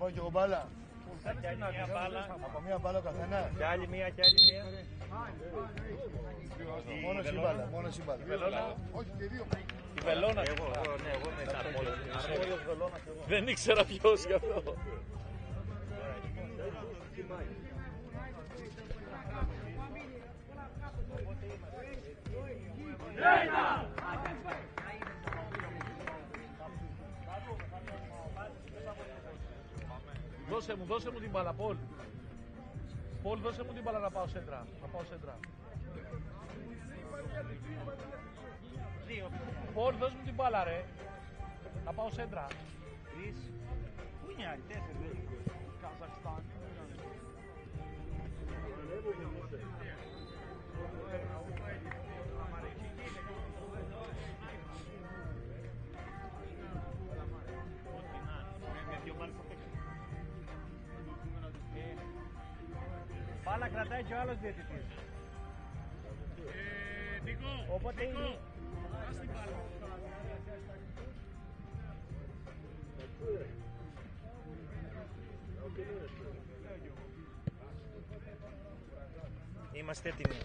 πάω κι εγώ μπάλα. Από μία μπάλα ο καθένα. Και άλλη μία και άλλη μία. Μόνος η μπάλα, μόνος η μπάλα. Όχι και δύο. Η βελόνα. Εγώ είμαι αρμόδιος βελόνα. Δεν ήξερα ποιος γι' αυτό. Δώσε μου την μπάλα, Πολ. Πολ, δώσε μου την μπάλα να πάω σέντρα. Πολ, δώσε μου την μπάλα, ρε. Να πάω σέντρα. Πού είναι άλλοι, 4 Καζακστάν. Μπάλα κρατάει και ο άλλος διαιτητής. Οπότε είναι... Είμαστε έτοιμοι.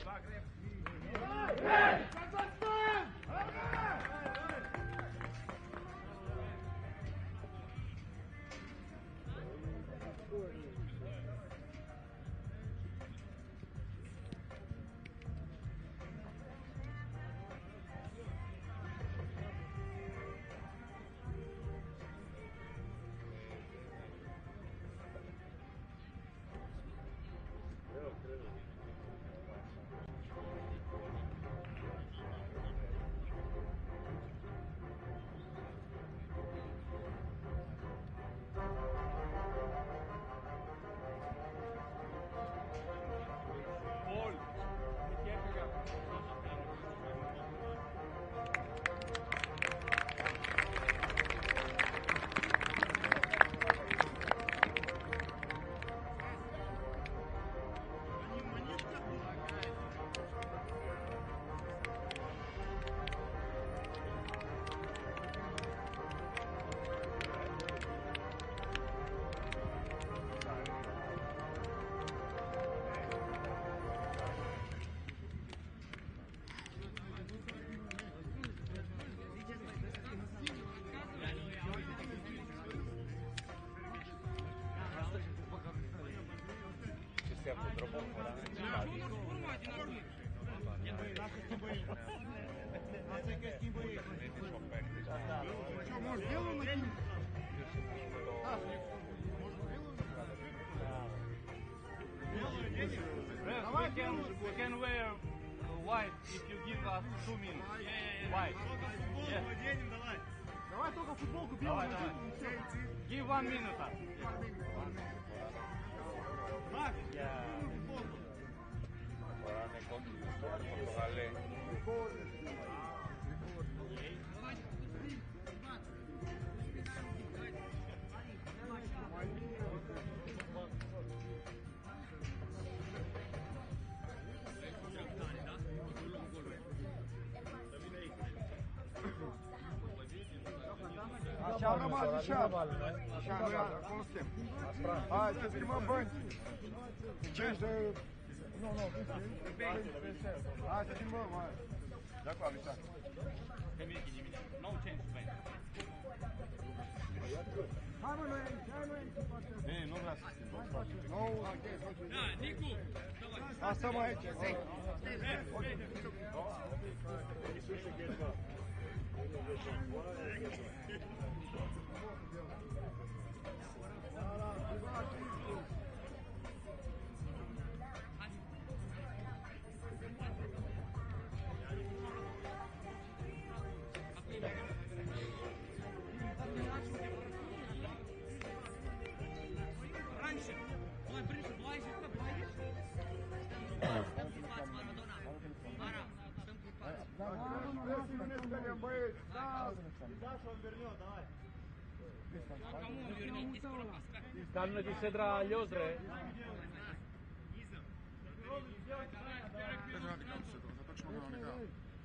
Από τον τρόπο που φοράμε τις πάλι. We can wear white if you give us 2 minutes. White. Давай только футболку белую. Give 1 minute. Φοράνε κόκκινο στο Πορτογαλέ. Așa, rămas așa. Așa, noi acolo suntem. Hai, să schimbăm bănci. Ce ești de... Nu, hai să schimbăm, hai. De acolo, așa. No change space. Hai mă, noi aici, hai noi aici. Ei, nu vrea să schimbăm. Nu, Da, Nicu. asta mai aici. Κάνουνε τη σέντρα αλλιώς, ρε.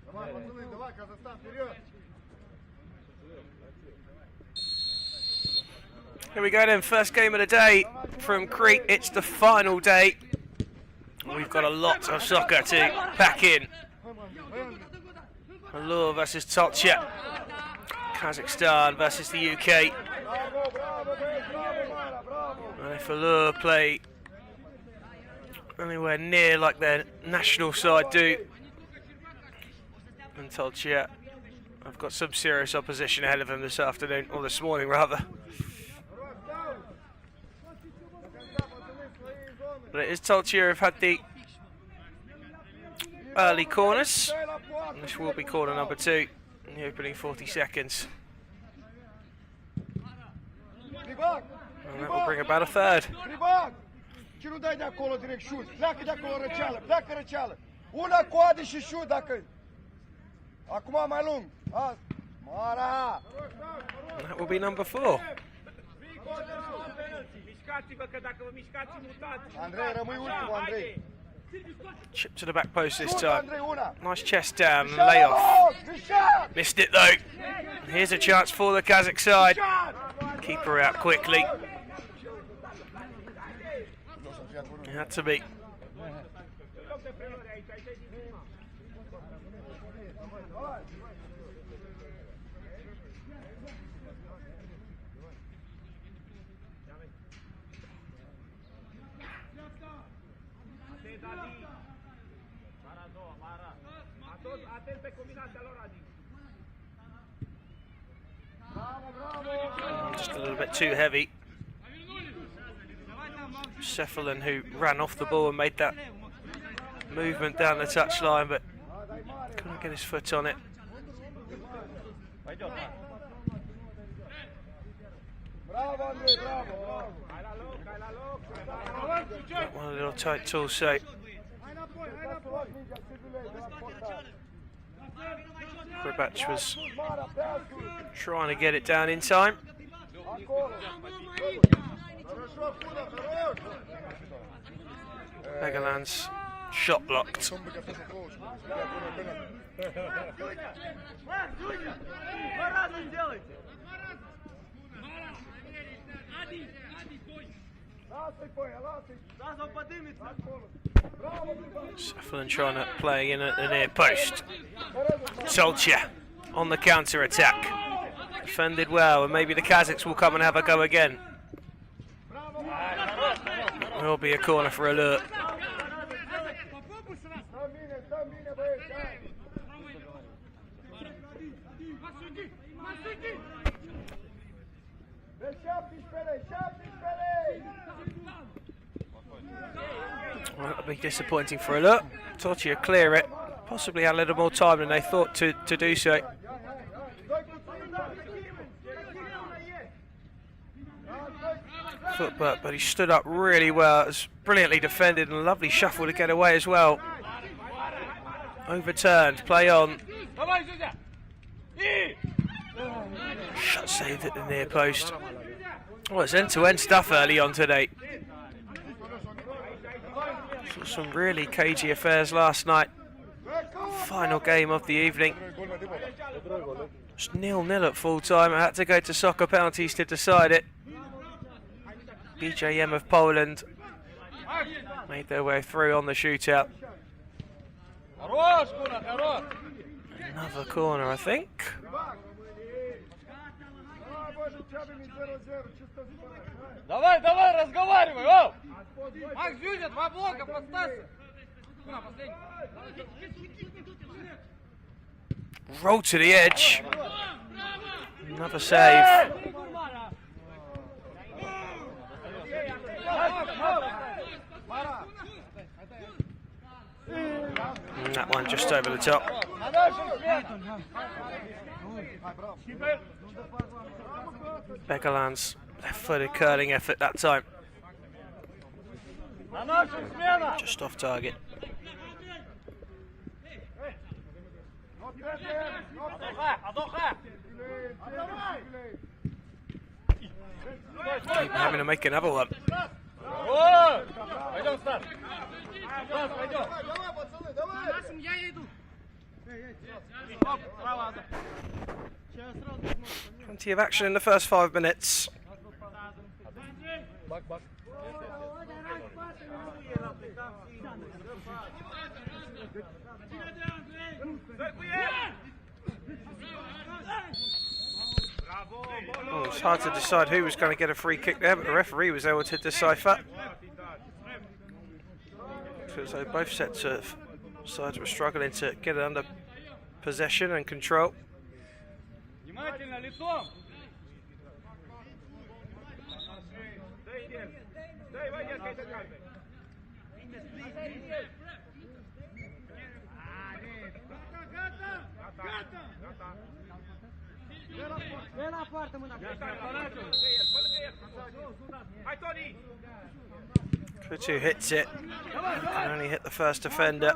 Давай, пацаны, давай, Казахстан, вперед! Here we go then, first game of the day from Crete. It's the final day. We've got a lot of soccer to pack in. Allur versus Socca. Kazakhstan versus the UK. And if Allur play anywhere near like their national side do, and Socca, I've got some serious opposition ahead of them this afternoon, or this morning rather. But it is Socca who've had the early corners. And this will be corner number 2 in the opening 40 seconds. And that will bring about a third. Ce nu dai de acolo direct șut. Pleacă de acolo răceală, pleacă răceală. Una coadă și șut dacă... Acum mai lung. Mara! And that will be number 4. Andrei, rămâi ultimul, Andrei. Chip to the back post this time. Nice chest down and lay off. Missed it though. Here's a chance for the Kazakh side. Keeper out quickly. It had to be. Just a little bit too heavy. Cephalin, who ran off the ball and made that movement down the touchline, but couldn't get his foot on it. That one a little tight tool, so Kribach was trying to get it down in time. Begalan's shot blocked. Cephalin trying to play in at the near post. Socca on the counter attack. Defended well, and maybe the Kazakhs will come and have a go again. It will be a corner for Allur. Well, that'll be disappointing for Allur. Socca clear it. Possibly had a little more time than they thought to do so. Footwork, but he stood up really well. It was brilliantly defended and a lovely shuffle to get away as well. Overturned, play on. Shot saved at the near post. Oh, it's end-to-end stuff early on today. Saw some really cagey affairs last night. Final game of the evening. Just 0-0 at full time. I had to go to soccer penalties to decide it. BJM of Poland made their way through on the shootout. Another corner, I think. Давай, разговаривай, о! Макс, Юзя, 2 блока, подставься. Roll to the edge. Another save. And that one just over the top. Begalan's left-footed curling effort that time. Just off target. Keep having to make another one. Plenty of action in the first 5 minutes. Bak bak. Oh, it's hard to decide who was going to get a free kick there, but the referee was able to decipher. So both sets of sides were struggling to get it under possession and control. Kutu hits it, can only hit the first defender.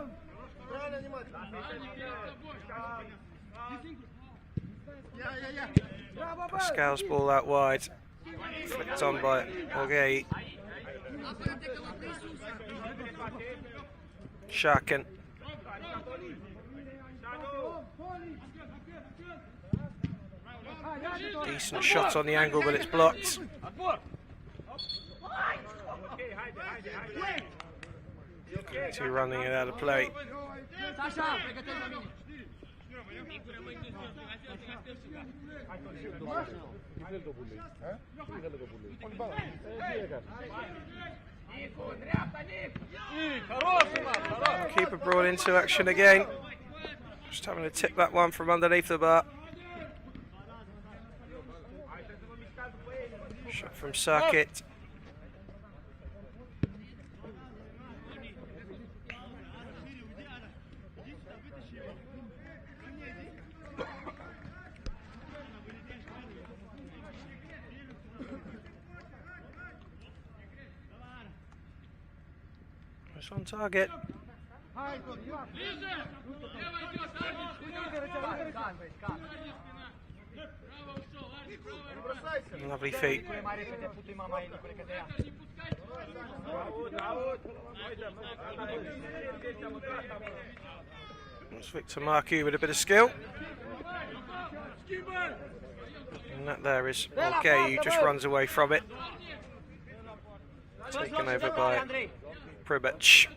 Pascal's ball out wide, flicked on by Orgay. Shakin. Decent shot on the angle, but it's blocked. Two running it out of play. Keeper brought into action again. Just having to tip that one from underneath the bar. Shot from Circuit. It's on target. Lovely feet. That's Victor Marcu with a bit of skill. And that there is okay, who just runs away from it. Taken over by Pribic.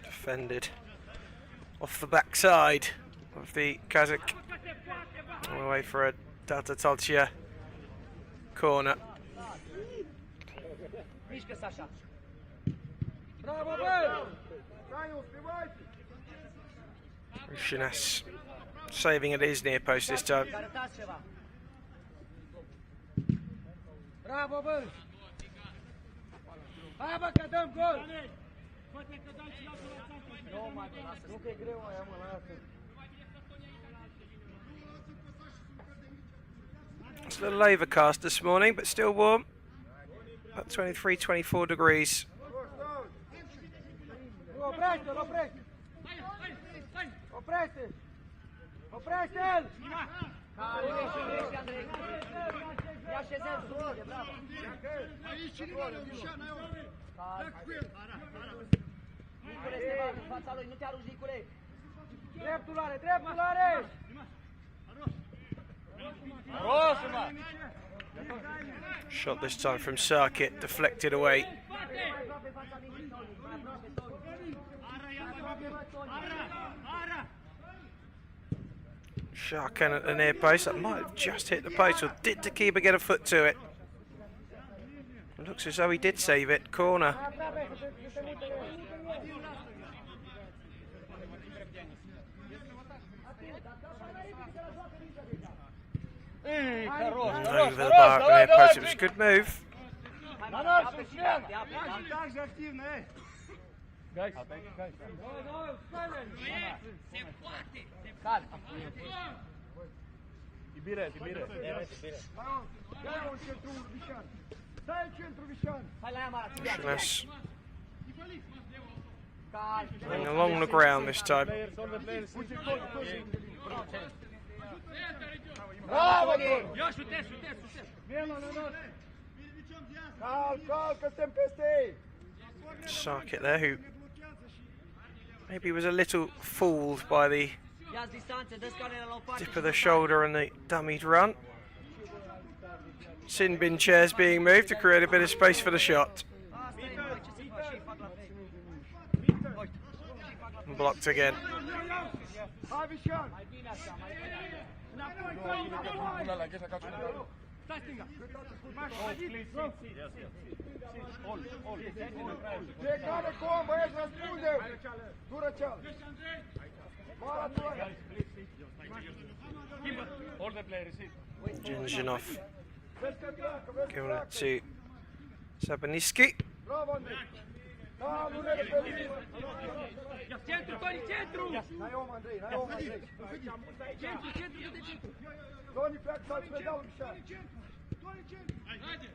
Defended off the backside of the Kazakh. On the way for a Delta Tolchia corner. Rushinas saving at his near post this time. It's a little overcast this morning, but still warm. About 23, 24 degrees. Shot this time from Circuit, deflected away. Sharkin at the near post, that might have just hit the post, or did the keeper get a foot to it? It looks as though he did save it, corner. Over the bar at the near post, it was a good move. Going along the ground this time. Circuit there, who maybe was a little fooled by the Dip of the shoulder and the dummied run. Sin bin chairs being moved to create a bit of space for the shot. And blocked again. Jinjinov giving it to Sabaniski.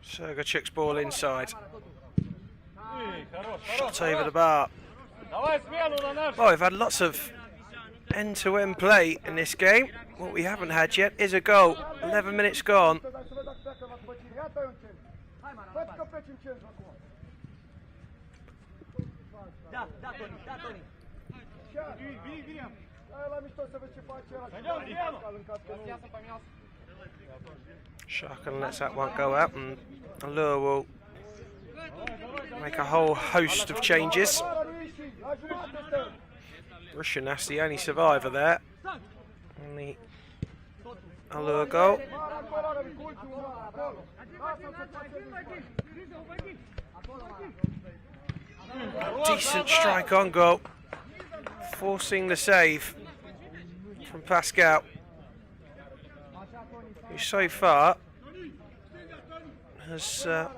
Sergachuk's ball inside. Shot over the bar. Oh, we've had lots of end-to-end play in this game. What we haven't had yet is a goal. 11 minutes gone. Sharkin lets that one go out, and Allur will make a whole host of changes. Rushan's the only survivor there. And the Allur goal. Decent strike on goal. Forcing the save from Pascal, who so far has done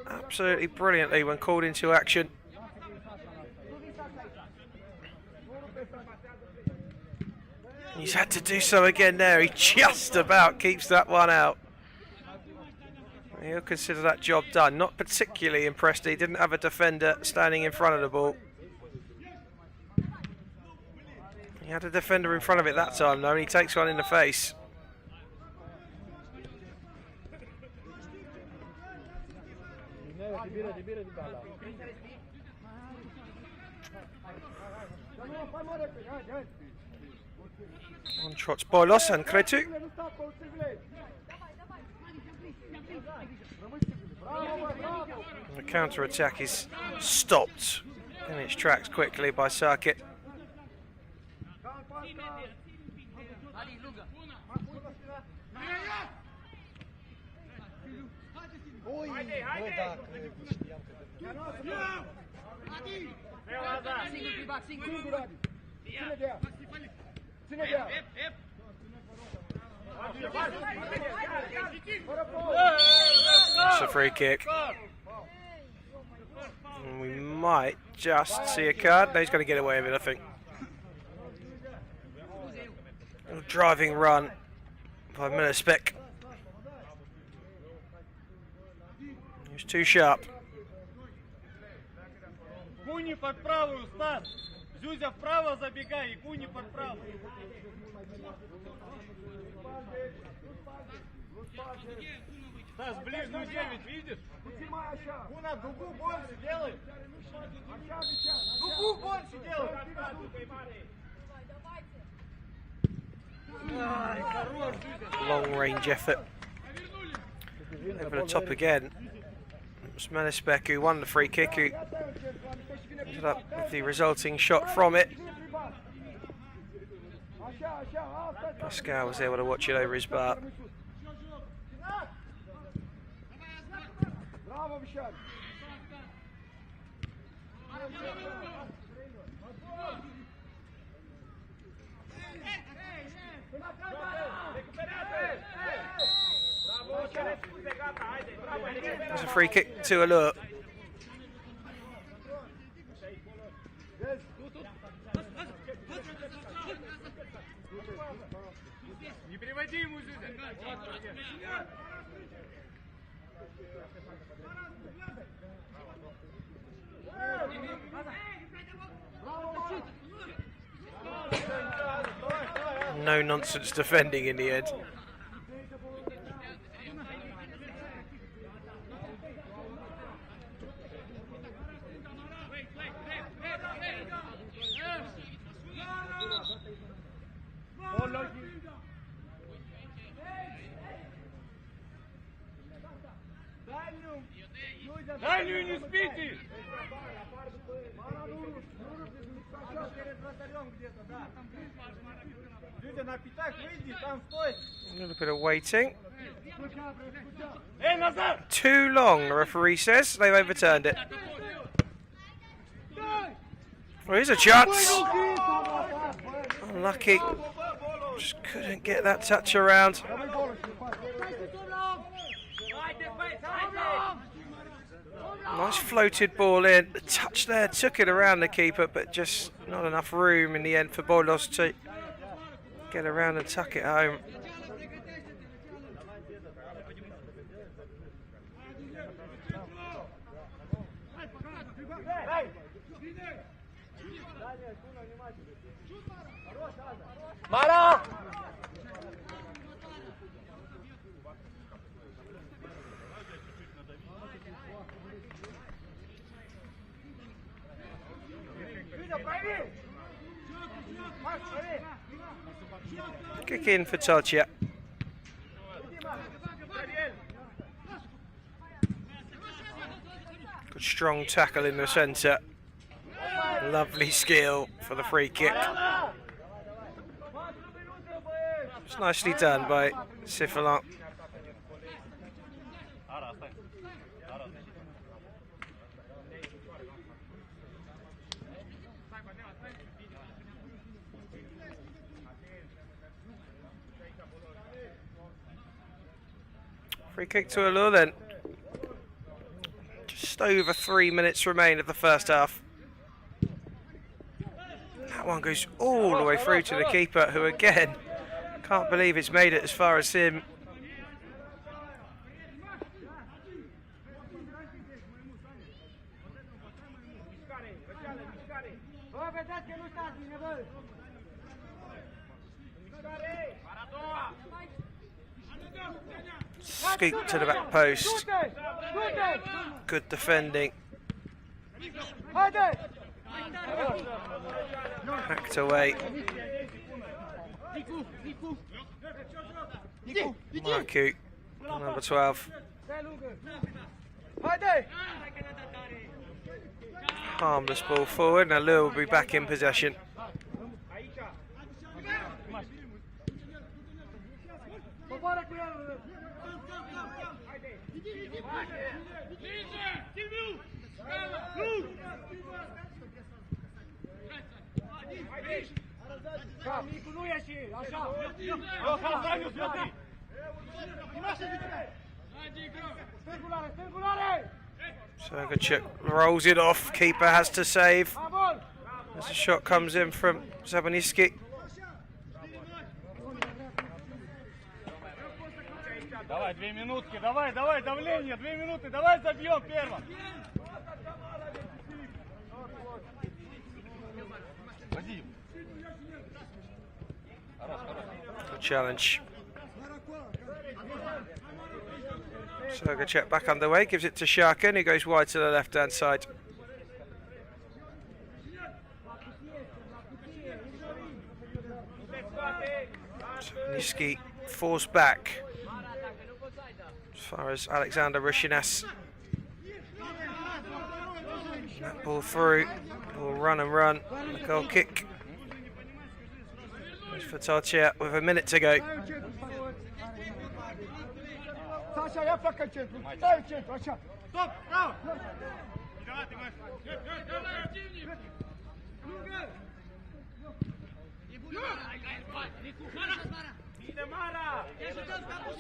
absolutely brilliantly when called into action. He's had to do so again there. He just about keeps that one out. He'll consider that job done. Not particularly impressed. He didn't have a defender standing in front of the ball. He had a defender in front of it that time though, and he takes one in the face. On trots Bolos and Cretu. The counter-attack is stopped in its tracks quickly by Circuit. It's a free kick. And we might just see a card. No, he's going to get away with it, I think. A driving run by Masub. He was too sharp. Куни под правую, Стас. Зюзя вправо забегай и Куни под правую. Стас, ближнюю 9 видишь? Куна, дугу больше делай. Дугу больше делай. Long range effort. Over the top again. It's Masub who won the free kick, who ended up with the resulting shot from it. Pascal was able to watch it over his bar. There's a free kick to Allur. Не переводи ему, Зюзя. No nonsense defending in the end. Зюзя, на пятак выйди, там стой. A little bit of waiting. Эй, назад! Too long, the referee says. They've overturned it. Well, here's a chance. Unlucky. Just couldn't get that touch around. Nice floated ball in. The touch there took it around the keeper, but just not enough room in the end for Bolos to get around and tuck it home. Mara! Kick in for Tolchia. Good strong tackle in the centre. Lovely skill for the free kick. It's nicely done by Sifalan. Free kick to Allur then. Just over 3 minutes remain of the first half. That one goes all the way through to the keeper, who again, can't believe it's made it as far as him. Scoop to the back post. Good defending. Hacked away. Marku, number 12. Harmless ball forward, and Allur will be back in possession. Socca rolls it off, keeper has to save. As the shot comes in from Zabaniski. Давай, 2 минутки, давай, давление, 2 минуты, давай забьем первым. Good challenge. Socca back underway, gives it to Sharkin, who goes wide to the left-hand side. Niski forced back as far as Alexander Rushinas. That ball through, will run and run, the goal kick. It's for Tolchia with a minute to go.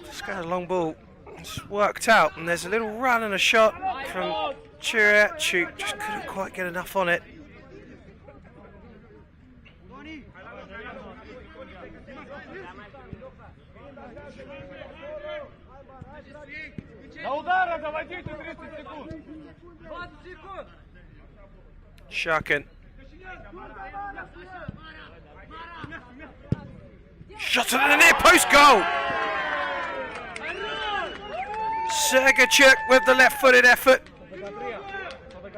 Just got a long ball. It's worked out, and there's a little run and a shot from Chiriachu. Just couldn't quite get enough on it. Sharkin. Shot at the near post goal. Sergachuk with the left-footed effort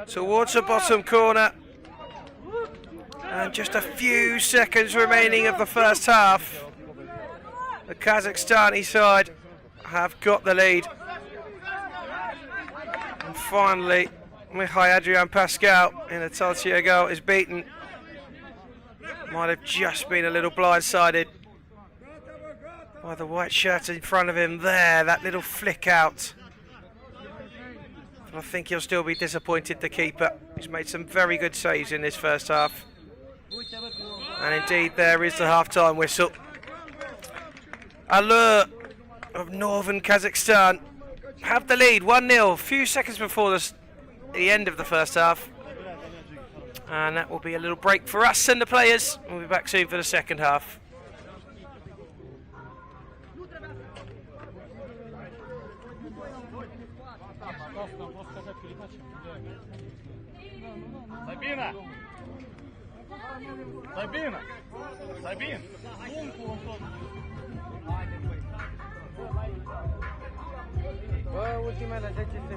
towards the bottom corner. And just a few seconds remaining of the first half. The Kazakhstani side have got the lead. And finally, Mihai Adrian Pascal in a Tolchia goal is beaten Might have just been a little blindsided by the white shirt in front of him there, that little flick out. But I think he'll still be disappointed, the keeper. He's made some very good saves in this first half. And indeed, there is the half-time whistle. Allur of northern Kazakhstan have the lead, 1-0, a few seconds before the end of the first half. And that will be a little break for us and the players. We'll be back soon for the second half. Sabina! Sabina! Sabin! Bă, ultimele 10 secunde.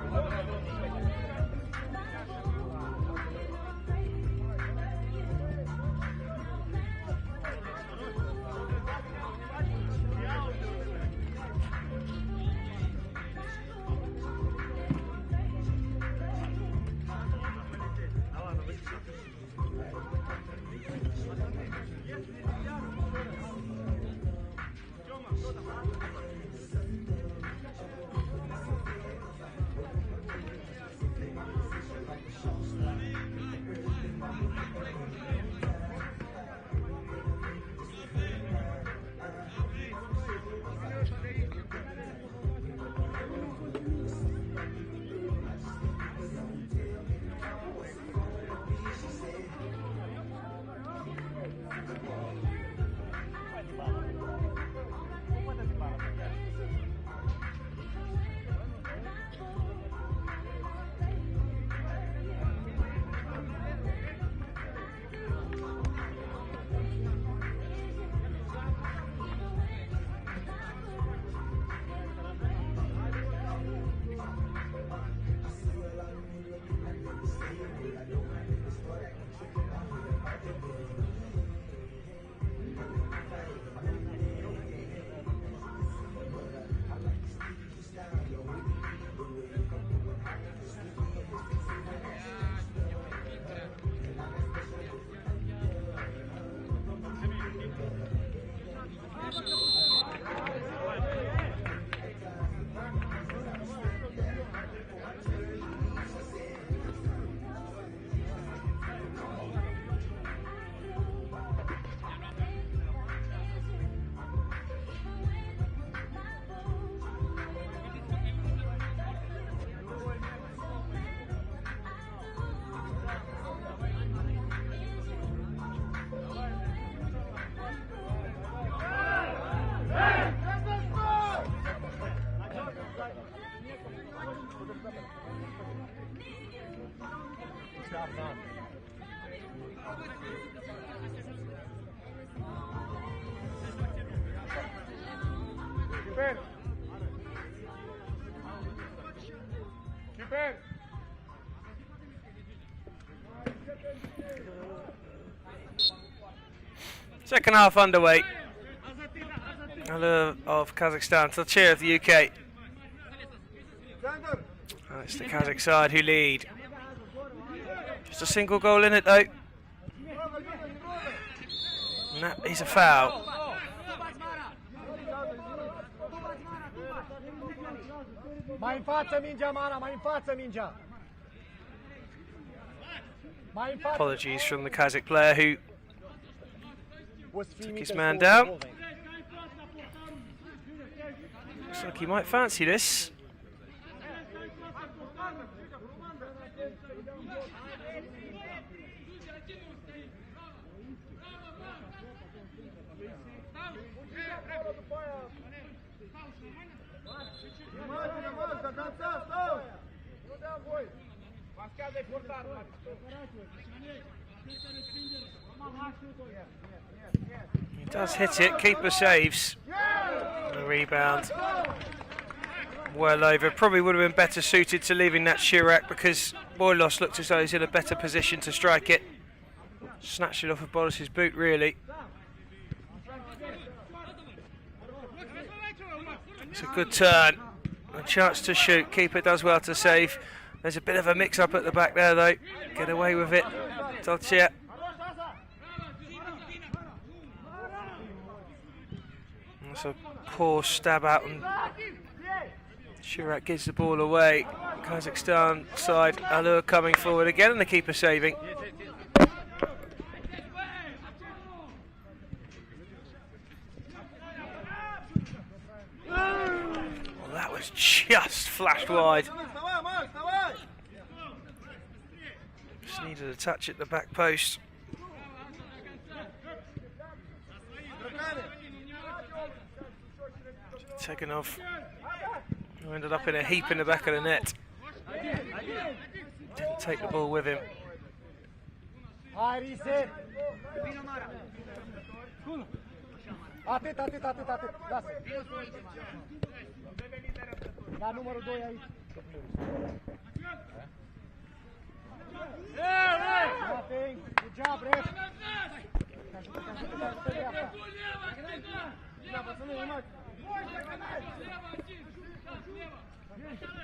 Second half underway. Allur of Kazakhstan to the cheer of the UK. And it's the Kazakh side who lead. Just a single goal in it though. And that is a foul. Mai în față mingea, Mara, mai în față mingea. Mai în față. Apologies from the Kazakh player who took his man down. Looks like he might fancy this. He does hit it, keeper saves. The rebound well over. Probably would have been better suited to leaving that Chirac because Boylos looks as though he's in a better position to strike it. Snatched it off of Boris's boot really. It's a good turn. A chance to shoot. Keeper does well to save. There's a bit of a mix-up at the back there though. Get away with it. Dolce. That's a poor stab out, and Chirac gives the ball away. Kazakhstan side, Allur coming forward again, and the keeper saving. Well, that was just flashed wide. Just needed a touch at the back post. Taken off. Ended up in a heap in the back of the net. Didn't take the ball with him.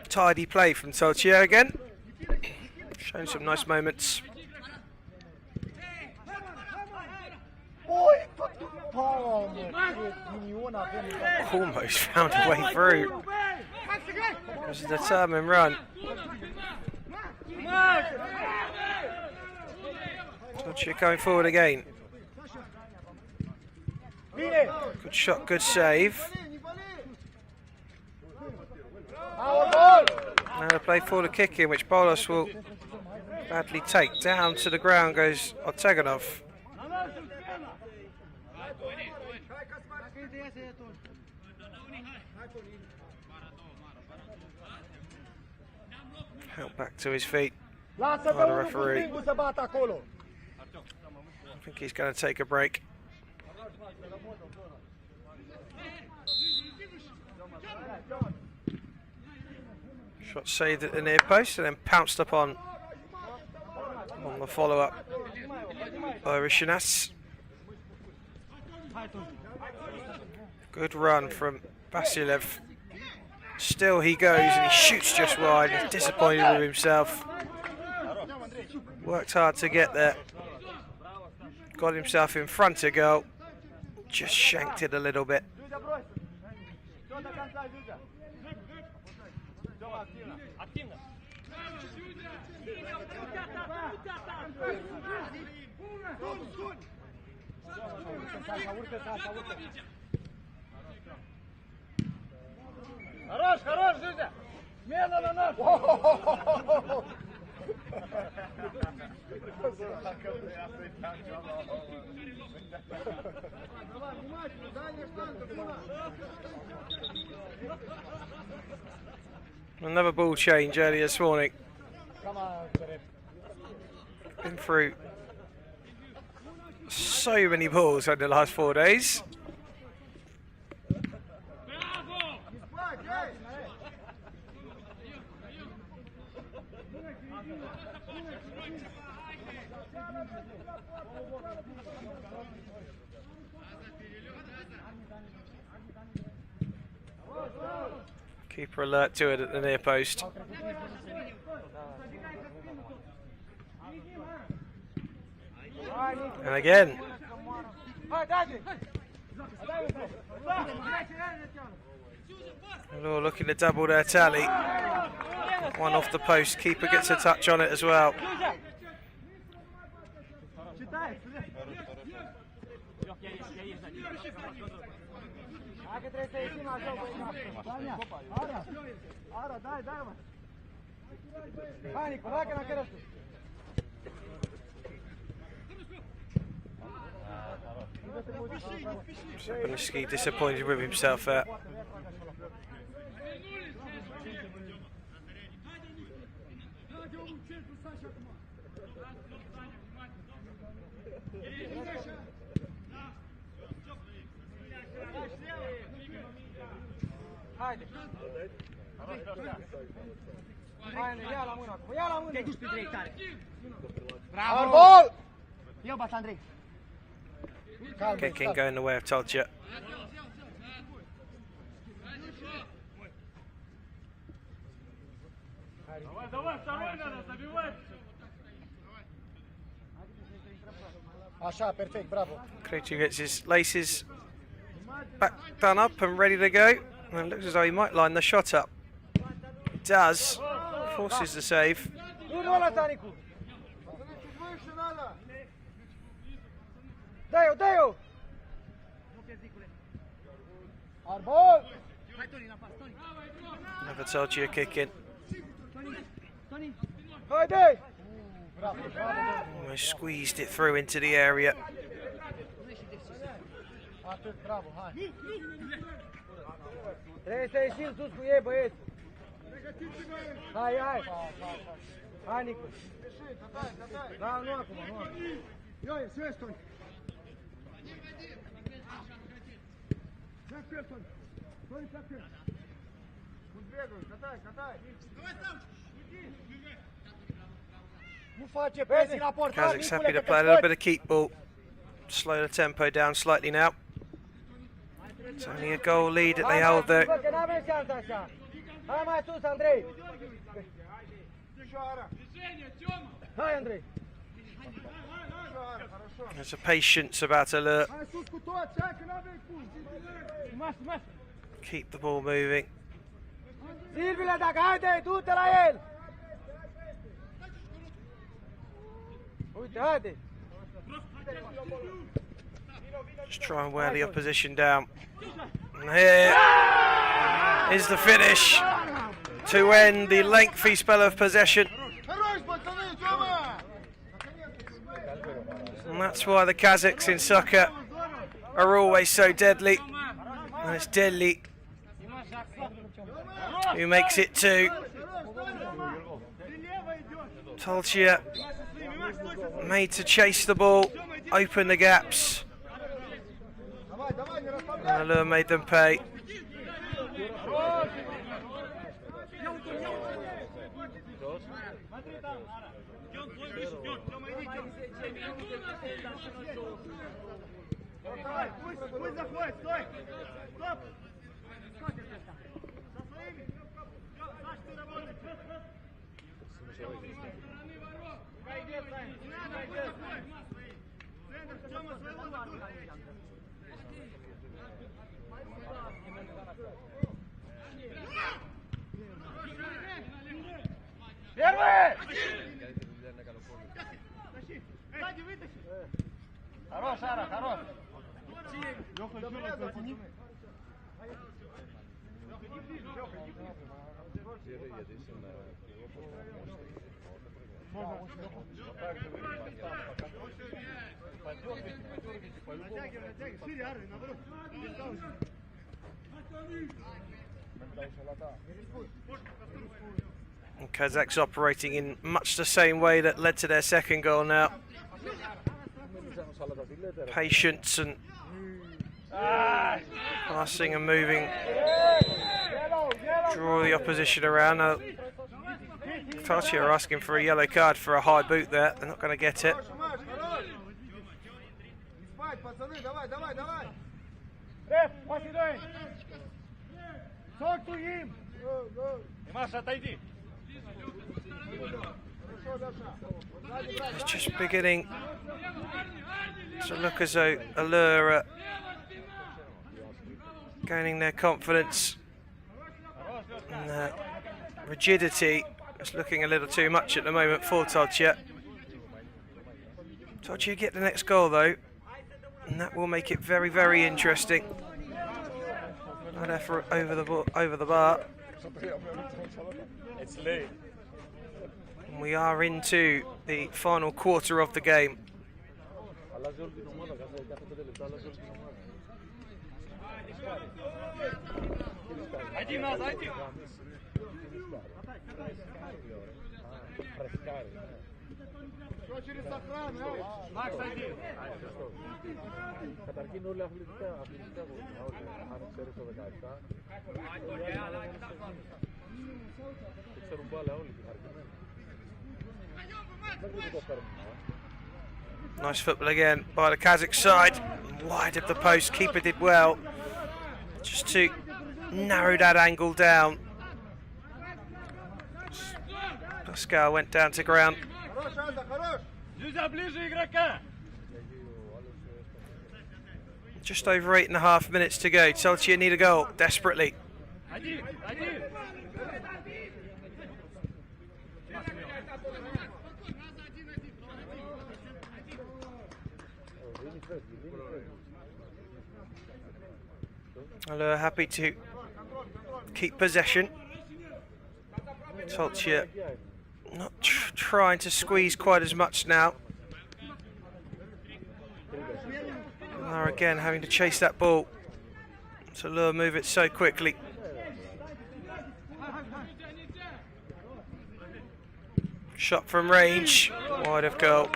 Tidy play from Soltier again. Showing some nice moments. Almost found a way through. It was a determined run. Soltier going forward again. Good shot, good save. Now the play for the kick in, which Bolos will badly take. Down to the ground goes Oteganov. Help back to his feet by the referee. I think he's going to take a break. Shot saved at the near post and then pounced upon on the follow-up by Rishinas. Good run from Vasilev. Still he goes and he shoots just wide. He's disappointed with himself. Worked hard to get there. Got himself in front of goal. Just shanked it a little bit. Хорош, хорош, Зюзя! Смена на нож! Another ball change earlier this morning. Been through so many balls over the last 4 days. Keeper alert to it at the near post. And again. Allur looking to double their tally. One off the post. Keeper gets a touch on it as well. Sapaniski disappointed with himself there. Bravo! Kicking going the way of Tolcha. Așa, perfect, bravo. Krejci gets his laces back done up and ready to go. And it looks as though he might line the shot up. He does. Forces the save. Never told you a kick in. Almost squeezed it through into the area. Trebuie să ieșim sus cu ei, băieți. Hai, hai. Hai, Nicu. Da, nu acum, nu acum. Io, Seston. Seston. Stai, stai. Catai, catai. Nu face presi la portar. Kazakh's happy to play a little bit of keep ball. Slow the tempo down slightly now. It's only a goal lead that they hold though. Hai mai sus, Andrei. Hai, Andrei. There's a patience about Allur. Keep the ball moving. Silvile, dacă haide, du-te la el. Uite, haide. Just try and wear the opposition down. And here is the finish to end the lengthy spell of possession. And that's why the Kazakhs in soccer are always so deadly. And it's deadly who makes it two. Tolchia made to chase the ball, open the gaps. And Allur made them pay. Хорош, Ара, хорош. And Kazakhs operating in much the same way that led to their second goal now. Patience and passing and moving. Draw the opposition around. Now, Tolchia are asking for a yellow card for a high boot there. They're not going to get it. It's just beginning to look as though Allur are gaining their confidence. And rigidity is looking a little too much at the moment for Tolchia. Tolchia get the next goal though, and that will make it very, very interesting. Not effort over the bar. It's late. And we are into the final quarter of the game. Nice football again by the Kazakh side. Wide of the post, keeper did well. Just to narrow that angle down. Pascal went down to ground. Just over 8.5 minutes to go. Tolchia need a goal desperately. Allur happy to keep possession. Tolchia not trying to squeeze quite as much now. Allur again having to chase that ball. So Allur move it so quickly. Shot from range, wide of goal.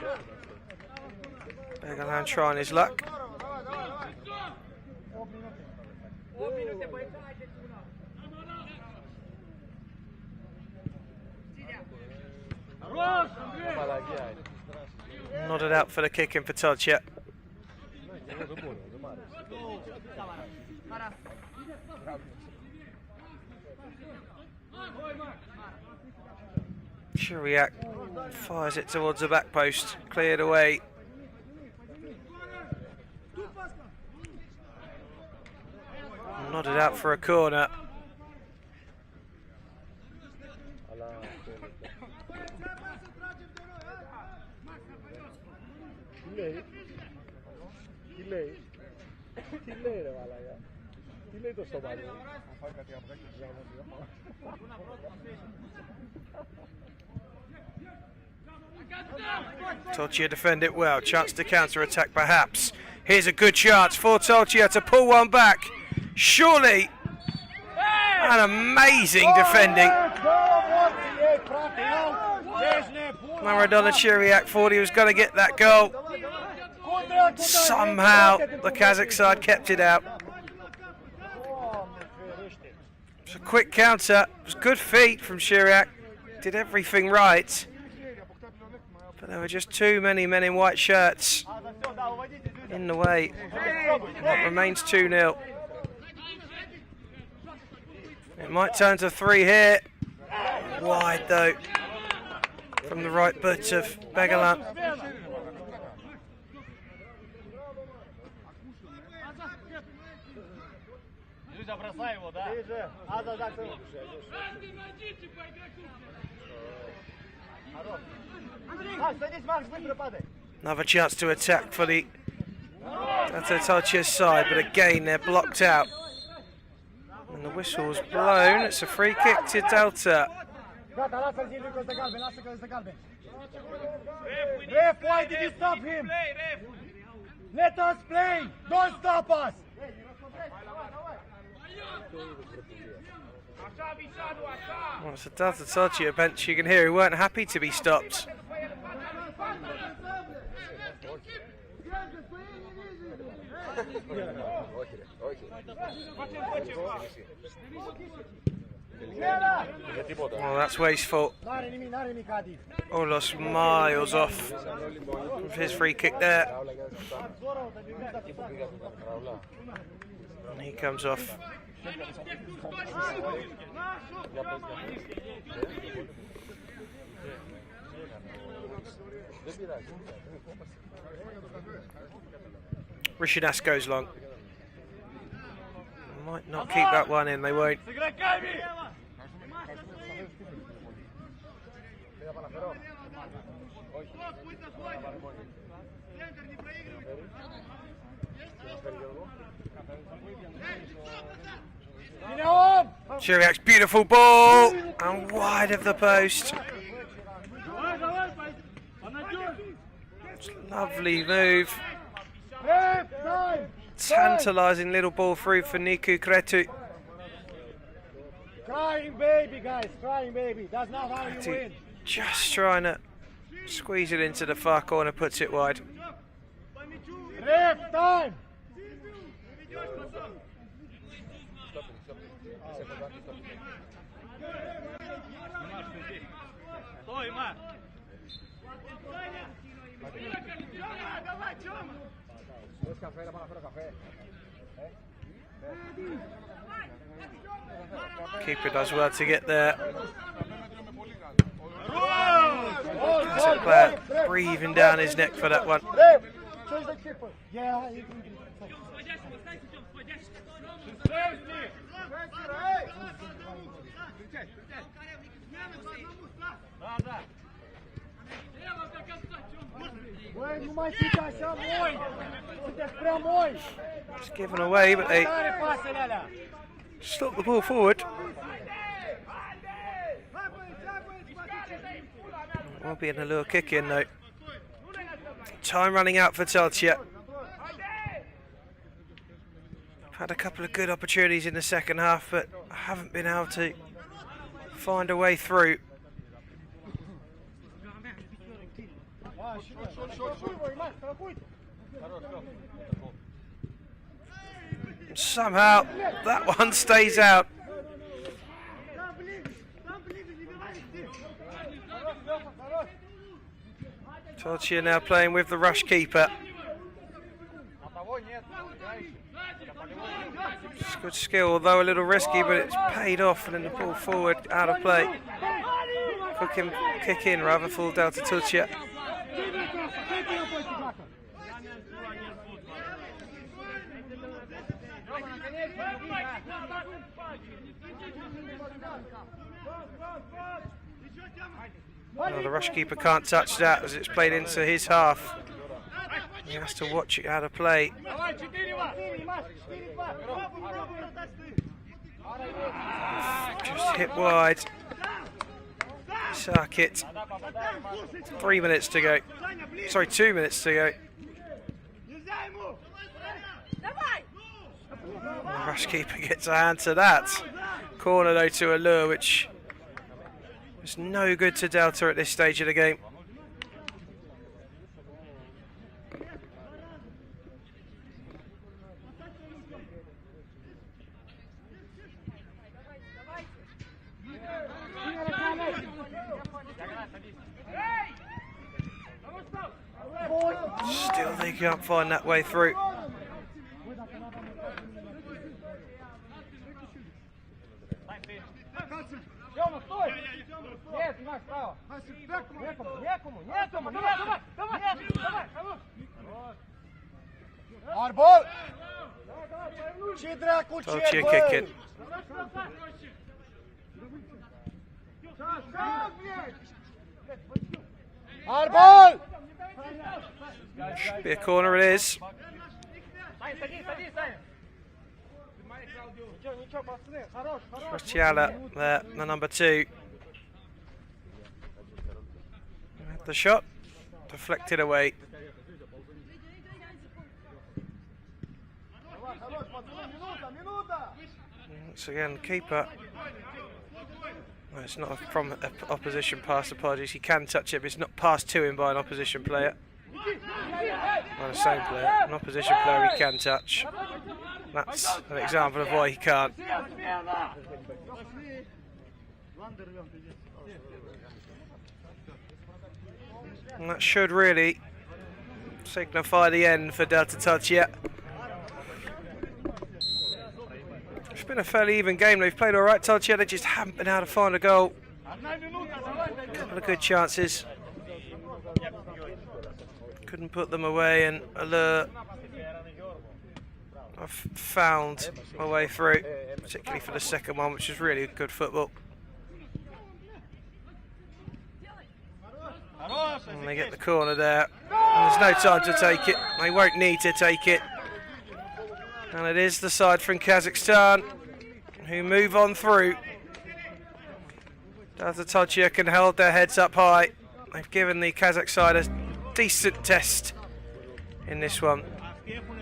Begalan trying his luck. Nodded out for the kick in for Tolchia. Chiriak fires it towards the back post, cleared away. Nodded out for a corner. Tolchia defend it well, chance to counter-attack perhaps. Here's a good chance for Tolchia to pull one back. Surely, an amazing defending. Maradona Chiriak thought he was going to get that goal. Somehow, the Kazakh side kept it out. It's a quick counter. It was good feet from Chiriak. Did everything right. But there were just too many men in white shirts in the way. It remains 2-0. It might turn to 3 here. Wide though. From the right foot of Begalan. Another chance to attack for the Tolchia's side, but again they're blocked out. And the whistle's blown. It's a free kick to Delta. Ref, why did you stop him? Let us play! Don't stop us! Well, it's a Delta Tolchia bench. You can hear he weren't happy to be stopped. Well, that's wasteful. Olos miles off with his free kick there. And he comes off. Rishidas goes long. Might not keep that one in, they won't. Chiriak's beautiful ball and wide of the post. Lovely move. Tantalising little ball through for Niku Kretu. Crying baby, guys, crying baby. That's not how you win. Just trying to squeeze it into the far corner, puts it wide. Ref, time! Keeper does well to get there. Player breathing down his neck for that one. Băi, nu mai fiți așa moi! Sunteți prea moi! It's given away, but they Tare pasele alea! stop the ball forward. Will be an Allur kick in though. Time running out for Tolchia. Had a couple of good opportunities in the second half, but haven't been able to find a way through. Somehow that one stays out. Tolchia now playing with the rush keeper. It's good skill, although a little risky, but it's paid off, and then the ball forward, out of play. Kick in rather, full down to Tolchia. No, the rush keeper can't touch that as it's played into his half. He has to watch it out of play. Just hit wide. Suck it. 3 minutes to go. Sorry, 2 minutes to go. The rush keeper gets a hand to that. Corner though to Allur, which is no good to Delta at this stage of the game. Still they can't find that way through. Arbol! Ce dracu ce, Tolchia bă? kicking. Arbol! Should be a corner, it is. Rostiala there, the number 2. Had the shot, deflected away. Once again, keeper. No, it's not from an opposition pass, apologies. He can touch it, but it's not passed to him by an opposition player. Not the same player. An opposition player he can touch. That's an example of why he can't. And that should really signify the end for Delta Tolchia. It's been a fairly even game. They've played all right. Tolchia, they just haven't been able to find a goal. A couple of good chances. Couldn't put them away, and Allur I've found my way through, particularly for the second one, which is really good football. And they get the corner there. And there's no time to take it. They won't need to take it. And it is the side from Kazakhstan who move on through. Delta Tolchia can hold their heads up high. They've given the Kazakh side a decent test in this one,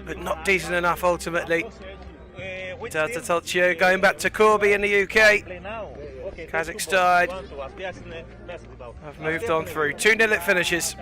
but not decent enough ultimately. Delta Tolchia going back to Corby in the UK. Kazakhstan have moved on through. 2-0 it finishes.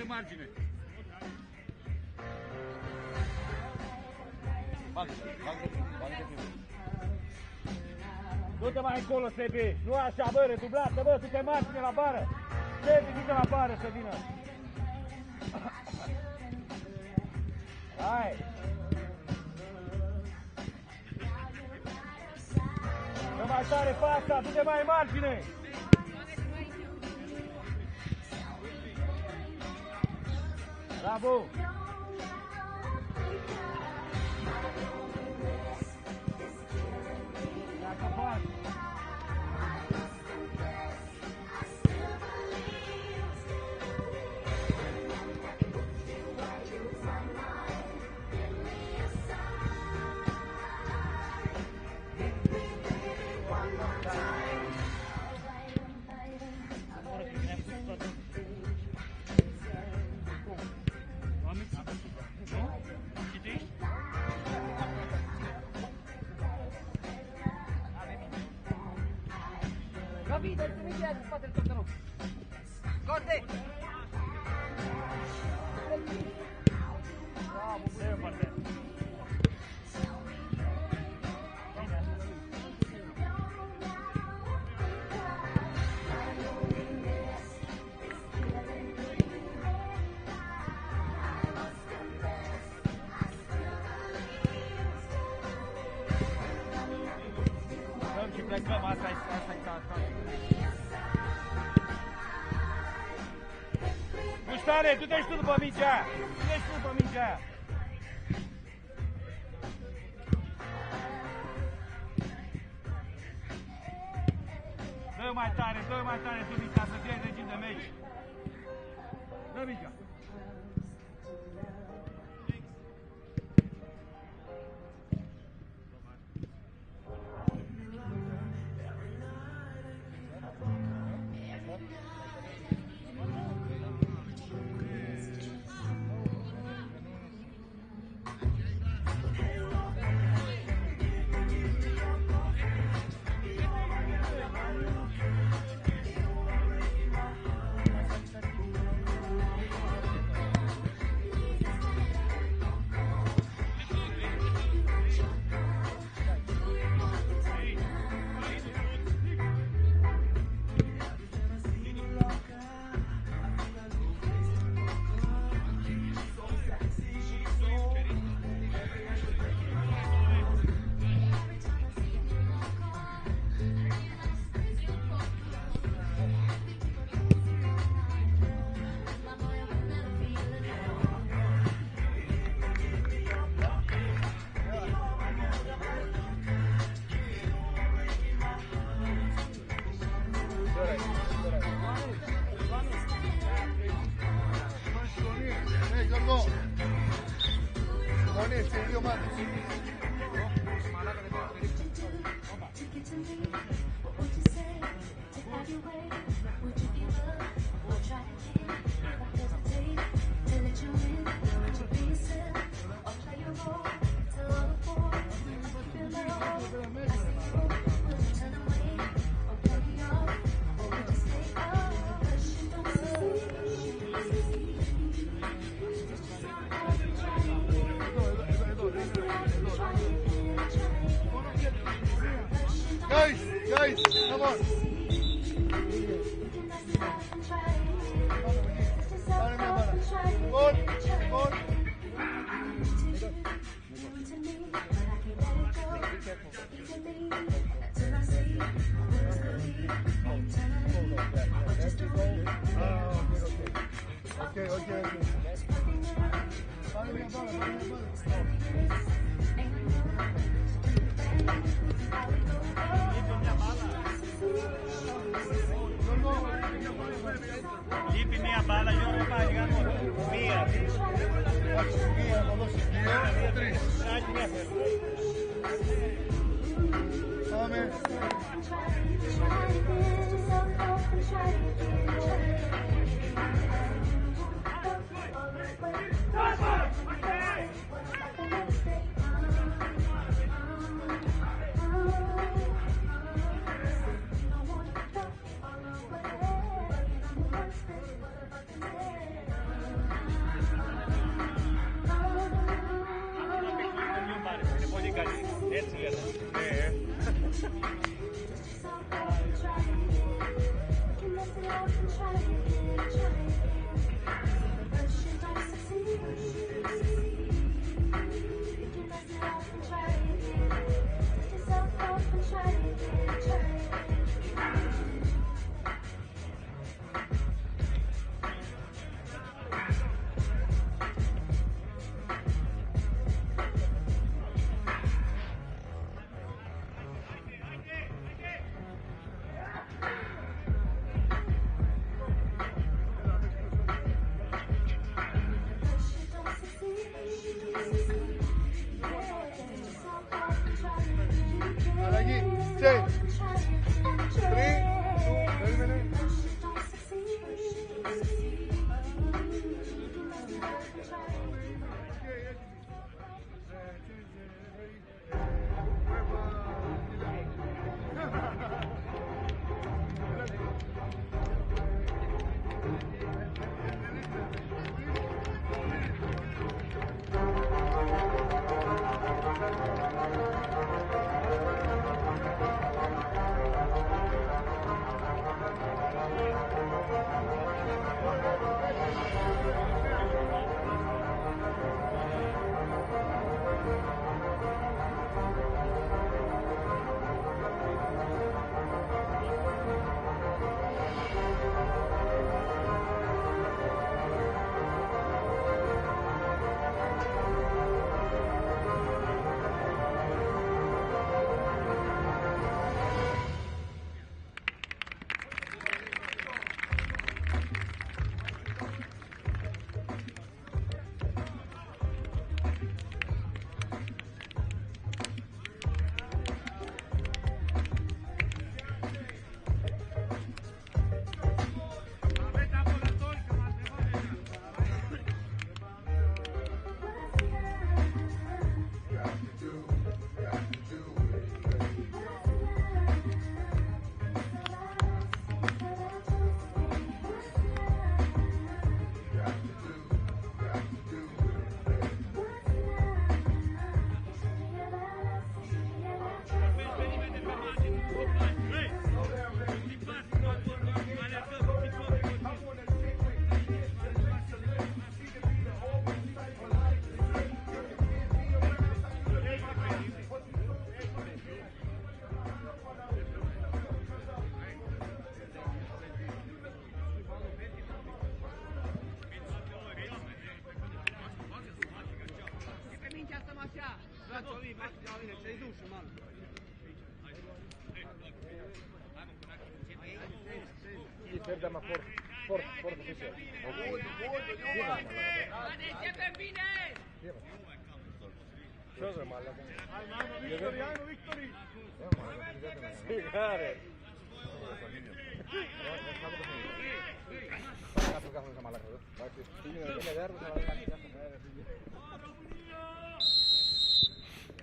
margine. Du-te mai încolo, Sebi! Nu așa, bă, redublată, bă, du-te margine la bară! Sebi, du-te la bară să vină! Hai! Dă mai tare fața, du-te mai în margine! Bravo! Vamos și plecăm, asta e Muștare, du-te și tu după mingea! Du-te și tu după mingea! Dă mai tare, tu mingea, să fie regim de meci! Dă mingea! Guys, come on. Good. Okay. Lipi minha bala, joga pra chegar no minha. Amen.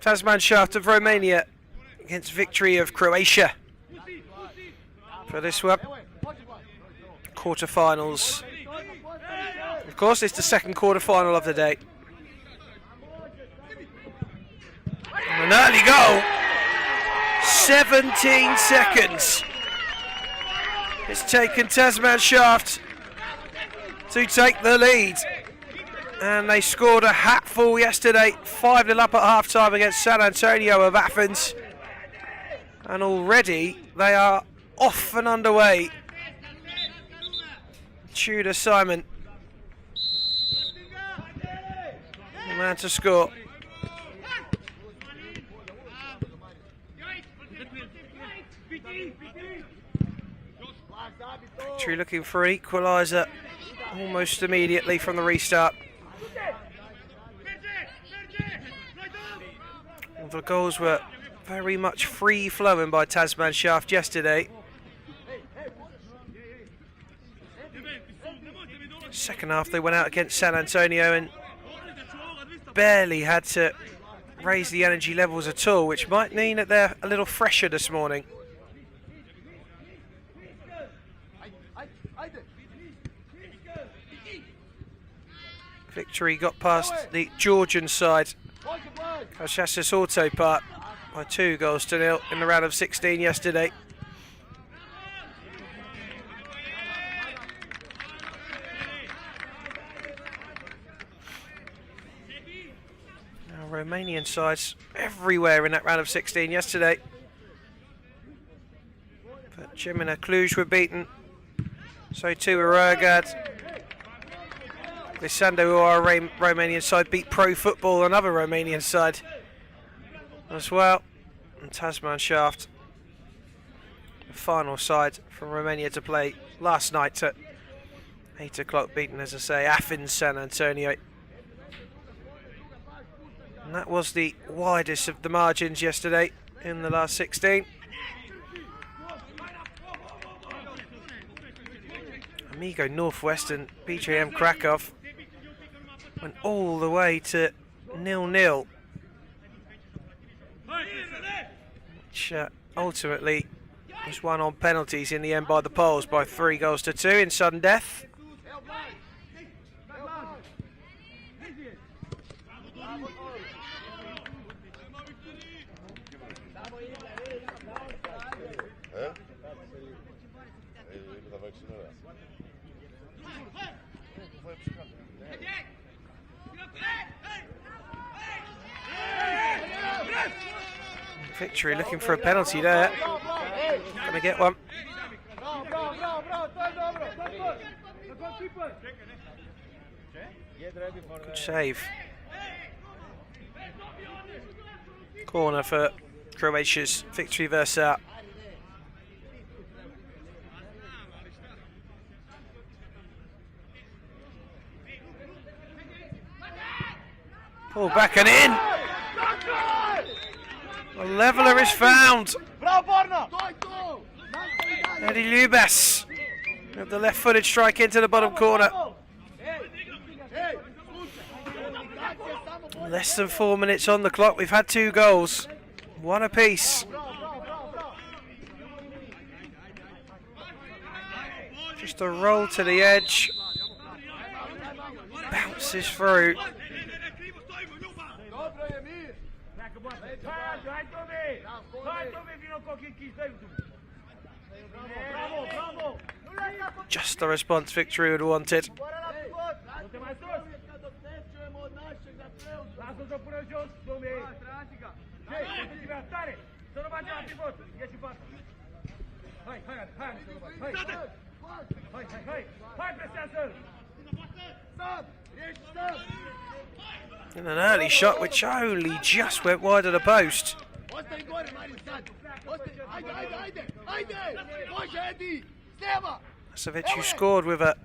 Tasman shaft of Romania against victory of Croatia for this one. Quarterfinals. Of course, it's the second quarterfinal of the day. And an early goal. 17 seconds. It's taken Tasman shaft to take the lead. And they scored a hatful yesterday, 5-0 up at half-time against San Antonio of Athens. And already they are off and underway. Tudor Simon, the man to score. Victory looking for an equaliser almost immediately from the restart. The goals were very much free-flowing by Tasman shaft yesterday. Second half they went out against San Antonio and barely had to raise the energy levels at all, which might mean that they're a little fresher this morning. Victory got past the Georgian side, Kashasas Auto Park, by 2-0 in the round of 16 yesterday. Now Romanian sides everywhere in that round of 16 yesterday. But Gemina Cluj were beaten, so too were Rurgad. Lisando, who are a Romanian side, beat Pro Football, another Romanian side as well. And Tasman shaft, the final side from Romania to play last night at 8 o'clock, beaten, as I say, Athens San Antonio. And that was the widest of the margins yesterday in the last 16. Amigo Northwest and BJM Krakow went all the way to 0-0, which ultimately was won on penalties in the end by the Poles by 3-2 in sudden death. Victory looking for a penalty there. Gonna get one. Good save. Corner for Croatia's Victory Versa. Pull back and in. A leveller is found. Eddie Lubas with the left-footed strike into the bottom corner. Less than 4 minutes on the clock. We've had 2 goals, one apiece. Just a roll to the edge. Bounces through. Just the response Victory would have wanted. And an early shot which only just went wide of the post. Masub, who scored with a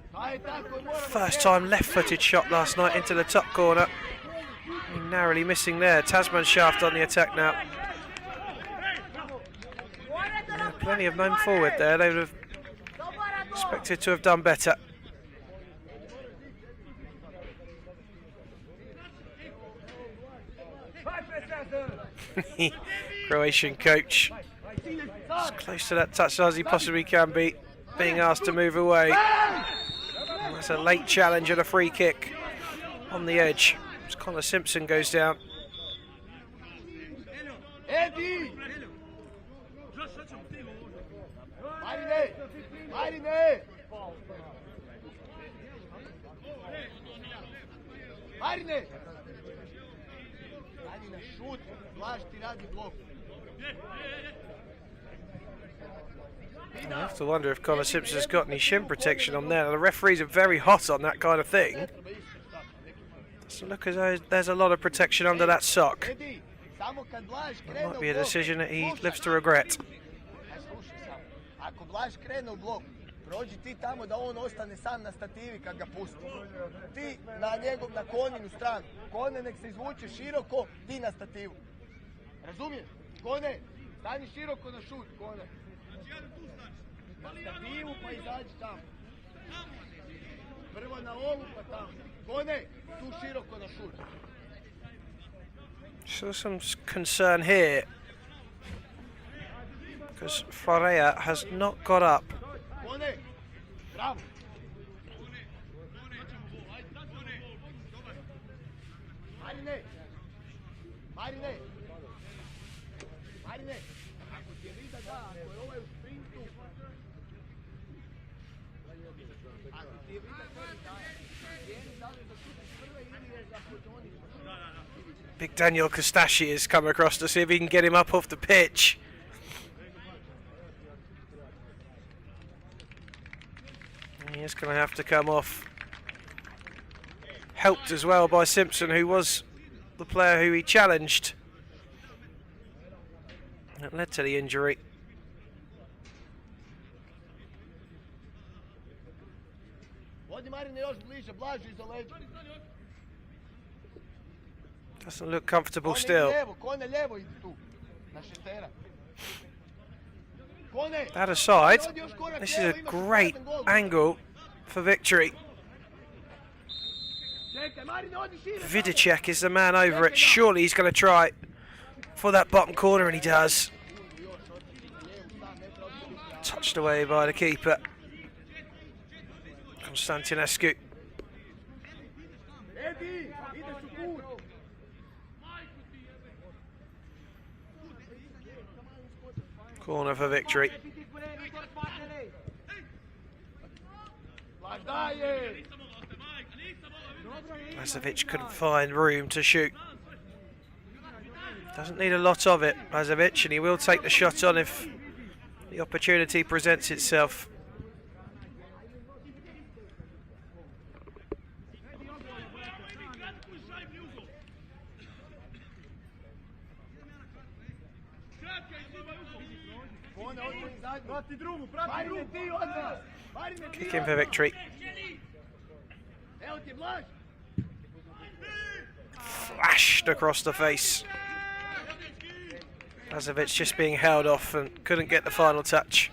first time left-footed shot last night into the top corner. Narrowly missing there. Tasman shaft on the attack now. Yeah, plenty of men forward there. They would have expected to have done better. Croatian coach as close to that touchline as he possibly can be, being asked to move away. And that's a late challenge and a free kick on the edge as Connor Simpson goes down. I have to wonder if Connor Simpson's got any shin protection on there. The referees are very hot on that kind of thing. Doesn't look as though there's a lot of protection under that sock. It might be a decision that he lives to regret. Prođi ti tamo da on ostane sam na stativi kad ga pusti. Ti na Koninu stranu. Kone nek se izvuče široko, ti na stativu. Razumiješ? Kone, stani široko na šut, Kone. Na stativu pa izađi tamo. Prvo na ovu pa tamo. Kone, tu široko na šut. So some concern here because Florea has not got up. Bravo. Marine. Marine. Marine. Ako ti je vida da, ako je ovaj u sprintu. Ako ti je vida koji daje. Cijeni da li da šutiš prve ili je za pođoni. Big Daniel Kostashi has come across to see if he can get him up off the pitch. He is going to have to come off. Helped as well by Simpson, who was the player who he challenged. That led to the injury. Doesn't look comfortable still. That aside, this is a great angle for victory. Vidicek is the man over it. Surely he's going to try for that bottom corner, and he does. Touched away by the keeper, Constantinescu. Corner for victory. Lazovic couldn't find room to shoot. Doesn't need a lot of it, Lazovic, and he will take the shot on if the opportunity presents itself. Kick in for victory. Flashed across the face. Lazovic just being held off and couldn't get the final touch.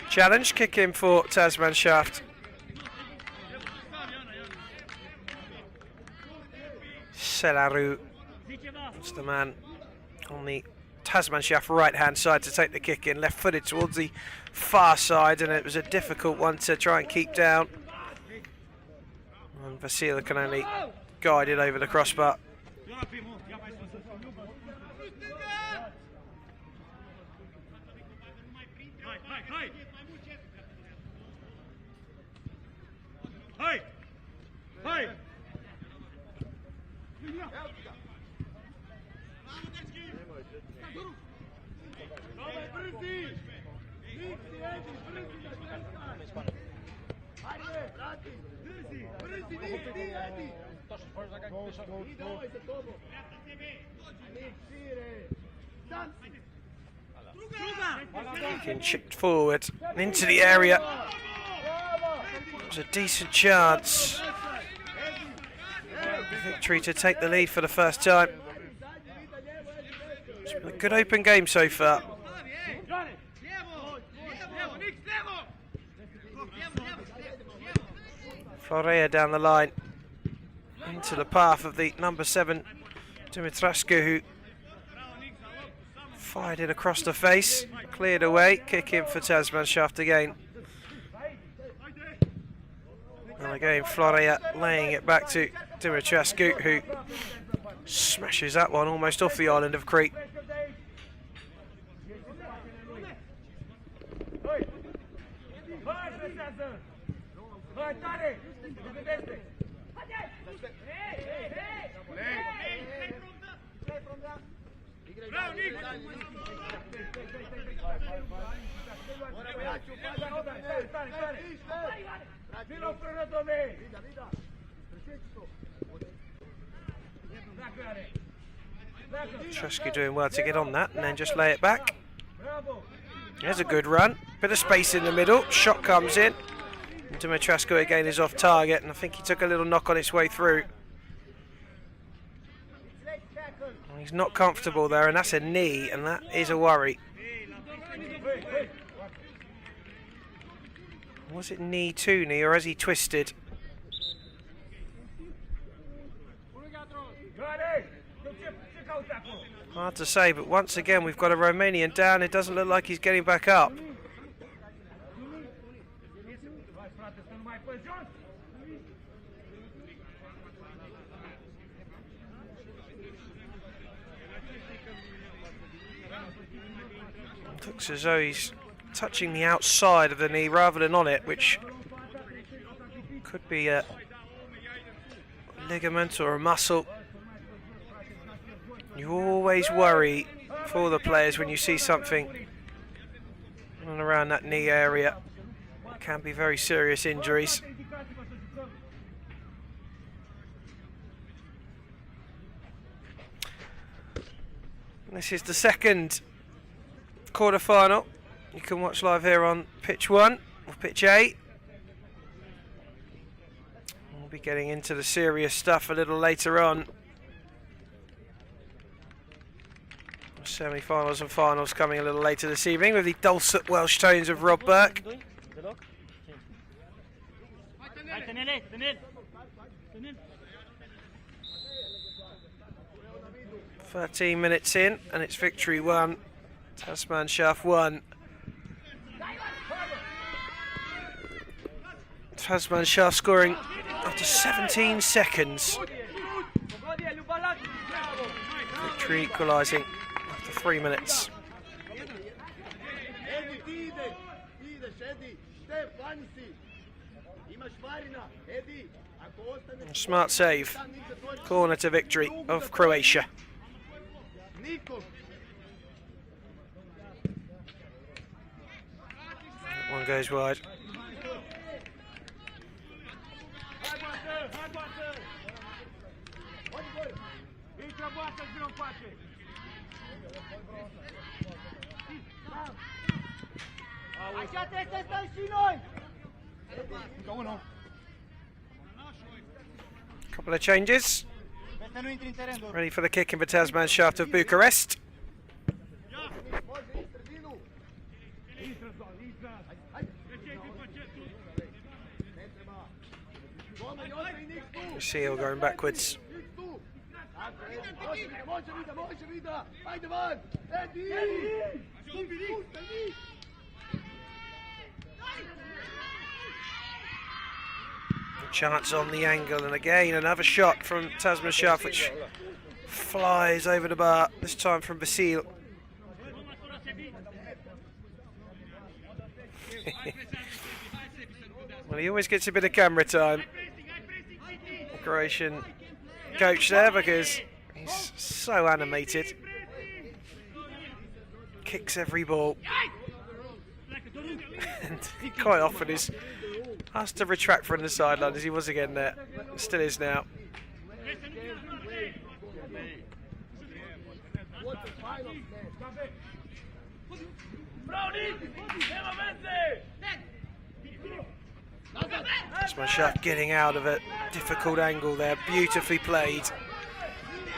Challenge, kick in for Tasman shaft. Selaru, it's the man on the Tasman shaft right hand side to take the kick in, left footed towards the far side, and it was a difficult one to try and keep down. And Vasila can only guide it over the crossbar. Getting chipped forward and into the area. There's a decent chance. Victory to take the lead for the first time. It's been a good open game so far. Florea down the line into the path of the number 7 Dumitrascu, who fired it across the face, cleared away, kick in for Tasman shaft again. And again Florea laying it back to Dumitrascu, who smashes that one almost off the island of Crete. Trescu doing well to get on that and then just lay it back. There's a good run, bit of space in the middle, shot comes in. Dumitrascu again is off target, and I think he took a little knock on its way through. He's not comfortable there, and that's a knee, and that is a worry. Was it knee to knee, or has he twisted? Hard to say, but once again we've got a Romanian down. It doesn't look like he's getting back up. Looks as though he's touching the outside of the knee rather than on it, which could be a ligament or a muscle. You always worry for the players when you see something in and around that knee area. It can be very serious injuries. This is the second quarter-final. You can watch live here on pitch 1 or pitch 8. We'll be getting into the serious stuff a little later on. Semi-finals and finals coming a little later this evening with the dulcet Welsh tones of Rob Burke. 13 minutes in, and it's victory 1, Tasman shaft 1. Tasman shaft scoring after 17 seconds. Victory equalising after 3 minutes. Smart save. Corner to victory of Croatia. One goes wide. Couple of changes. Ready for the kick in for Tasman shaft of Bucharest. Seal going backwards. Chance on the angle, and again another shot from Tasman shaft which flies over the bar, this time from Basile. Well, he always gets a bit of camera time, the Croatian coach there, because he's so animated. Kicks every ball. And he quite often is asked to retract from the sideline, as he was again there. Still is now. Tasman shot getting out of a difficult angle there. Beautifully played.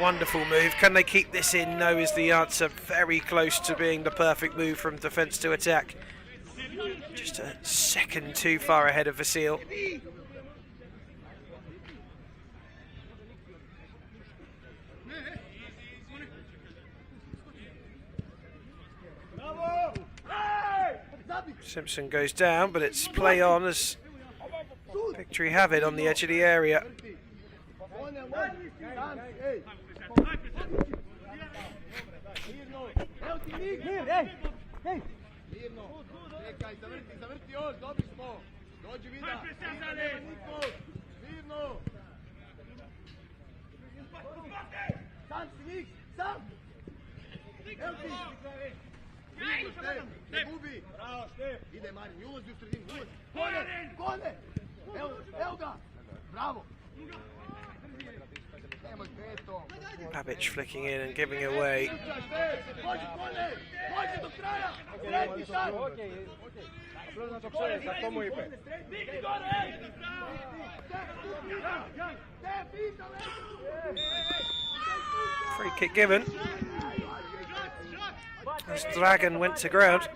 Wonderful move. Can they keep this in? No is the answer. Very close to being the perfect move from defence to attack. Just a second too far ahead of Vasil. Simpson goes down, but it's play on as Victory have it on the edge of the area. Ide Marin, ulazi u sredinu, ulazi. Kone! Evo ga! Bravo! Nemoj peto! Babic flicking in and giving it away. Može do kraja! Sretni sad! Free kick given. As Dragon went to ground.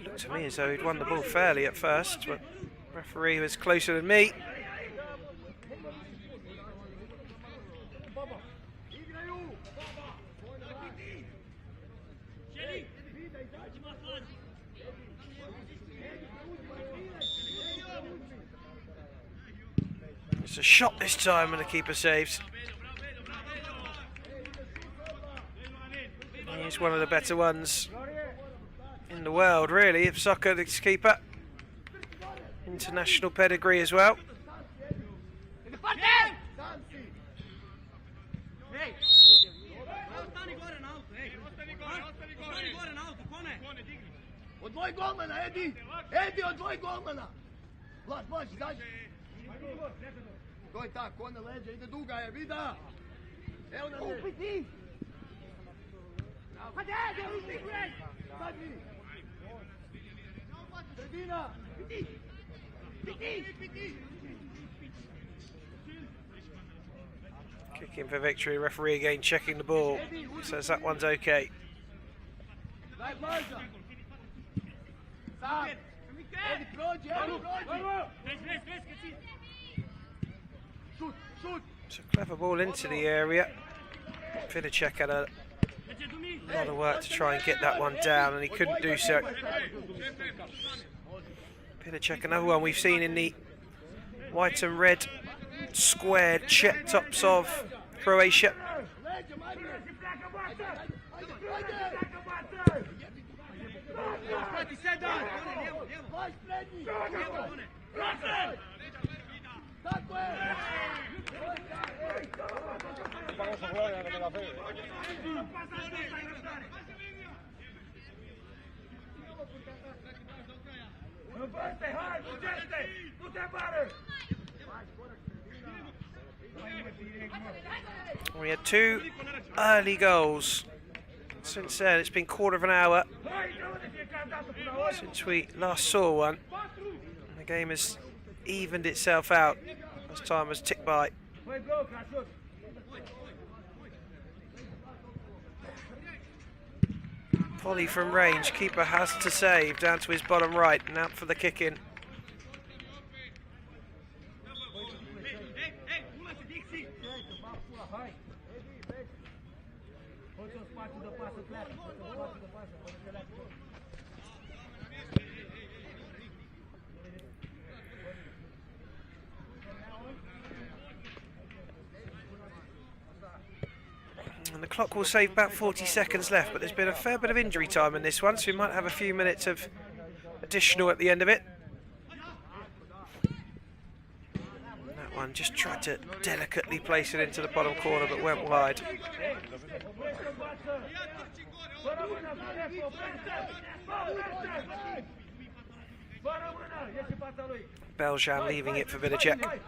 Looked to me as though he'd won the ball fairly at first, but the referee was closer than me. It's a shot this time and the keeper saves. He's one of the better ones in the world, really, if Socca, this keeper. International pedigree as well. Odvoj golmana, Edi! Edi, odvoj golmana! Vlaš, izađi! To je ta, kone leđa, ide duga je, vida! Evo nam je! Sredina! Kicking for victory, referee again checking the ball, says that one's okay. It's a clever ball into the area. Vidacek had a lot of work to try and get that one down, and he couldn't do so. Vidacek, another one we've seen in the white and red squared check tops of Croatia. We had two early goals. Since then, it's been quarter of an hour since we last saw one. And the game has evened itself out as time has ticked by. Volley from range, keeper has to save, down to his bottom right, and out for the kick in. And the clock will save about 40 seconds left, but there's been a fair bit of injury time in this one, so we might have a few minutes of additional at the end of it. That one just tried to delicately place it into the bottom corner, but went wide. Beljan leaving it for Vidacek.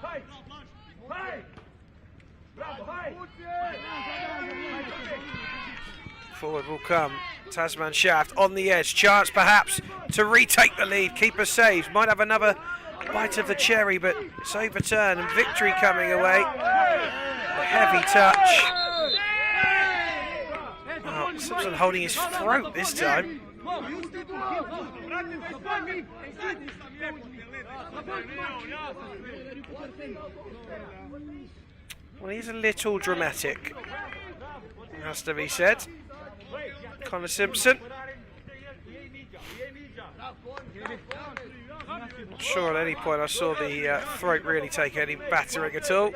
Forward will come. Tasman Shaft on the edge. Chance perhaps to retake the lead. Keeper saves. Might have another bite of the cherry, but save return and victory coming away. A heavy touch. Oh, Simpson holding his throat this time. Well, he's a little dramatic, has to be said. Connor Simpson. Not sure at any point I saw the throat really take any battering at all.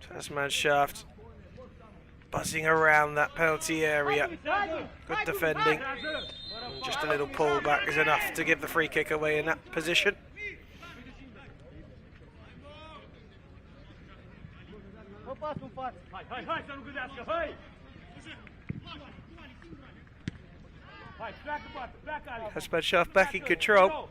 Tasman Shaft buzzing around that penalty area. Good defending. And just a little pullback is enough to give the free kick away in that position. Tasman Shaft back in control.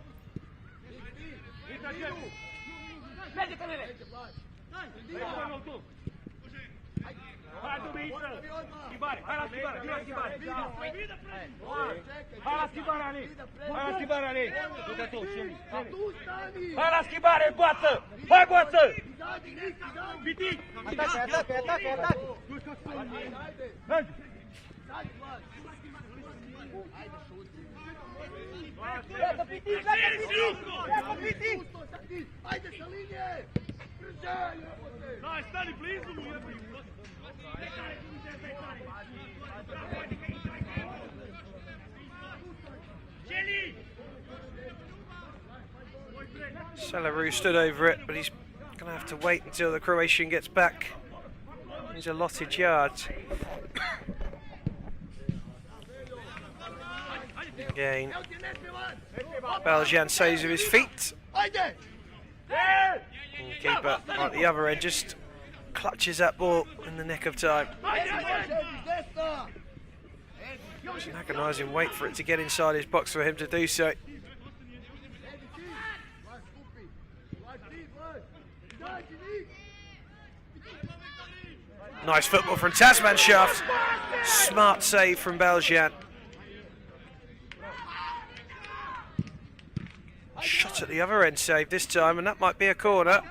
Allur stood over it, but he's going to have to wait until the Croatian gets back. He's allotted yards. Again, Beljan saves with his feet. And the keeper at the other end just clutches that ball in the nick of time. It's an agonising wait for it to get inside his box for him to do so. Nice football from Tasman Shaft. Smart save from Beljan. Shot at the other end save this time, and that might be a corner.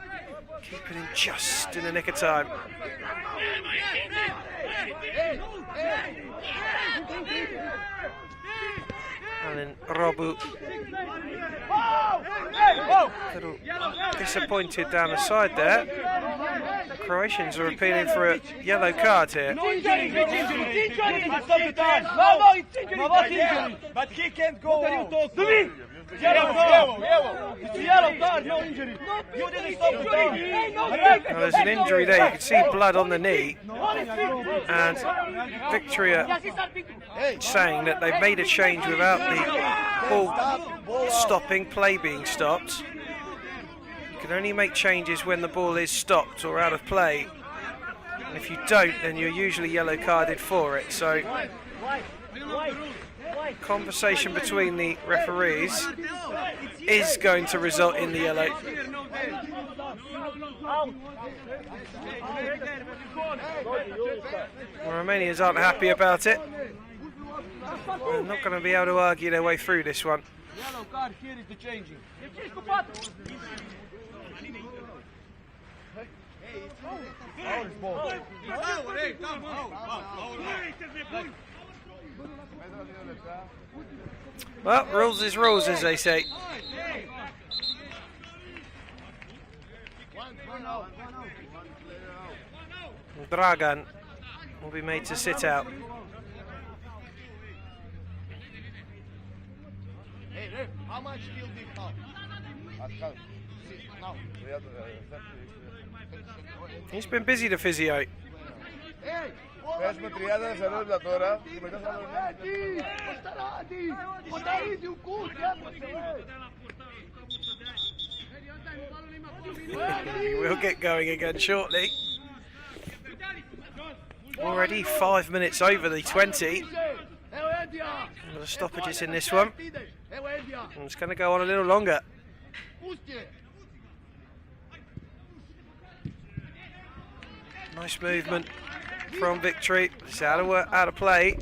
Keeping him just in the nick of time. And then Robu, a little disappointed down the side there. The Croatians are appealing for a yellow card here. But he can't go out. Well, there's an injury there. You can see blood on the knee. And Victoria saying that they've made a change without the ball stopping, play being stopped. You can only make changes when the ball is stopped or out of play. And if you don't, then you're usually yellow carded for it. So conversation between the referees is going to result in the yellow. The Romanians aren't happy about it. They're not going to be able to argue their way through this one. Yellow card here is the changing. Well, rules is rules, as they say. Dragan will be made to sit out. Hey, ref, how much still did now? Now. He's been busy, the physio. Hey, Πες με 30 δευτερόλεπτα τώρα και μετά θα He will get going again shortly. Already 5 minutes over the 20. The stoppages in this one. And it's going to go on a little longer. Nice movement from Victory. It's out of play.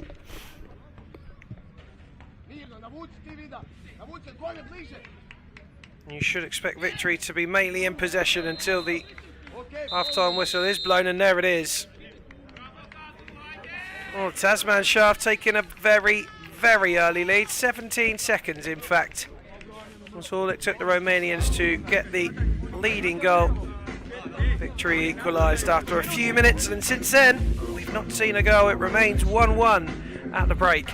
You should expect Victory to be mainly in possession until the half-time whistle is blown, and there it is. Oh, Tasman Shaft taking a very, very early lead, 17 seconds in fact. That's all it took the Romanians to get the leading goal. Victory equalised after a few minutes, and since then we've not seen a goal. It remains 1-1 at the break.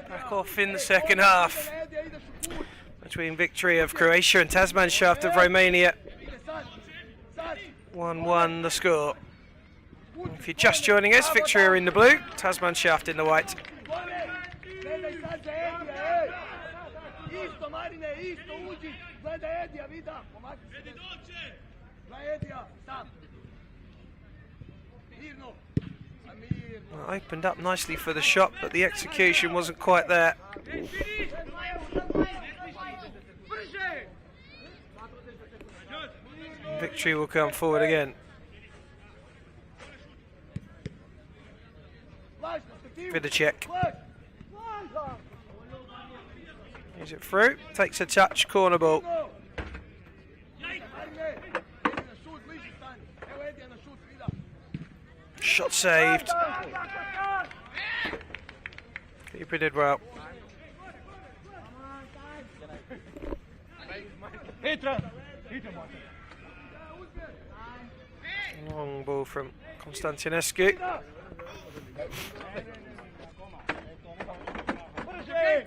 Back off in the second half between Victory of Croatia and Tasman Shaft of Romania. 1-1 the score. If you're just joining us, Victory are in the blue, Tasman Shaft in the white. Well, opened up nicely for the shot, but the execution wasn't quite there. Victory will come forward again. Vidacek. Is it through? Takes a touch, corner ball. shot saved. Keeper did well. Long ball from Constantinescu.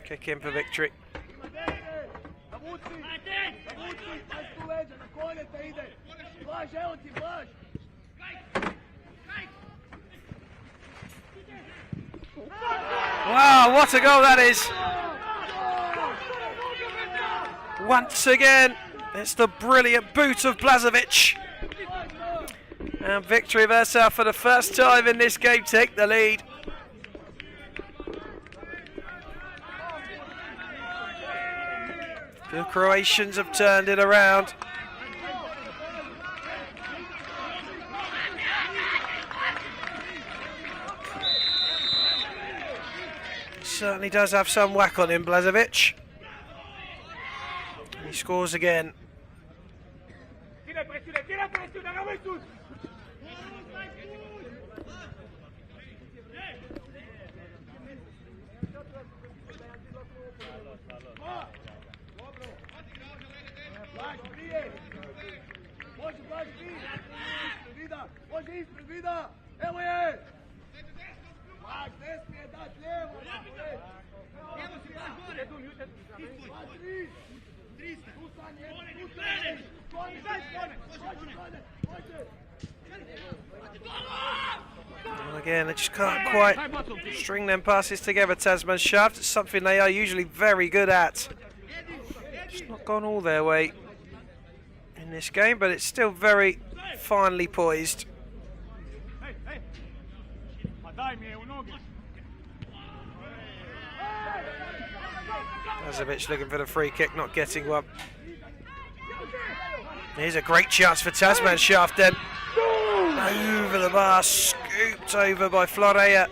Kick in for victory. Wow, what a goal that is! Once again, it's the brilliant boot of Blažević. And victory Versa for the first time in this game take the lead. The Croatians have turned it around. He certainly does have some whack on him, Blažević. He scores again. And again, they just can't quite string them passes together, Tasman Shaft. It's something they are usually very good at. It's not gone all their way in this game, but it's still very finely poised. Blažević looking for the free kick, not getting one. Here's a great chance for Tasman Shaft then. Over the bar, scooped over by Florea.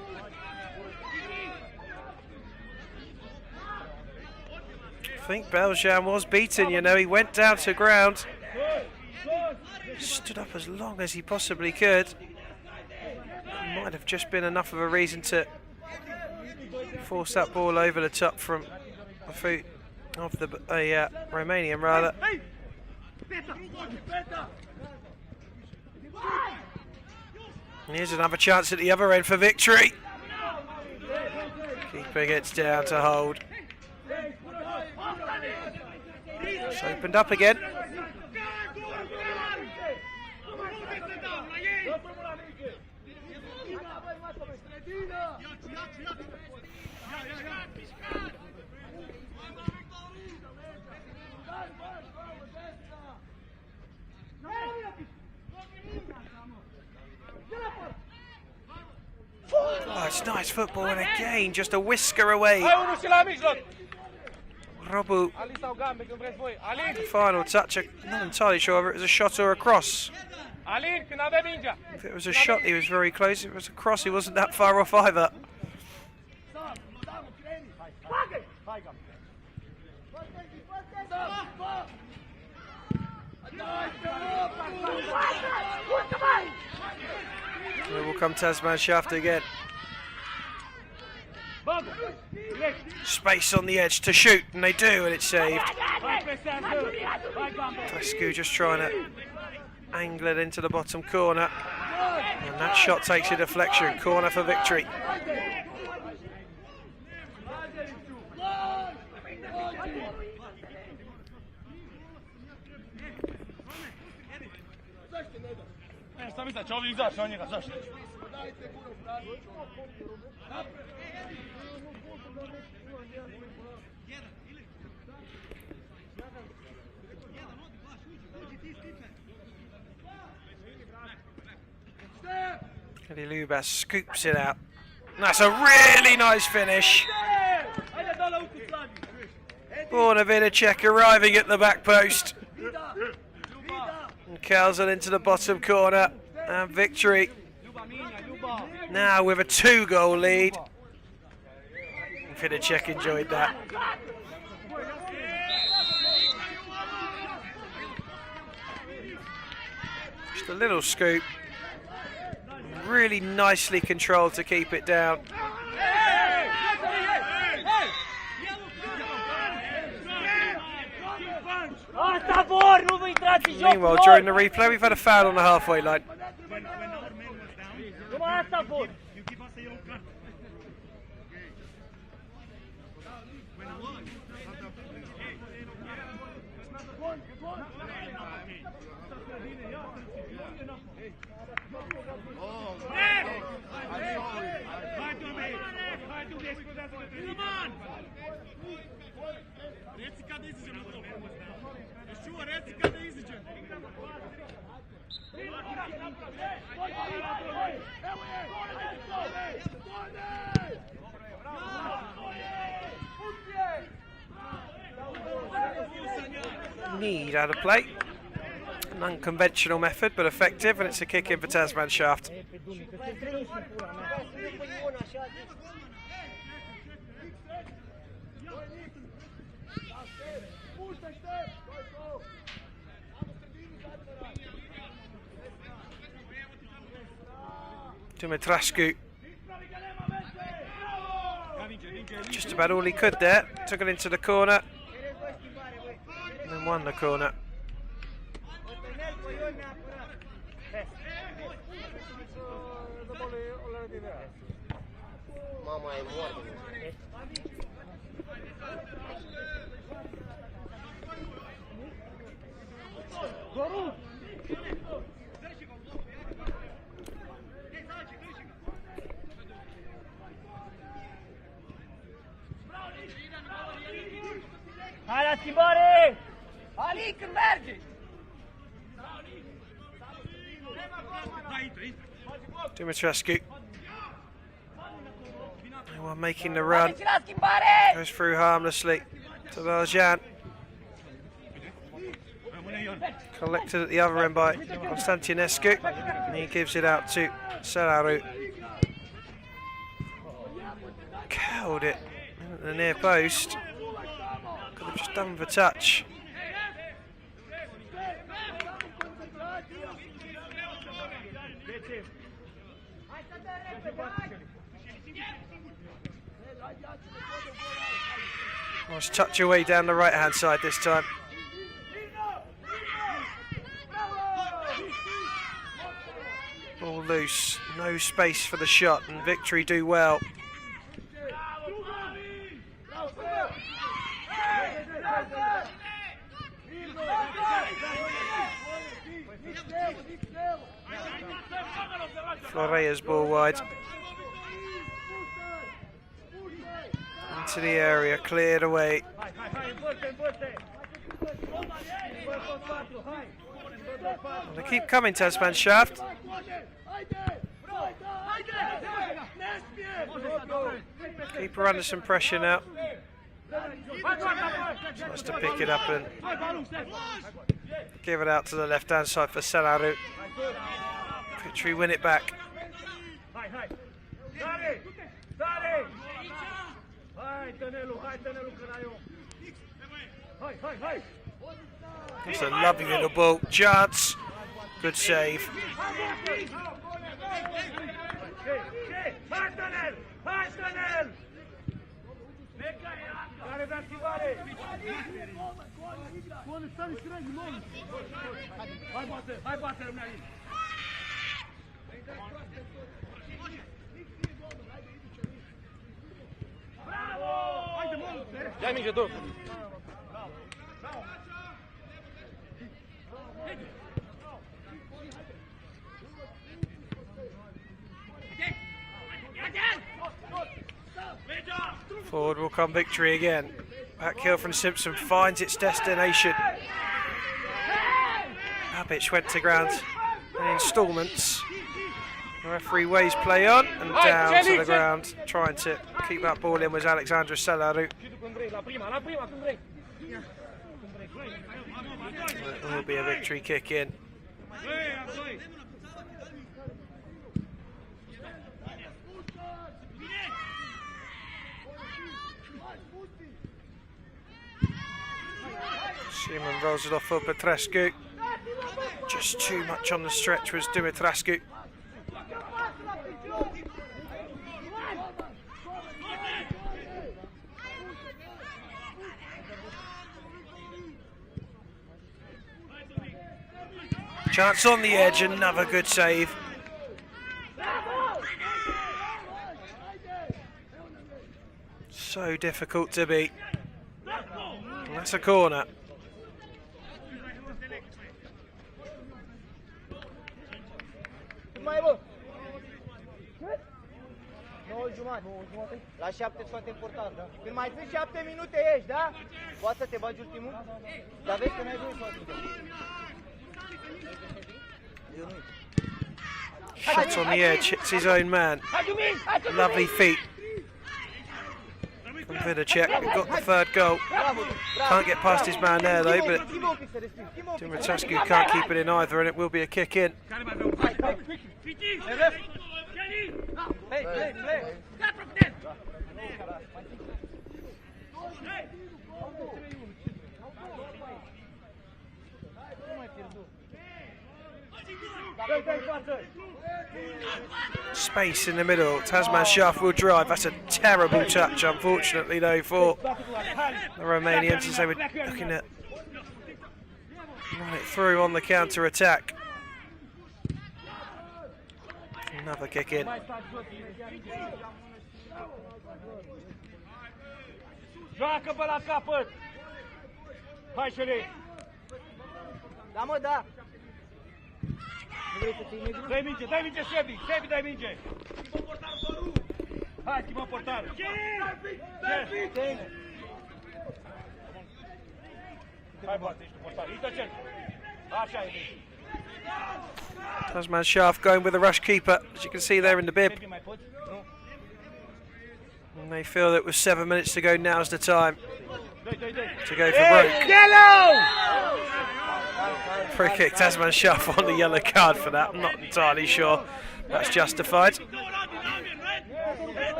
I think Belgium was beaten, you know, he went down to ground. Stood up as long as he possibly could. Might have just been enough of a reason to force that ball over the top from the foot of the Romanian rather. And here's another chance at the other end for victory. Keeper gets down to hold. It's opened up again. Oh, it's nice football, and again, just a whisker away. Robu, the final touch. I'm not entirely sure whether it was a shot or a cross. If it was a shot, he was very close. If it was a cross, he wasn't that far off either. Here will come Tasman Shaft again. Space on the edge to shoot, and they do, and it's saved. Trescu just trying to angle it into the bottom corner, and that shot takes a deflection. Corner for victory. Lubas scoops it out. That's a really nice finish. Borna arriving at the back post. And curls it into the bottom corner. And victory. Now with a 2-goal lead. Vidicek enjoyed that. Just a little scoop. really nicely controlled to keep it down. Meanwhile, during the replay, we've had a foul on the halfway line. Need out of play. An unconventional method, but effective, and it's a kick in for Tasman shaft. Dumitrascu. Just about all he could there. Took it into the corner. And then won the corner. Hai la schimbare! Ali, când mergi! Dumitrascu. While making the run. Goes through harmlessly to Valjean. Collected at the other end by Constantinescu. And he gives it out to Allur. Curled it at the near post. Could have just done the touch. Nice touch away down the right hand side this time. Ball loose, no space for the shot, and Victory do well. Florea's ball wide. Into the area, cleared away. Well, they keep coming, Tasman shaft. Keeper under some pressure now. Tries to pick it up and give it out to the left hand side for Allur. Victory win it back. It's a lovely little ball. Chance. Good save. Dai minge tu. Forward will come Victory again. Back heel from Simpson finds its destination. Babic went to ground in instalments. The referee waves play on and down to the ground. Trying to keep that ball in was Alexandra Allur. It will be a Victory kick in. Simon rolls it off for Petrescu. Just too much on the stretch was Dumitrascu. Chance on the edge, another good save. So difficult to beat. And that's a corner. Mai bă! Nouă jumate. La 7 e foarte important, da? Când mai sunt 7 minute ești, da? Poți să te bagi ultimul? Dar vezi că n-ai voie să o atingă. Eu nu. Shot on the edge, hits his own man. Lovely feet from Vidacek, who got the third goal. Can't get past his man there though, but Dimitriescu can't keep it in either, and it will be a kick in. Space in the middle. Tasman Shaft will drive. That's a terrible touch, unfortunately, though, for the Romanians as they were looking at run it through on the counter attack. Another kick in. Joacă pe la capăt! Hai, Șele! Da, mă, da! Dai minge, Sebi! Sebi, dai minge! Hai, schimbăm portarul! Hai, bate, ești tu portarul! Intră centru! Așa e! Tasman Shaft going with the rush keeper, as you can see there in the bib. And they feel that with 7 minutes to go, now's the time to go for broke. Yellow! Free kick, Tasman Shaft on the yellow card for that. I'm not entirely sure that's justified.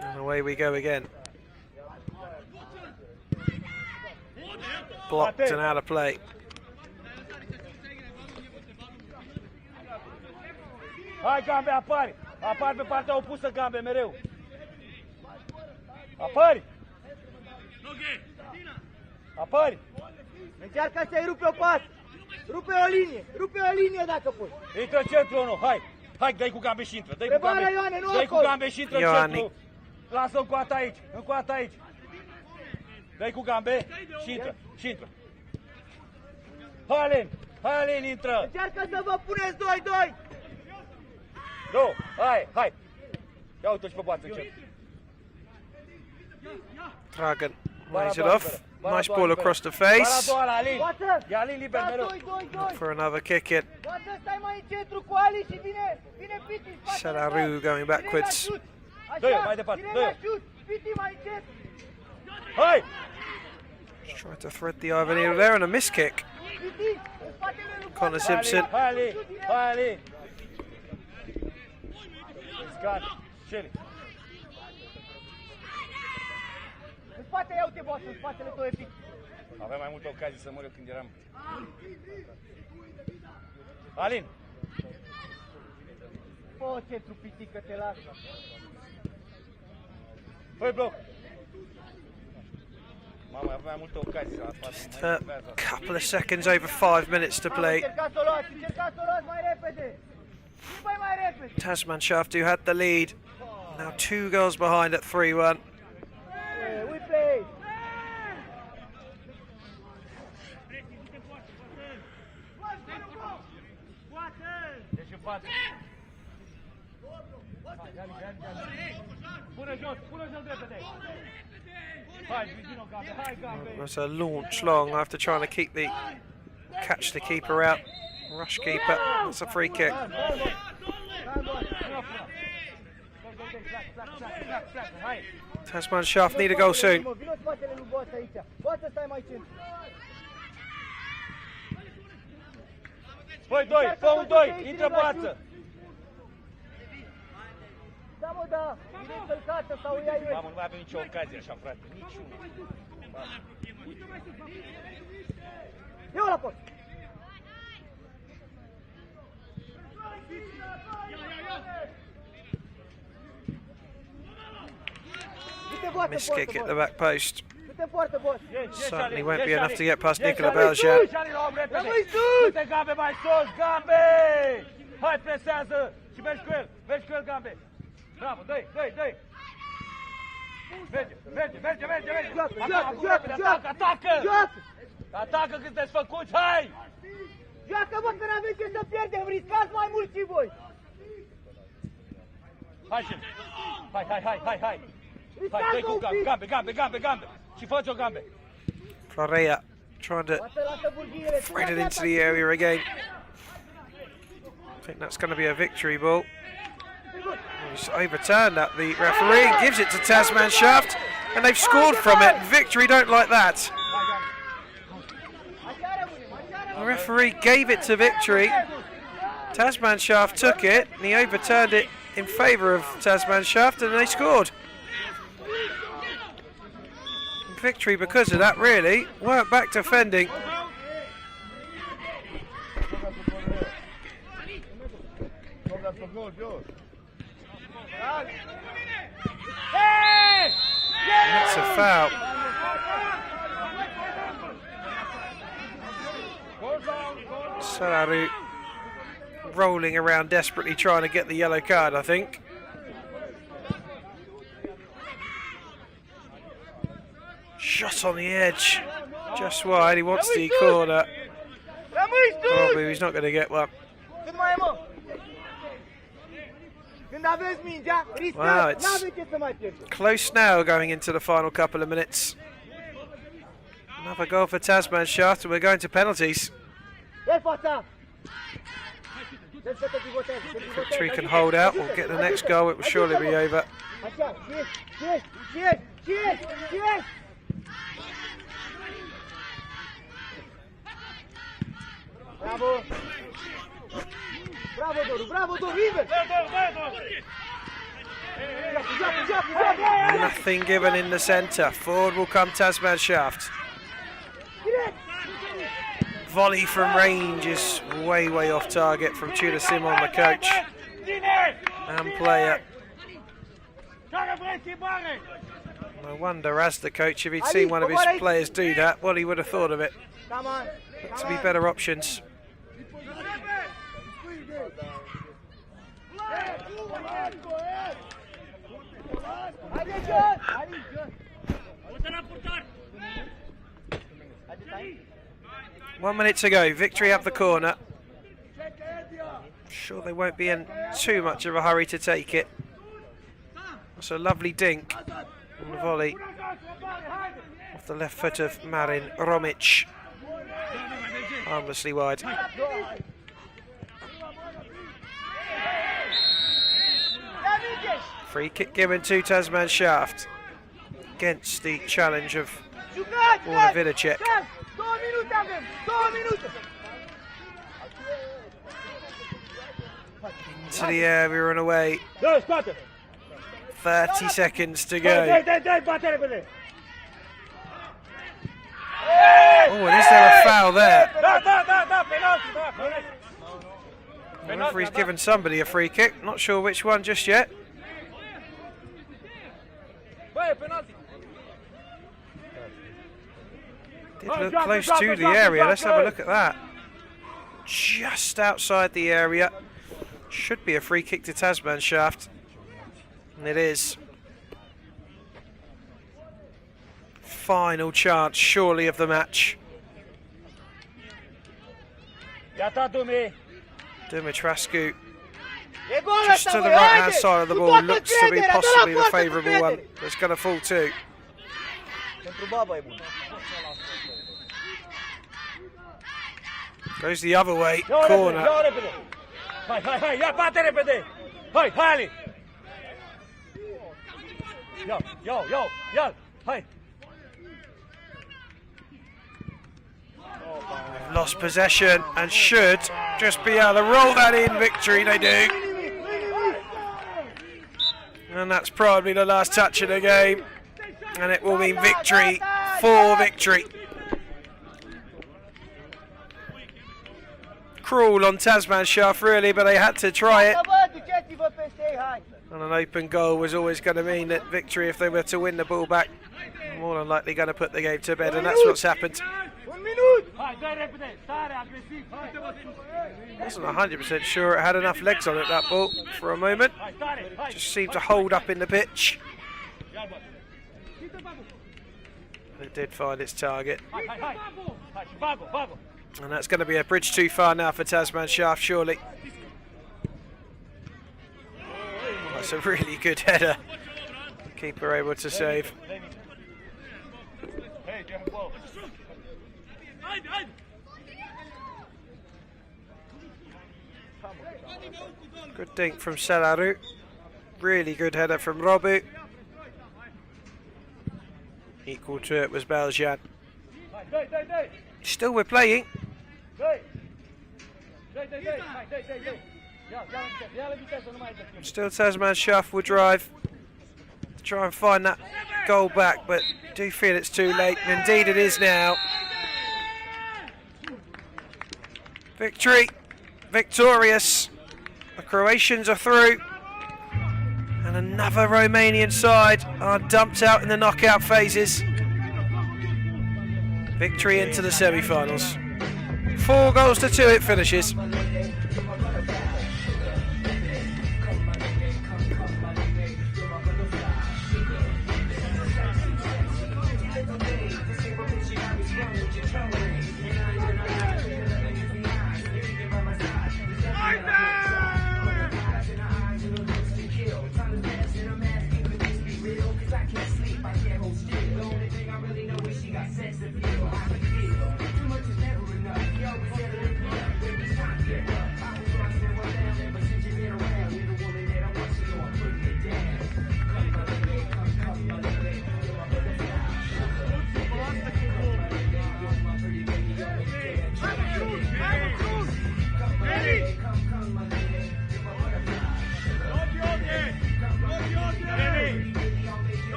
And away we go again. Blocked and out of play. Hai, Gambe, apari! Apari pe partea opusă, Gambe, mereu! Apari! Apari! Încearcă să-i rupe o pas! Rupe o linie! Rupe o linie dacă poți! Intră centru, nu, hai! Hai, dai cu Gambe și intră! Dai cu Gambe, Ioane, nu dai cu acolo. Gambe și intră Ioane. centru! Lasă-o încoată aici, încoată aici! Dai cu Gambe și intră, și intră! Hai, Alin! Hai, Alin, intră! Încearcă să vă puneți 2-2! Nu, hai, hai! Ia uite-și pe boață încet! Dragon lays it off. Nice ball across the face. Bara Alin! Poate! E Alin liber mereu! 2-2-2! For another kick in. Poate stai mai în centru cu Ali și vine Piti în spatele Salaru going backwards. Dă-i, mai departe, Vine dă-i. la șut! Piti mai încet! Hai! Just tried to thread the eye needle there and a miss kick. Piti! În spatele lui Connor Simpson. Hai, Ali! Hai, Ali! Scat! Șeli! În spate, ia uite, boss, în spatele tău e Piti! Aveam mai multe ocazii să mor eu când eram... Alin! Fă centru, Piti, că te lasă! Fă-i bloc! Mama, aveam mai multe ocazii la Just a couple of seconds over 5 minutes to play. Încercați să o luați, încercați să o luați mai repede! Mai repede! Tasman Shaft, who had the lead, now 2 goals behind at 3-1. We play! Deci în față! Pune jos repede! Hai, vină, Gambe, hai, Gambe! There's a launch long after trying to keep the catch the keeper out. Rush keeper, that's a free kick. Tasman Shaft need a goal soon. Vino spatele lui Boață aici! Boață, stai mai centru! Fă-i doi, fă un doi, intră Boață! Da, mă, da! Vine încălcată sau ia eu! Mamă, nu mai avem nicio ocazie așa, frate, niciuna! Ia-o la post! Miss kick at the back post. Suntem foarte buni. Certainly won't be enough to get past Nicola Belgian. Rămâi sus! Du-te, Gambe, mai sus, Gambe! Hai, presează! Și mergi cu el, Gambe! Bravo, dă-i! Merge! Joacă! Atacă cât te-ți făcuți, hai! Joacă, mă, că n-avem ce să pierdem, riscați mai mult și voi! Hai, hai! Hai, dă-i cu Gambe! Și fă-ți-o, Gambe! Florea trying to thread it into the area again. I think that's going to be a victory ball. He's overturned that, the referee, and gives it to Tasman Shaft, and they've scored from it. Victory don't like that. The referee gave it to Victory. Tasman Shaft took it, and he overturned it in favour of Tasman Shaft, and they scored. Victory, because of that, really weren't back defending. That's a foul. Salaru rolling around desperately trying to get the yellow card, I think. Shot on the edge, just wide. He wants the corner. Probably he's not going to get one. Wow, it's close now going into the final couple of minutes. Another goal for Tasman Shaft, and we're going to penalties. Victory can hold out, we'll get the next goal, it will surely be over. Bravo! Bravo, Doru, River! Nothing given in the centre. Forward will come Tasman Shaft. Volley from range is way off target from Tudor Simon, the coach and player. I wonder, as the coach, if he'd seen one of his players do that, what he would have thought of it. To be better options. One minute to go. Victory up the corner. Sure, they won't be in too much of a hurry to take it. It's a lovely dink on the volley off the left foot of Marin Romic. Harmlessly wide. Free kick given to Tasman Shaft against the challenge of Orna Vidacek. Into the area and away. 30 seconds to go. Oh, and is there a foul there? The referee's given somebody a free kick. Not sure which one just yet. Did look close to the area. Let's have a look at that. Just outside the area. Should be a free kick to Tasman Shaft. And it is. Final chance, surely, of the match. Dumitrascu, just to the right-hand side of the ball, looks to be possibly the favourable one. It's going to fall too. Goes the other way, corner. They've lost possession and should just be able to roll that in. Victory, they do. And that's probably the last touch of the game. And it will mean victory for Victory. Cruel on Tasman Shaft, really, but they had to try it. And an open goal was always going to mean that Victory, if they were to win the ball back, more than likely going to put the game to bed, and that's what's happened. Wasn't 100% sure it had enough legs on it, that ball, for a moment. Just seemed to hold up in the pitch. It did find its target. And that's going to be a bridge too far now for Tasman Shaft, surely. That's a really good header. Keeper able to save. Good dink from Selaru. Really good header from Robu. Equal to it was Beljan. Still we're playing. Still Tasman Shaft will drive. Try and find that goal back, but do feel it's too late. Indeed it is now. Victory. Victorious. The Croatians are through. And another Romanian side are dumped out in the knockout phases. Victory into the semi-finals. 4-2 it finishes.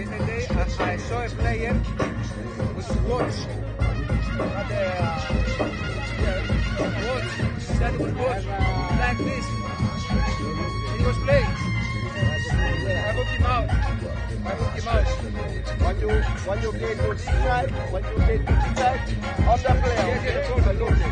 Yesterday I saw a player with watch. Watch. That was watch. Like this. He was playing. I booked him out. When you get to this side, on the player. Yes, I told you.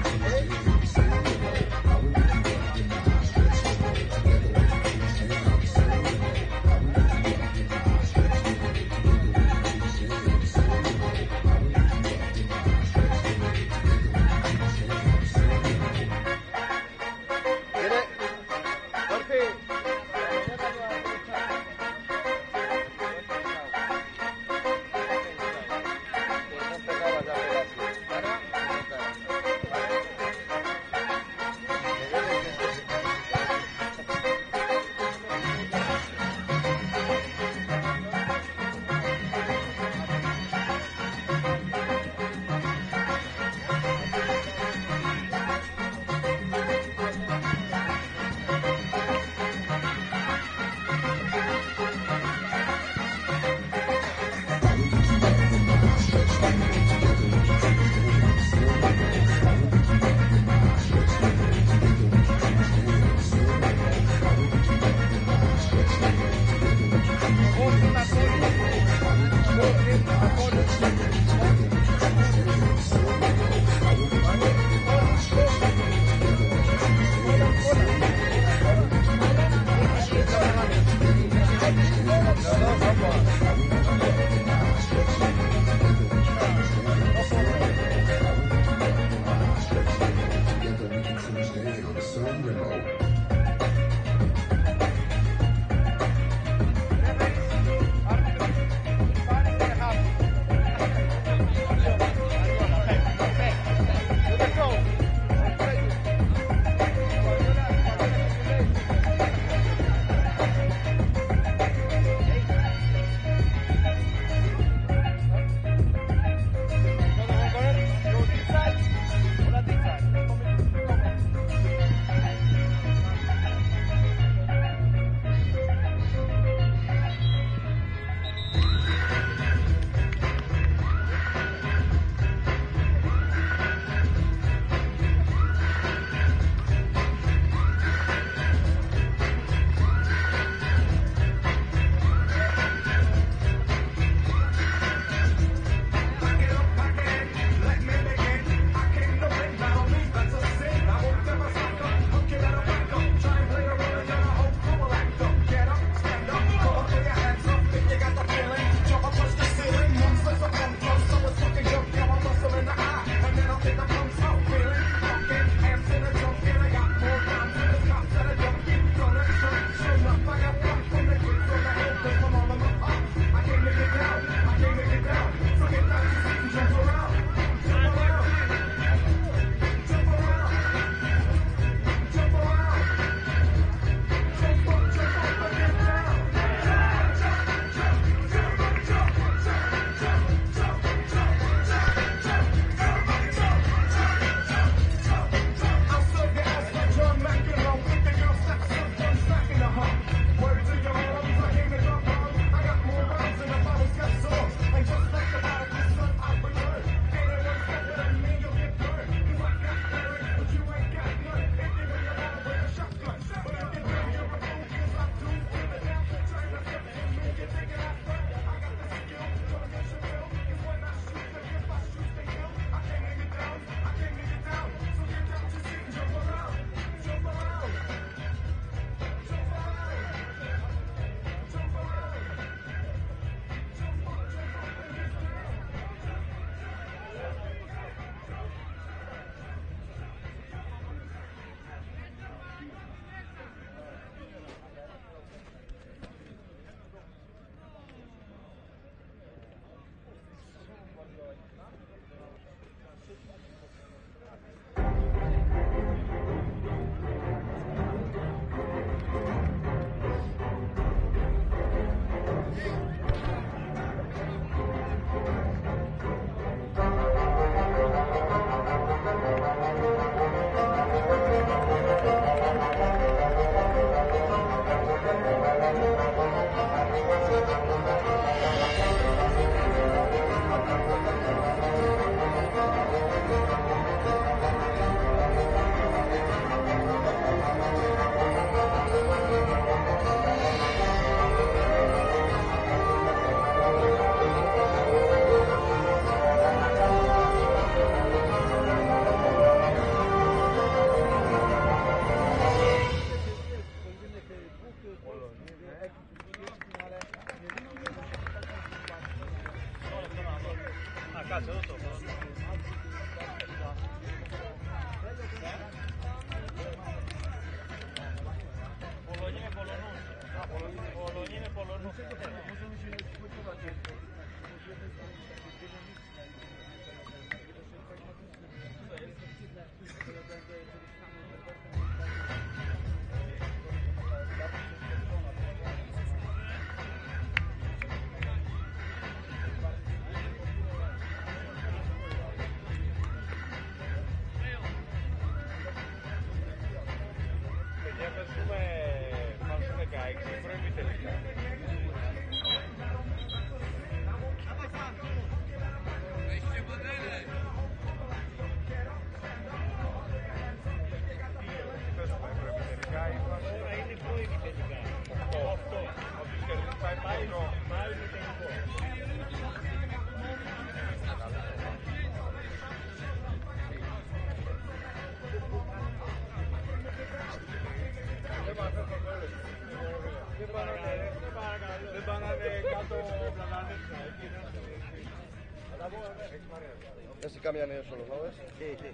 Ya se cambian ellos solos, ¿sabes? Sí, sí.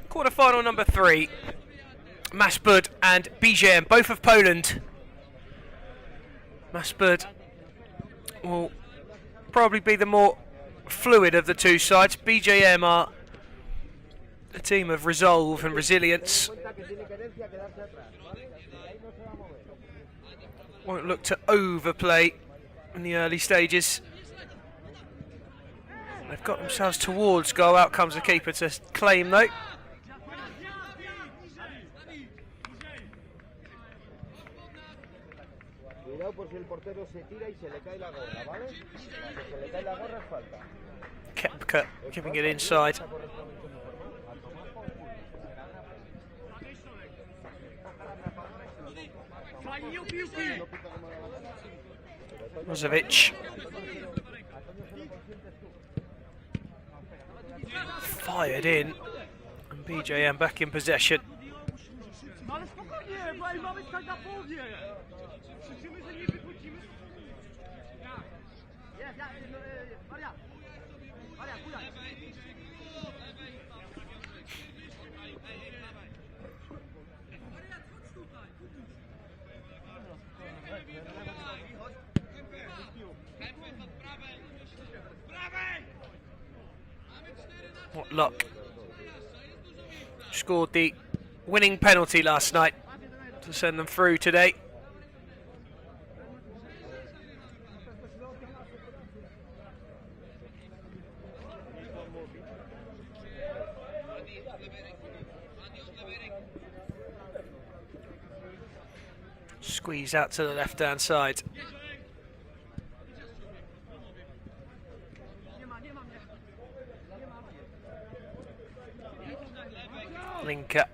Quarterfinal number 3. Masub and BJM, both of Poland. Masub will probably be the more fluid of the two sides. BJM are a team of resolve and resilience. Won't look to overplay in the early stages. They've got themselves towards goal. Out comes the keeper to claim though. Por si el portero se tira y se le cae la gorra, ¿vale? Si se le cae la gorra es falta. Kepka giving it inside. Rozovic. Fired in. And BJM back in possession. What luck. Scored the winning penalty last night to send them through today. Squeeze out to the left-hand side. Linker.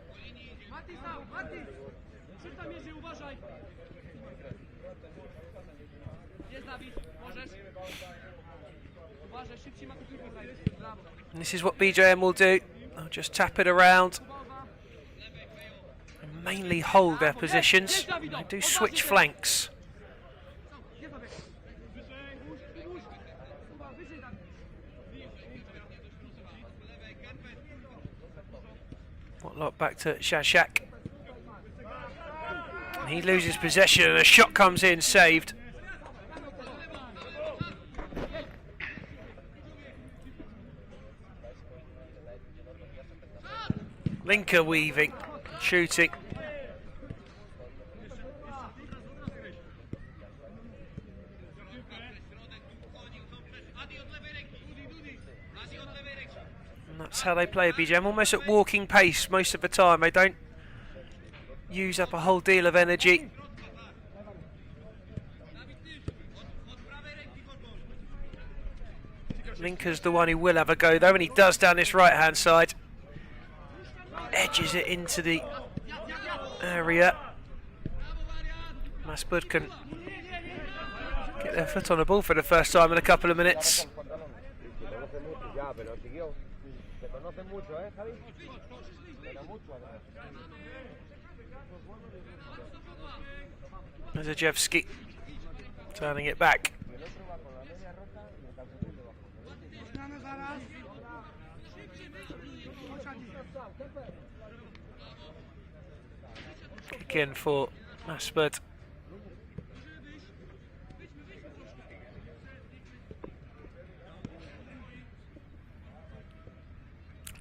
And this is what BJM will do. They'll just tap it around. And mainly hold their positions. They do switch flanks. What back to Shashak. He loses possession and a shot comes in, saved. Linker weaving, shooting. And that's how they play BJM, almost at walking pace most of the time. They don't use up a whole deal of energy. Linker's the one who will have a go though, and he does down this right hand side. Edges it into the area. Masub can get their foot on the ball for the first time in a couple of minutes. conocen mucho, Javi? Pero mucho, además. Mazajewski turning it back. Kick in for Masub.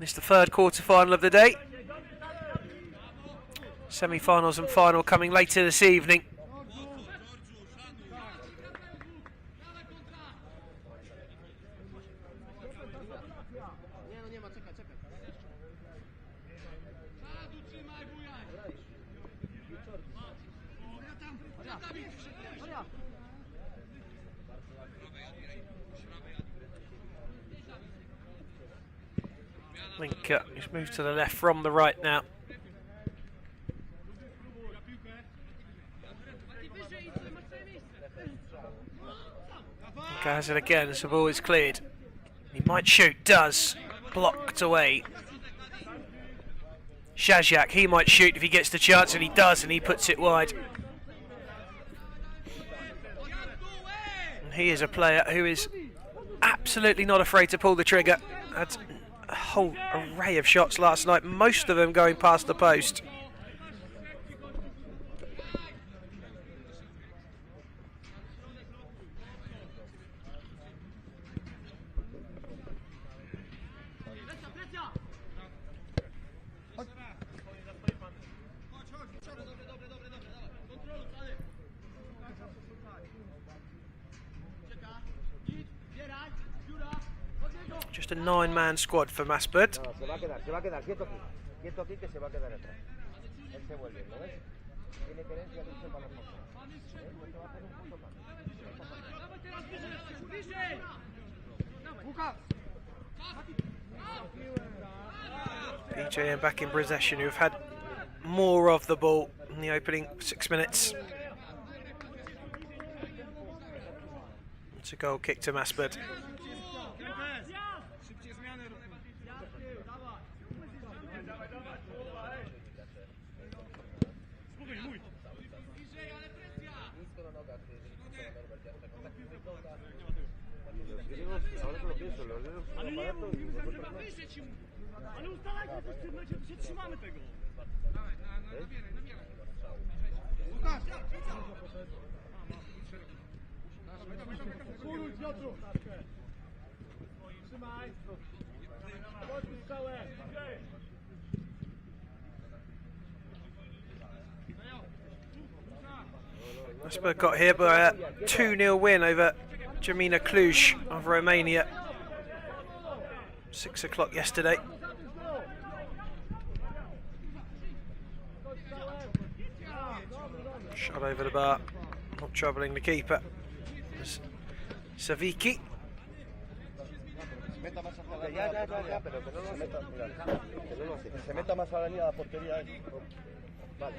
It's the third quarter-final of the day. Semi-finals and final coming later this evening. Link he's moved to the left from the right now. Link has it again as the ball is cleared. He might shoot, does. Blocked away. Shazyak, he might shoot if he gets the chance, and he does, and he puts it wide. And he is a player who is absolutely not afraid to pull the trigger. Had a whole array of shots last night, most of them going past the post. Just a 9-man squad for Masub. No, se va a quedar, quieto aquí que se va a quedar atrás. Él se vuelve, ¿lo ves? Tiene querencia de irse para los ojos. No se va a hacer un punto más. PJM back in possession, who have had more of the ball in the opening 6 minutes. It's a goal kick to Masub. Ale ustalajcie coś w tym mecie, to się trzymamy tego. Masub got here by a 2-0 win over Jamina Cluj of Romania. 6 o'clock yesterday. Shot over the bar, not troubling the keeper. Saviki. Ya, pero que no lo meta, mira, que se meta más a la línea de la portería. Vale.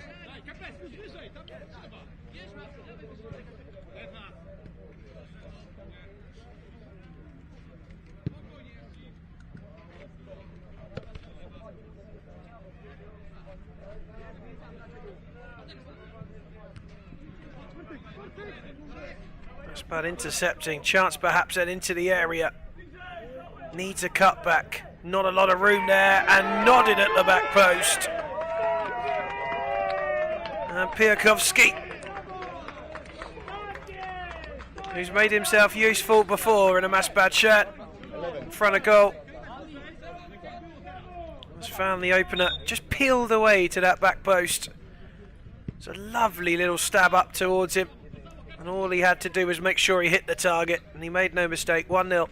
That's bad intercepting. Chance perhaps then into the area. Needs a cutback. Not a lot of room there, and nodded at the back post. And Piakovsky, who's made himself useful before in a Masub shirt, in front of goal, has found the opener, just peeled away to that back post. It's a lovely little stab up towards him, and all he had to do was make sure he hit the target, and he made no mistake. 1-0.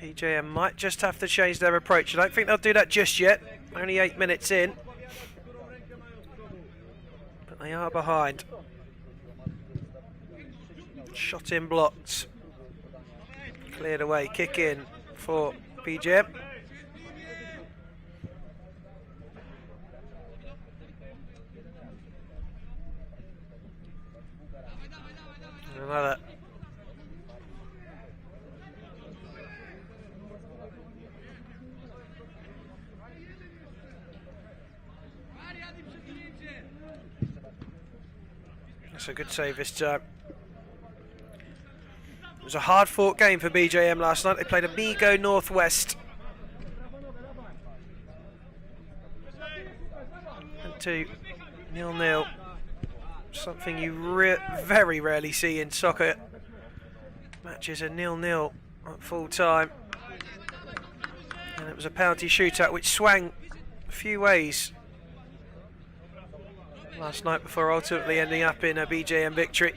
PJM might just have to change their approach. I don't think they'll do that just yet. Only 8 minutes in. But they are behind. Shot in blocked. Cleared away. Kick in for PJM. Another. That's a good save this time. It was a hard-fought game for BJM last night. They played Amigo Northwest. And 2-0. Something you very rarely see in soccer. Matches are 0-0 at full time. And it was a penalty shootout which swung a few ways last night before ultimately ending up in a BJM victory.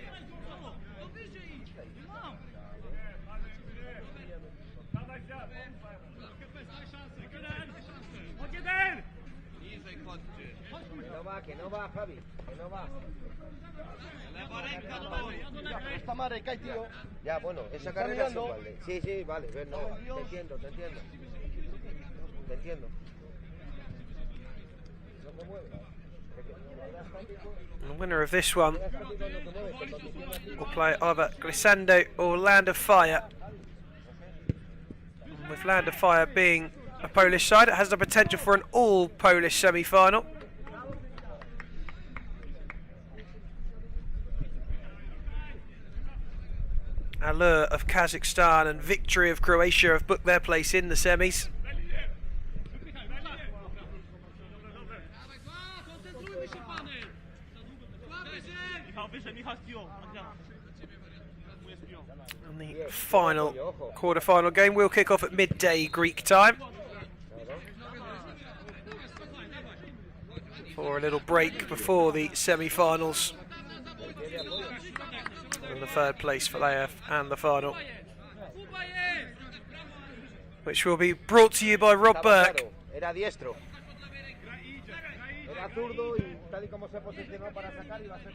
Que no va, Javi, que no va. Esta madre cae, tío. Ya, bueno, esa carrera es vale. Sí, sí, vale, no, te entiendo. Te entiendo. No te muevas. The winner of this one will play either Glissando or Land of Fire. And with Land of Fire being a Polish side, it has the potential for an all-Polish semi-final. Allur of Kazakhstan and Victory of Croatia have booked their place in the semis. And the final quarter-final game will kick off at midday Greek time. For a little break before the semi-finals. And the third place for AF and the final, which will be brought to you by Rob Burke. Era diestro. Era zurdo y tal y como se posicionó para sacar iba a ser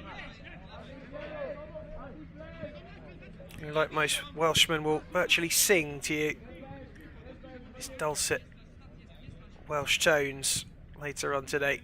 más. Like most Welshmen, will virtually sing to you his dulcet Welsh tones later on today.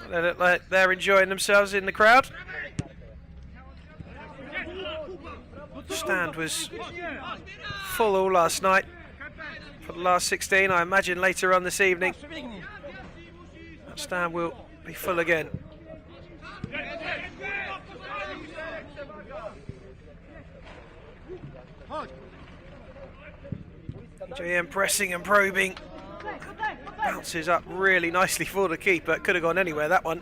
They look like they're enjoying themselves in the crowd. The stand was full all last night for the last 16. I imagine later on this evening that stand will be full again. JM pressing and probing. Bounces up really nicely for the keeper. Could have gone anywhere, that one.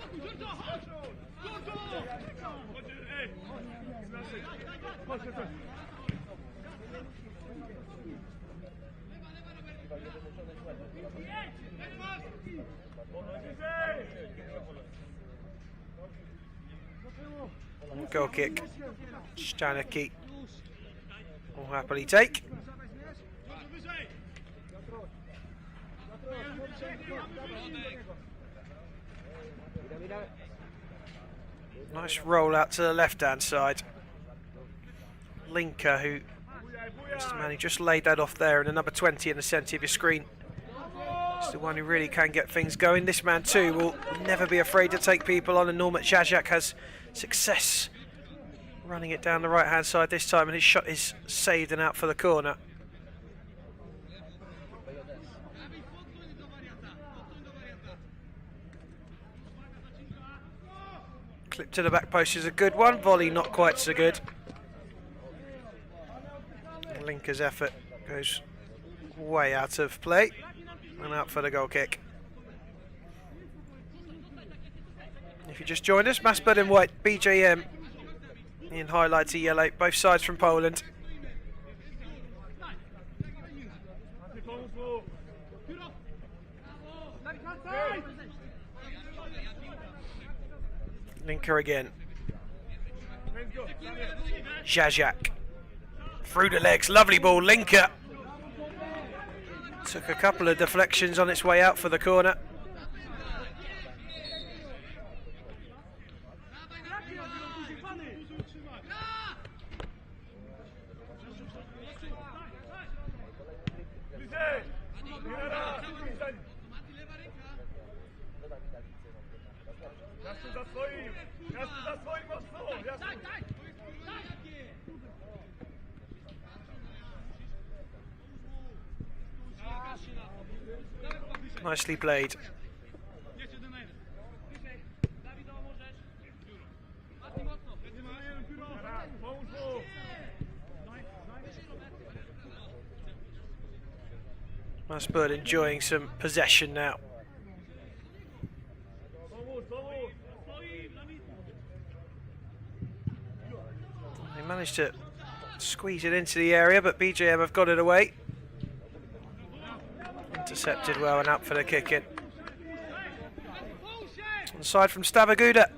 Goal kick. Stanaki will happily take. Nice roll out to the left-hand side. Linker, who is the man who just laid that off there, and the number 20 in the centre of your screen. It's the one who really can get things going. This man too will never be afraid to take people on, and Norman Jajak has success running it down the right-hand side this time, and his shot is saved and out for the corner. Clip to the back post is a good one. Volley not quite so good. Linker's effort goes way out of play and out for the goal kick. If you just joined us, Masub in white, BJM in highlighty yellow, both sides from Poland. Linker again. Jajak. Through the legs, lovely ball, Linker. Took a couple of deflections on its way out for the corner. Nicely played. Masub enjoying some possession now. They managed to squeeze it into the area, but BJM have got it away. Intercepted well and out for the kick in. On the side from Stavaguda.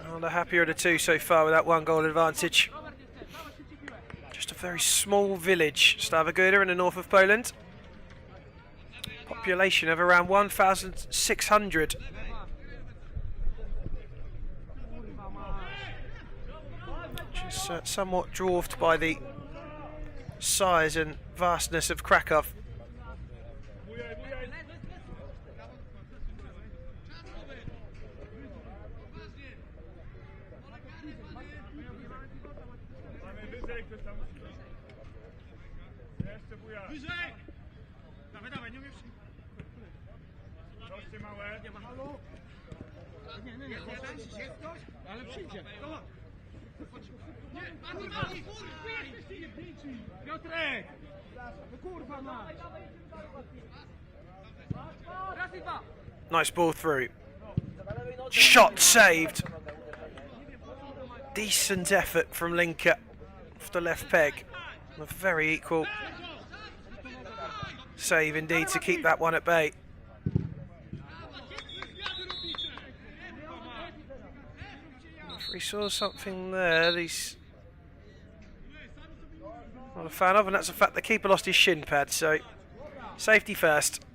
Oh, the happier of the two so far with that 1 goal advantage. Just a very small village, Stavaguda, in the north of Poland. Population of around 1,600. Which is somewhat dwarfed by the size and vastness of Krakow. Nice ball through. Shot saved. Decent effort from Linker off the left peg. A very equal save indeed to keep that one at bay. If we saw something there, he's not a fan of, and that's the fact the keeper lost his shin pad, so safety first.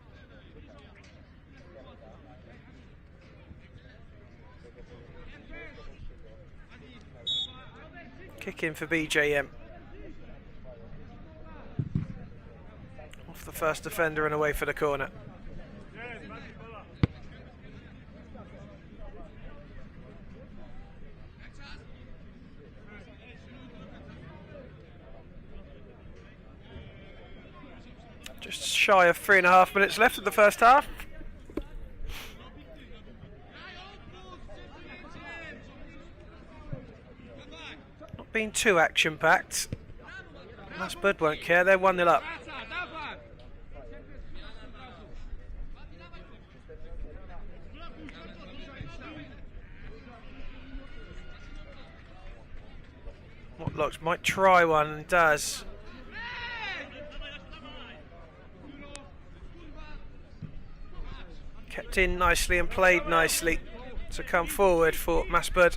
Kick in for BJM. Off the first defender and away for the corner. Just shy of 3.5 minutes left of the first half. Not being too action-packed. Masub won't care, they're 1-0 up. Locks might try one and does. Kept in nicely and played nicely to come forward for Masub.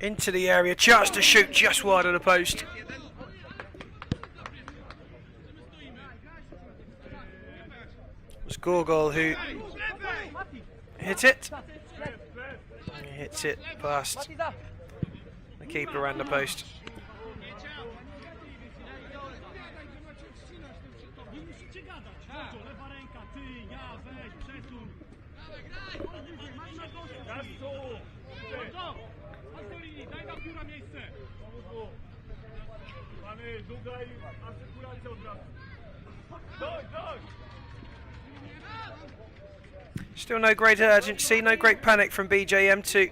Into the area, chance to shoot just wide of the post. It was Gorgol who hit it. He hits it past the keeper and the post. Still no great urgency, no great panic from BJM to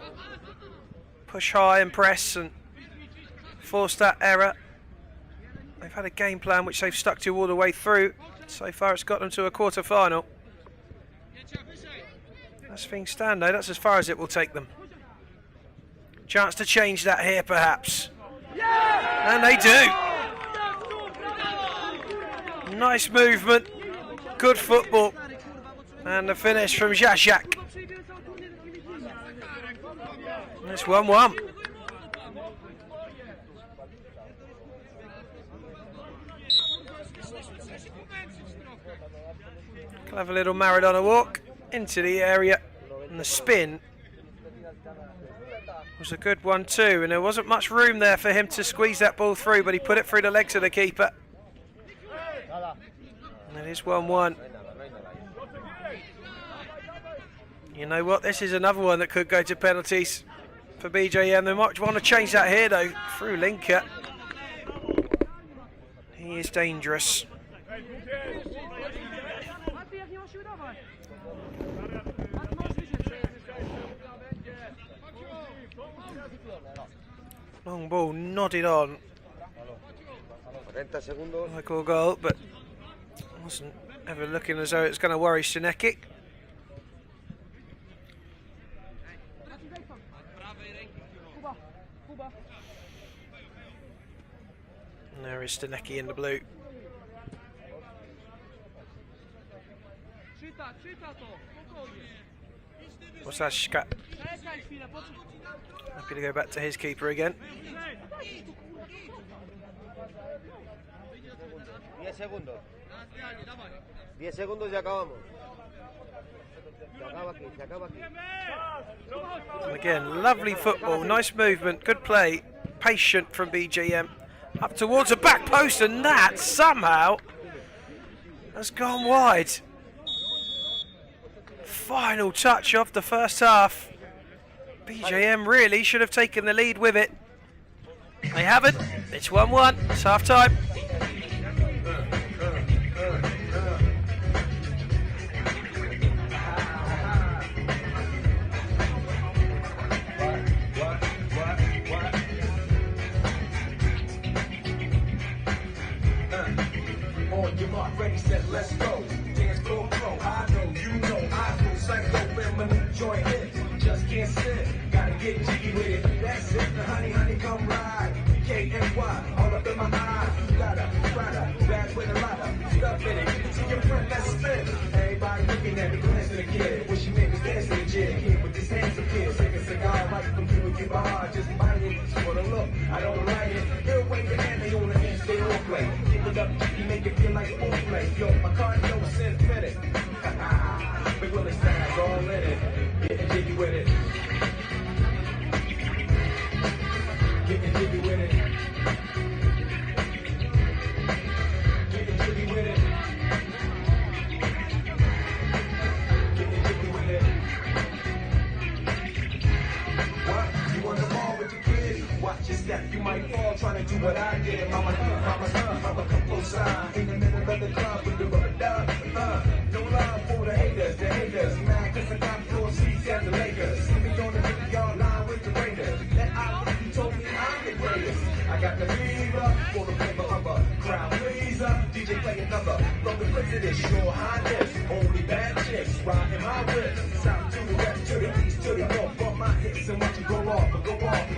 push high and press and force that error. They've had a game plan which they've stuck to all the way through. So far it's got them to a quarter-final. As things stand though, that's as far as it will take them. Chance to change that here perhaps. And they do. Nice movement, good football. And the finish from Jasiak. It's 1-1. Clever little Maradona walk into the area. And the spin was a good one too, and there wasn't much room there for him to squeeze that ball through, but he put it through the legs of the keeper. And it is 1-1. You know what, this is another one that could go to penalties for BJM. They might want to change that here though, through Linker. He is dangerous. Long ball nodded on. Like all goal, but wasn't ever looking as though it's going to worry Sineki. And there is Stanecki in the blue. What's that, Shka? Happy to go back to his keeper again. 10 segundos. 10 segundos y acabamos. Se acaba aquí. And again, lovely football, nice movement, good play, patient from BJM. Up towards the back post, and that somehow has gone wide. Final touch of the first half. BJM really should have taken the lead with it. They haven't. It's 1-1. It's half time. On your mark, ready, set, let's go. Dance floor pro, I know, you know, I know, psycho, feminine, joint hits, just can't sit, gotta get jiggy with it, that's it, the honey, honey, come ride, K-N-Y, all up in my eyes, you gotta, bad with a lot of stuff in it, give it to your friend, let's spin, everybody looking at me, glancing at the kid, wish you niggas dancing the jig, kid with this handsome kid, take a cigar, right from you with your bar, just bite it, just for the look, I don't like it, he'll wave the hand, they on the hand, stay on play, give it up, you make it feel like a play, yo, my cardio is synthetic, Big Willie style's all in it, getting jiggy with it, getting jiggy with it, getting jiggy with it, getting jiggy with it. What? You on the ball with your kids? Watch your step, you might fall trying to do what I did. Mama, come close side in the middle of the club with the rubber duck. No love for the haters, mad cause I got floor seats at the Lakers. See me on the 50-yard line with the Raiders. That I told me I'm the greatest. I got the fever for the flavor of a crowd pleaser. DJ play another from the president, your highness. Only bad chicks riding my whip. South to the west, to the east, to the north. Bump my hips and watch you go off.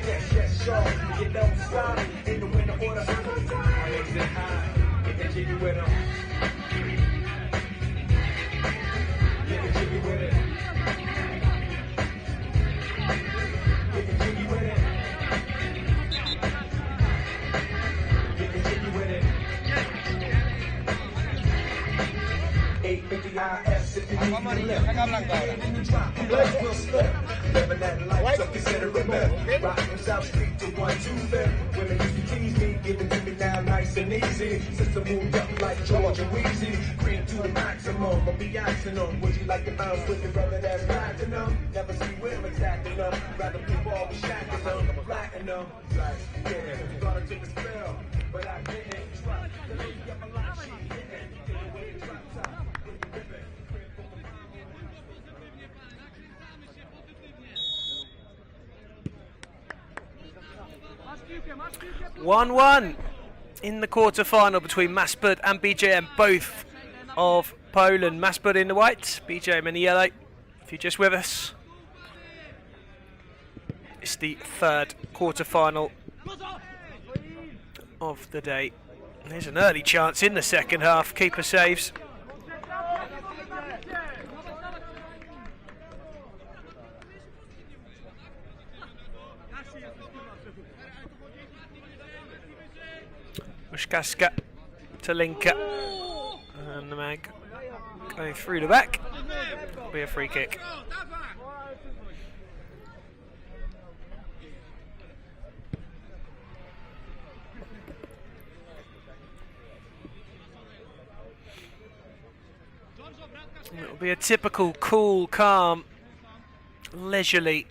Yes, sure. You don't stop in the winter order. I makes it high. Get that jiggy with them. Get the jiggy with it. Get the jiggy with it. Get the jiggy with it. 850 IS if you need to lift. We'll slip. Living that life, so consider it left. Rock from South Street to 125th. Women used to tease me, give it to me now nice and easy. Since I moved up like Georgia Wheezy, cream to the maximum, I'll be axing them. Would you like to bounce with your brother that's platinum? Never see women attacking them. Rather people always shacking them, flattening them. Like, yeah, thought I took a spell, but I didn't. Trust the lady of my life, she didn't. Get away the drop top, with the ribbon. 1-1 in the quarter-final between Masub and BJM, both of Poland. Masub in the white, BJM in the yellow. If you're just with us, it's the third quarter-final of the day. There's an early chance in the second half. Keeper saves. Ushkaska to Linker, and the mag going through the back. It'll be a free kick. It'll be a typical cool, calm, leisurely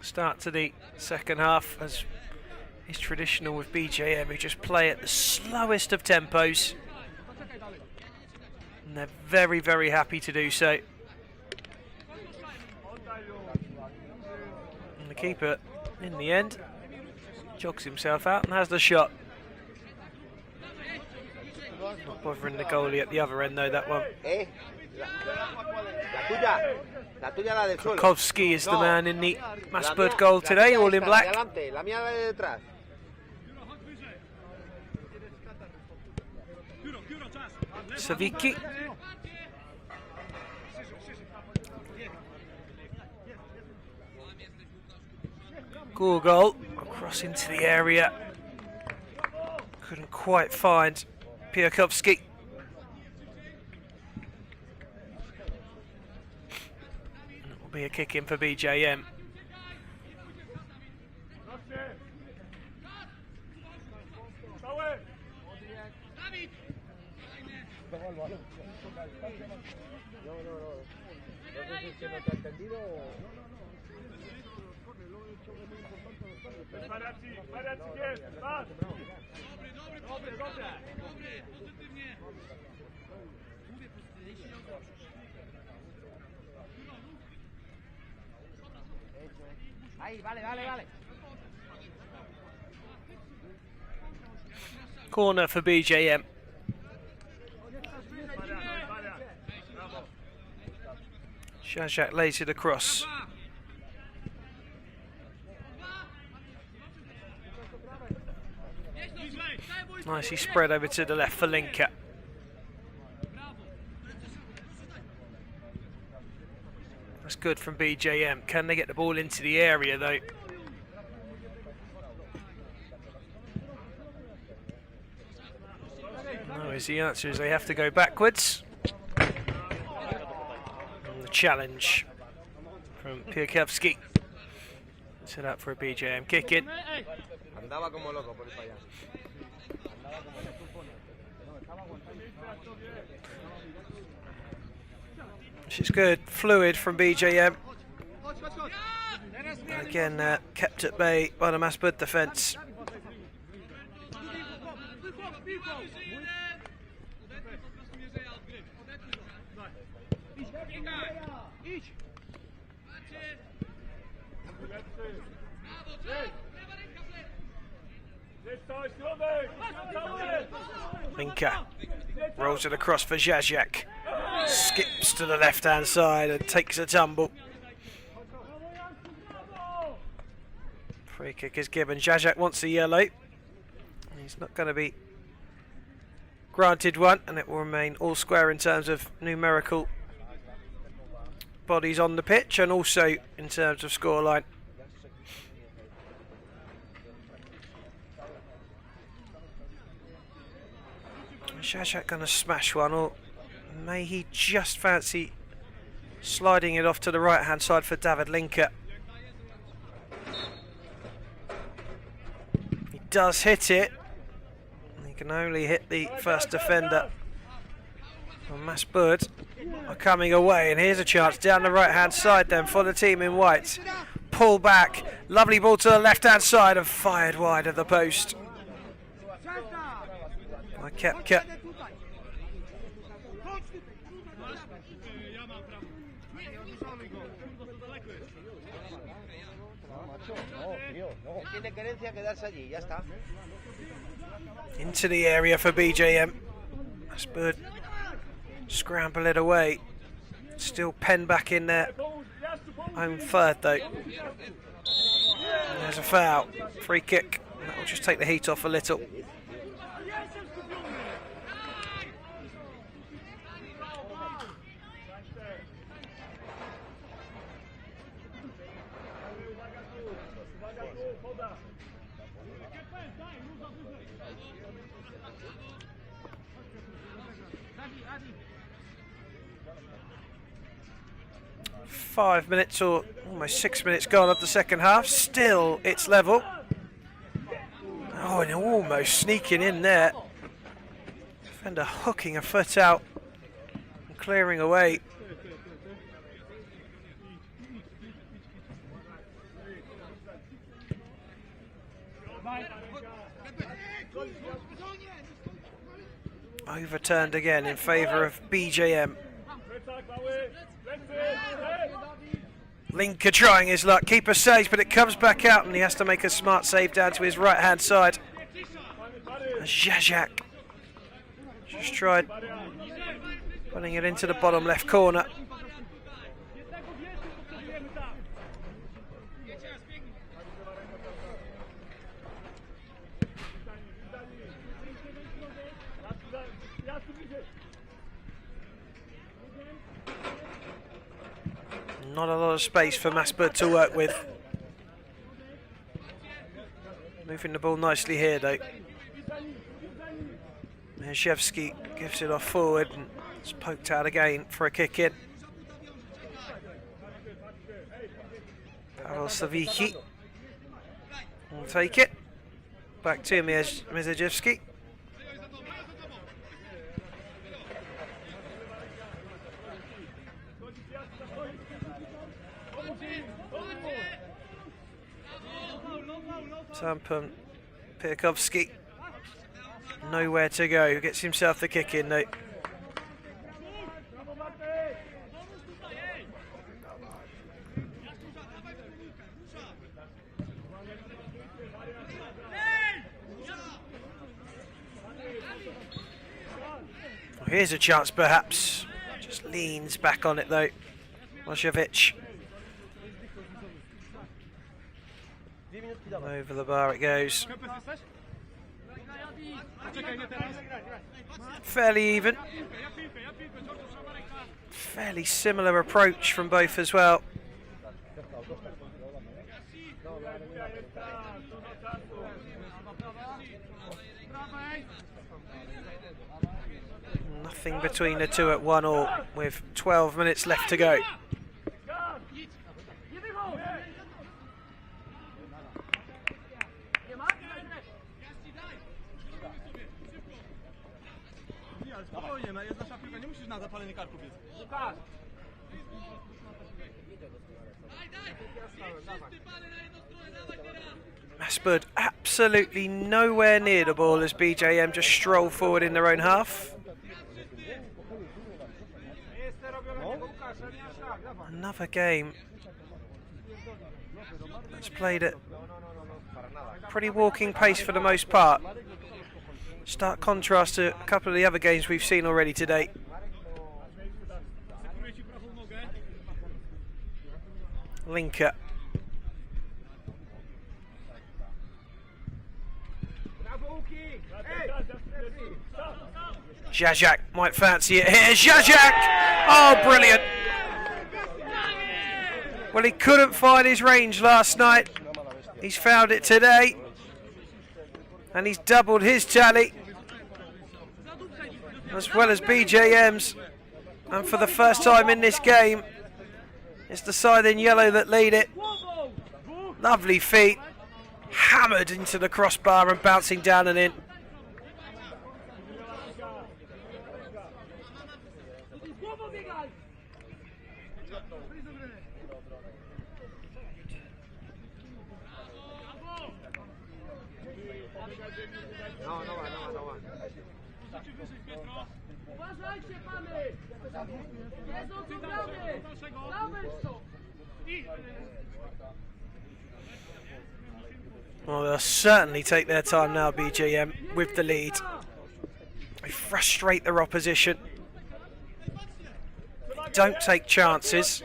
start to the second half, as is traditional with BJM, who just play at the slowest of tempos. And they're very, very happy to do so. And the keeper, in the end, jogs himself out and has the shot. Not bothering the goalie at the other end though, that one. Krakowski is the man in the Masub goal today, all in black. Savicki. Good goal, across into the area. Couldn't quite find Piakovsky. It will be a kick in for BJM. Corner for BJM. Zajak lays it across. Nicely spread over to the left for Linka. That's good from BJM. Can they get the ball into the area though? No, is the answer is they have to go backwards. And the challenge from Piakovsky. Set up for a BJM kick in. Which is good, fluid from BJM. And again, kept at bay by the Masub defence. Linka rolls it across for Zajak. Skips to the left-hand side and takes a tumble. Free kick is given. Zajak wants a yellow. He's not going to be granted one, and it will remain all square in terms of numerical bodies on the pitch and also in terms of scoreline. Zajak going to smash one, or may he just fancy sliding it off to the right hand side for David Linka. He does hit it. He can only hit the first defender. Well, Masub are coming away, and here's a chance down the right hand side then for the team in white. Pull back, lovely ball to the left hand side and fired wide of the post. I kept. Into the area for BJM. Masub scramble it away. Still pen back in there. Home third though. And there's a foul. Free kick. That will just take the heat off a little. Five minutes or almost 6 minutes gone of the second half. Still it's level. Oh, and almost sneaking in there. Defender hooking a foot out and clearing away. Overturned again in favour of BJM. Linker trying his luck, keeper saves, but it comes back out and he has to make a smart save down to his right hand side. Zhazak just tried putting it into the bottom left corner. Not a lot of space for Masub to work with. Moving the ball nicely here though. Mierzewski gives it off forward and it's poked out again for a kick in. Pavel Savici will take it. Back to Mierzewski. Tampan Pirkovski. Nowhere to go. Gets himself the kick in though. Well, here's a chance perhaps. Just leans back on it though. Moshevic. Over the bar it goes. Fairly even. Fairly similar approach from both as well. Nothing between the two at 1-1 with 12 minutes left to go. Masub absolutely nowhere near the ball as BJM just stroll forward in their own half. Another game that's played at pretty walking pace for the most part. Stark contrast to a couple of the other games we've seen already today. Linker. Zhazak might fancy it here. Zhazak! Oh, brilliant! Well, he couldn't find his range last night. He's found it today. And he's doubled his tally. As well as BJM's. And for the first time in this game, it's the side in yellow that lead it. Lovely feet. Hammered into the crossbar and bouncing down and in. Well, they'll certainly take their time now, BJM, with the lead. They frustrate their opposition. They don't take chances.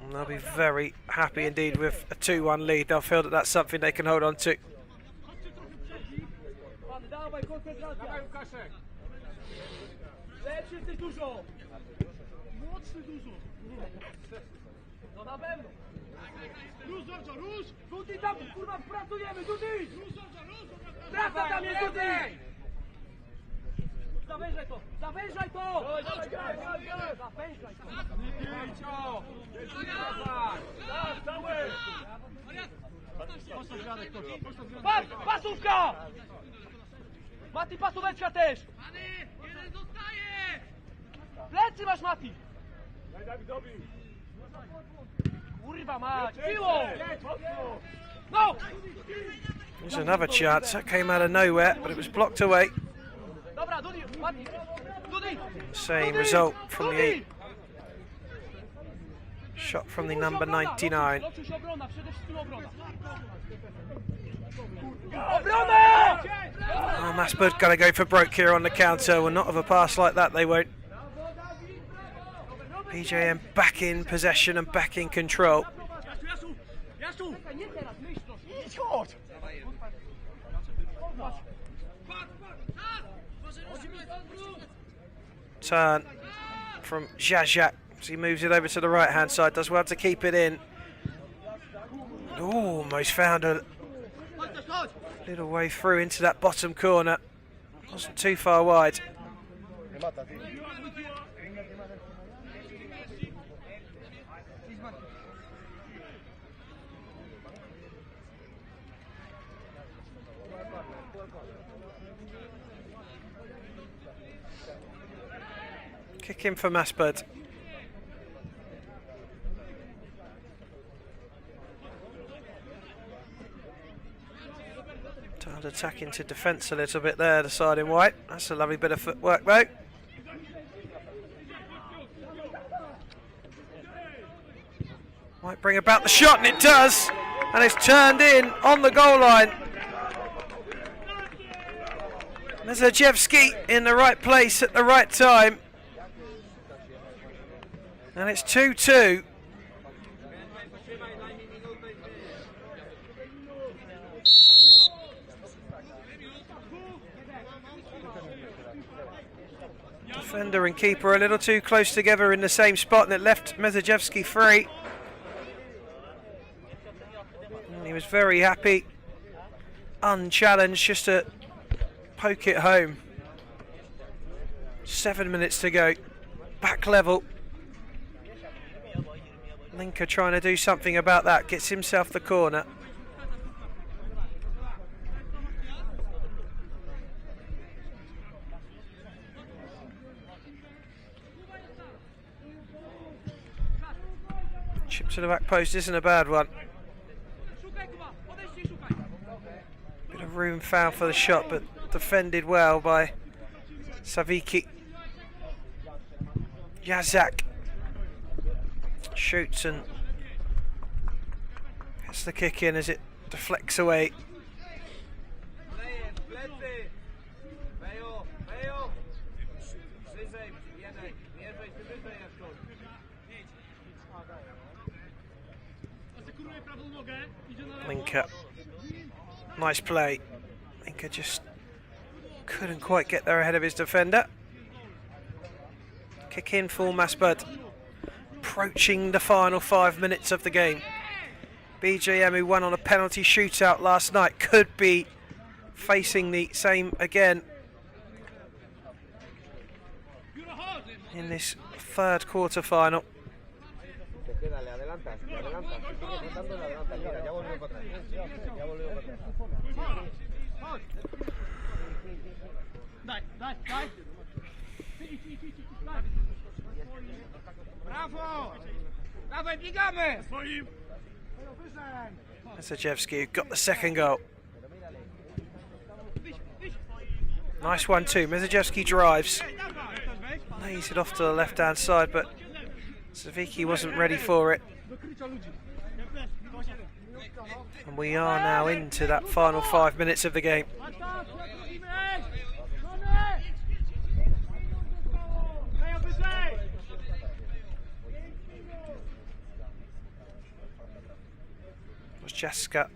And they'll be very happy indeed with a 2-1 lead. They'll feel that that's something they can hold on to. Pasówka! Mati, pasóweczka też! Plecy masz, Mati! Kurwa mać, piło! No! There's another chance that came out of nowhere, but it was blocked away. Dobra, Dudi, Mati! Dudi! Same result from the shot from the number 99. Loczuj się obrona, przede wszystkim obrona. Obrona! Oh, Masub going to go for broke here on the counter. Well, not of a pass like that, they won't. BJM back in possession and back in control. Turn from Zhazhak as he moves it over to the right hand side. Does well to keep it in. Ooh, almost found a little way through into that bottom corner. Wasn't too far wide. Kick in for Masub. Turned attack into defence a little bit there, the side in white. That's a lovely bit of footwork though. Might bring about the shot, and it does! And it's turned in on the goal line. Mezejevski in the right place at the right time. And it's 2-2. Defender and keeper a little too close together in the same spot, and it left Mezejevski free. And he was very happy, unchallenged, just to poke it home. 7 minutes to go, back level. Linker trying to do something about that, gets himself the corner. Chip to the back post isn't a bad one. Bit of room found for the shot, but defended well by Saviki. Yazak shoots and gets the kick in as it deflects away. Linker, nice play. Linker just couldn't quite get there ahead of his defender. Kick in for Masub. Approaching the final 5 minutes of the game. BJM, who won on a penalty shootout last night, could be facing the same again in this third quarter-final. Mezejevski, who got the second goal. Nice one too. Mezejevski drives, lays it off to the left hand side, but Saviki wasn't ready for it. And we are now into that final 5 minutes of the game. Jessica.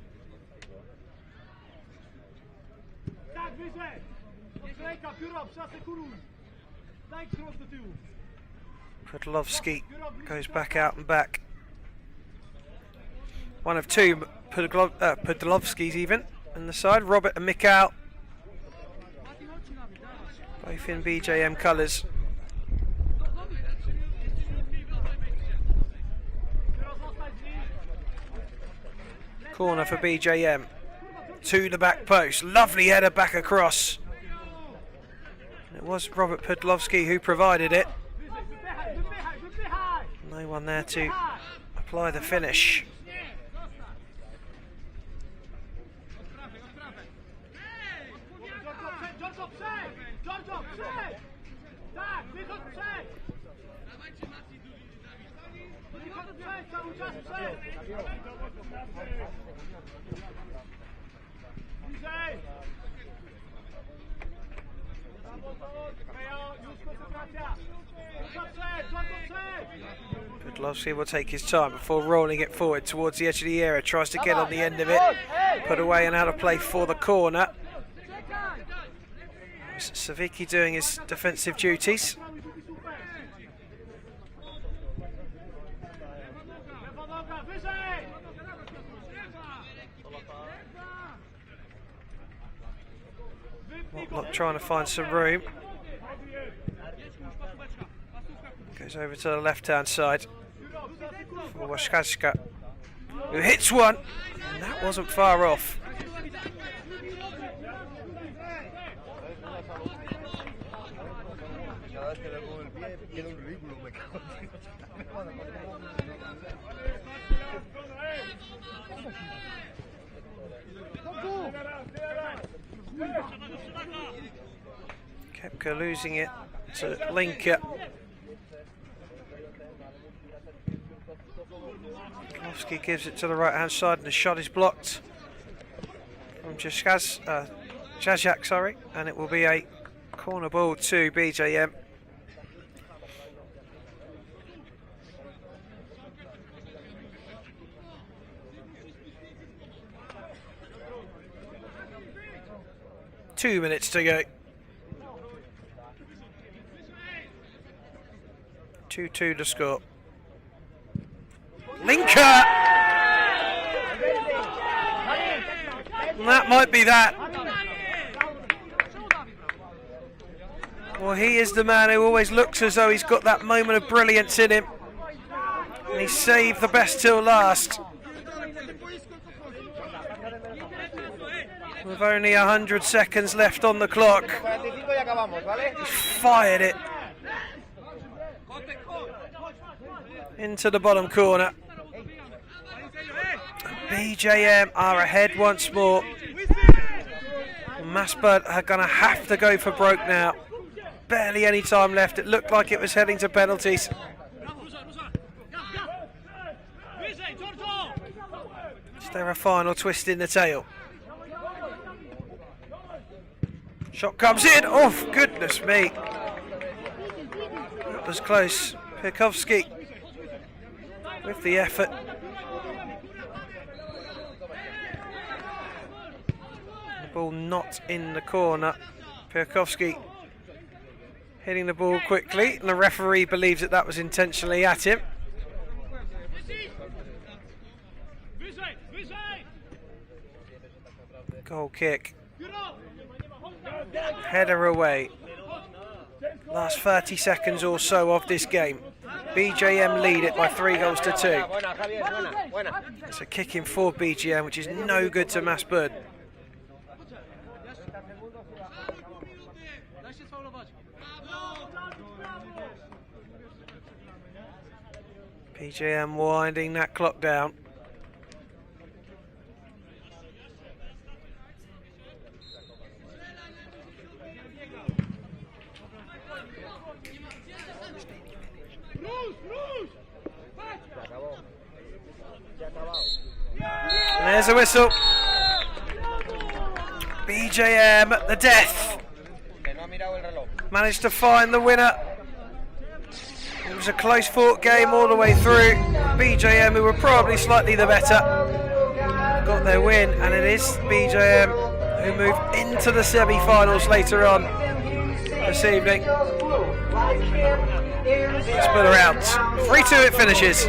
Podlovsky goes back out and back. One of two Podlovskys even on the side. Robert and Mikhail, both in BJM colours. Corner for BJM. To the back post. Lovely header back across. It was Robert Podlovsky who provided it. No one there to apply the finish. Podolski will take his time before rolling it forward towards the edge of the area. Tries to get on the end of it. Put away and out of play for the corner. Savicki doing his defensive duties. Not trying to find some room. Goes over to the left-hand side for Waszkaszka, who hits one, and that wasn't far off. Kepka losing it to Linker. Kowski gives it to the right hand side and the shot is blocked from Jasiak, sorry, and it will be a corner ball to BJM. Two minutes to go. 2-2 to score. Linker! And that might be that. Well, he is the man who always looks as though he's got that moment of brilliance in him. And he saved the best till last. With only 100 seconds left on the clock. He fired it into the bottom corner. BJM are ahead once more. Masub are going to have to go for broke now. Barely any time left. It looked like it was heading to penalties. Is there a final twist in the tail? Shot comes in. Oh, goodness me. That was close. Pirkovsky with the effort. The ball not in the corner. Pirkovsky hitting the ball quickly, and the referee believes that that was intentionally at him. Goal kick. Header away. Last 30 seconds or so of this game. BJM lead it by 3-2. It's a kick in for BJM, which is no good to Masub. BJM winding that clock down. There's a whistle. BJM at the death. Managed to find the winner. It was a close fought game all the way through. BJM, who were probably slightly the better, got their win, and it is BJM who move into the semi-finals later on this evening. Let's put around 3-2 it finishes.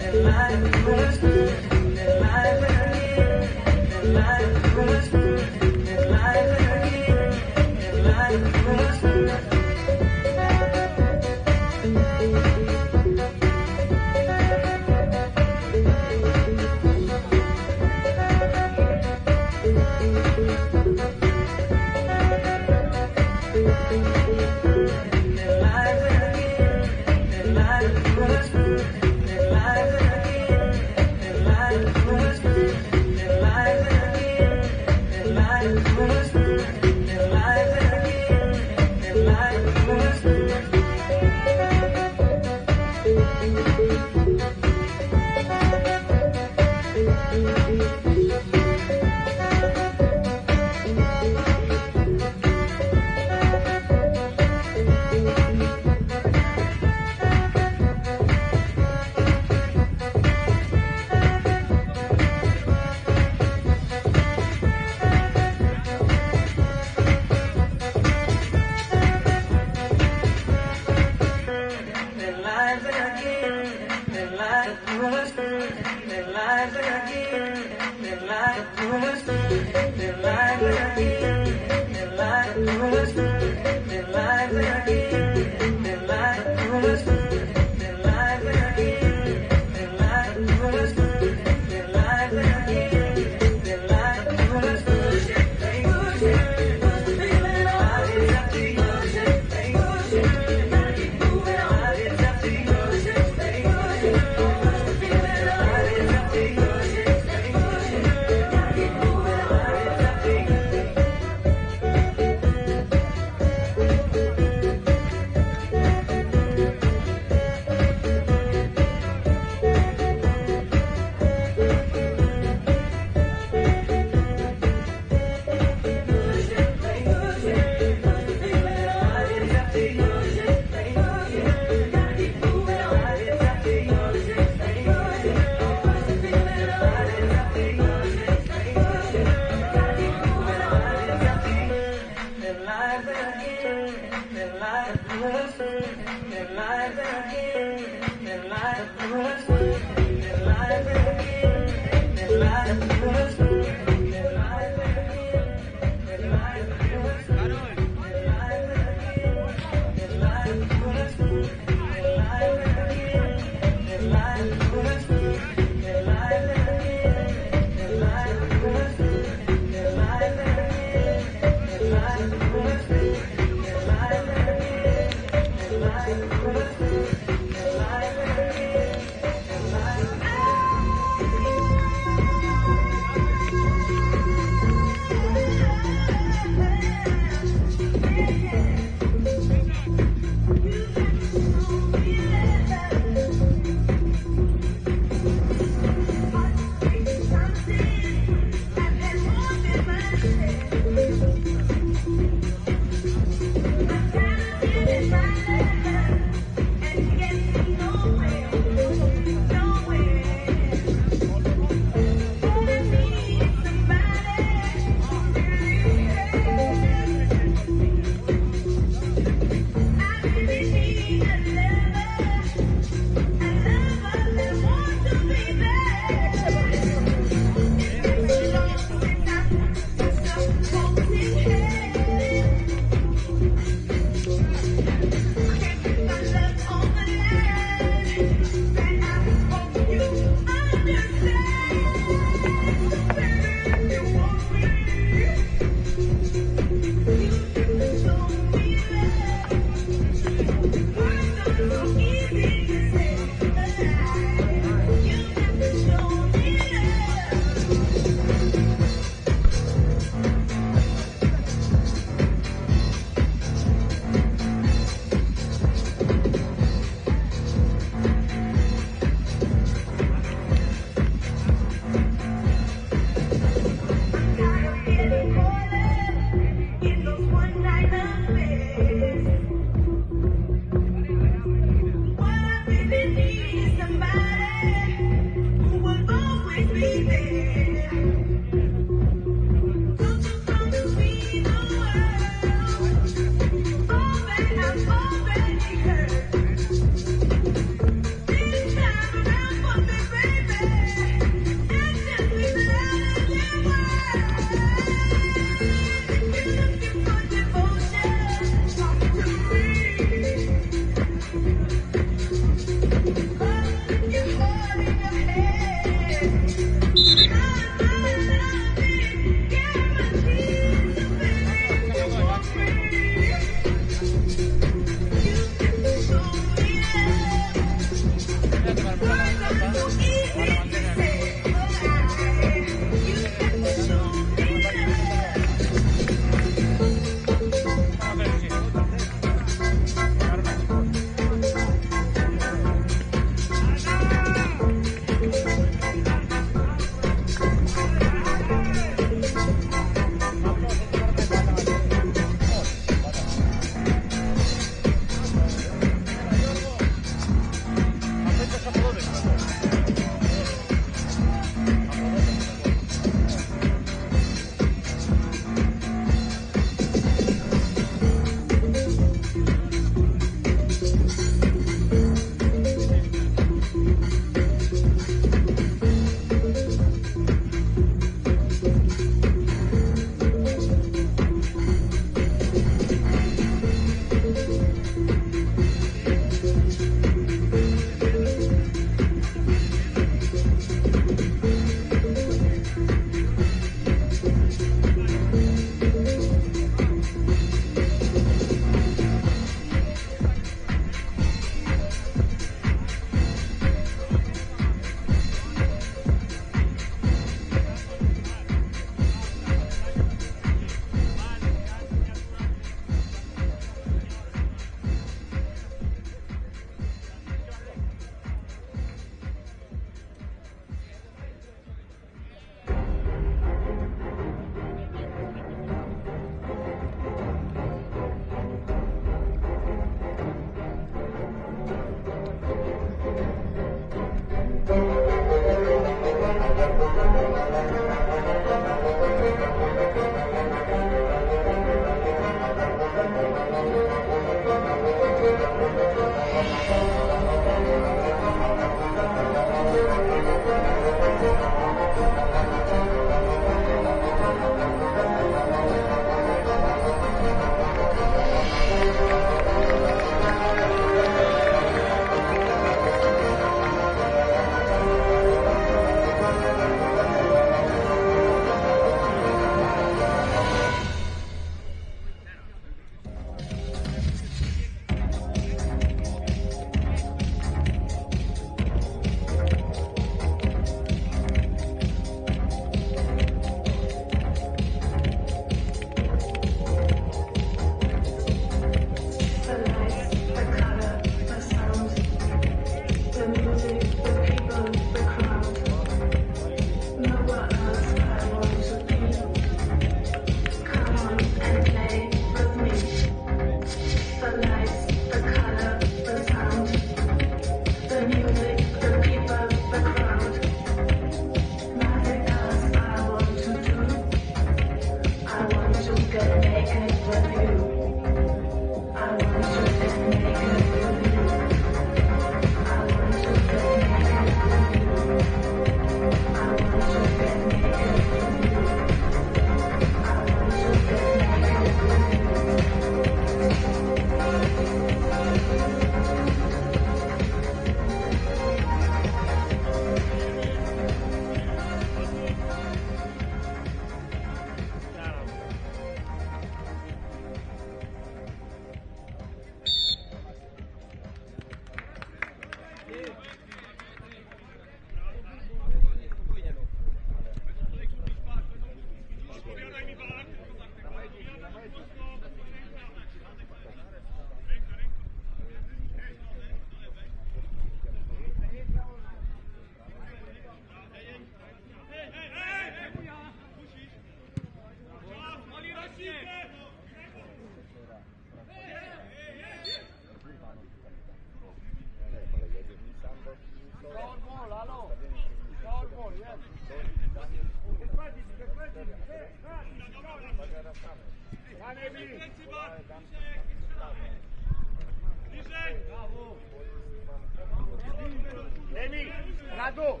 Nemi, Radu!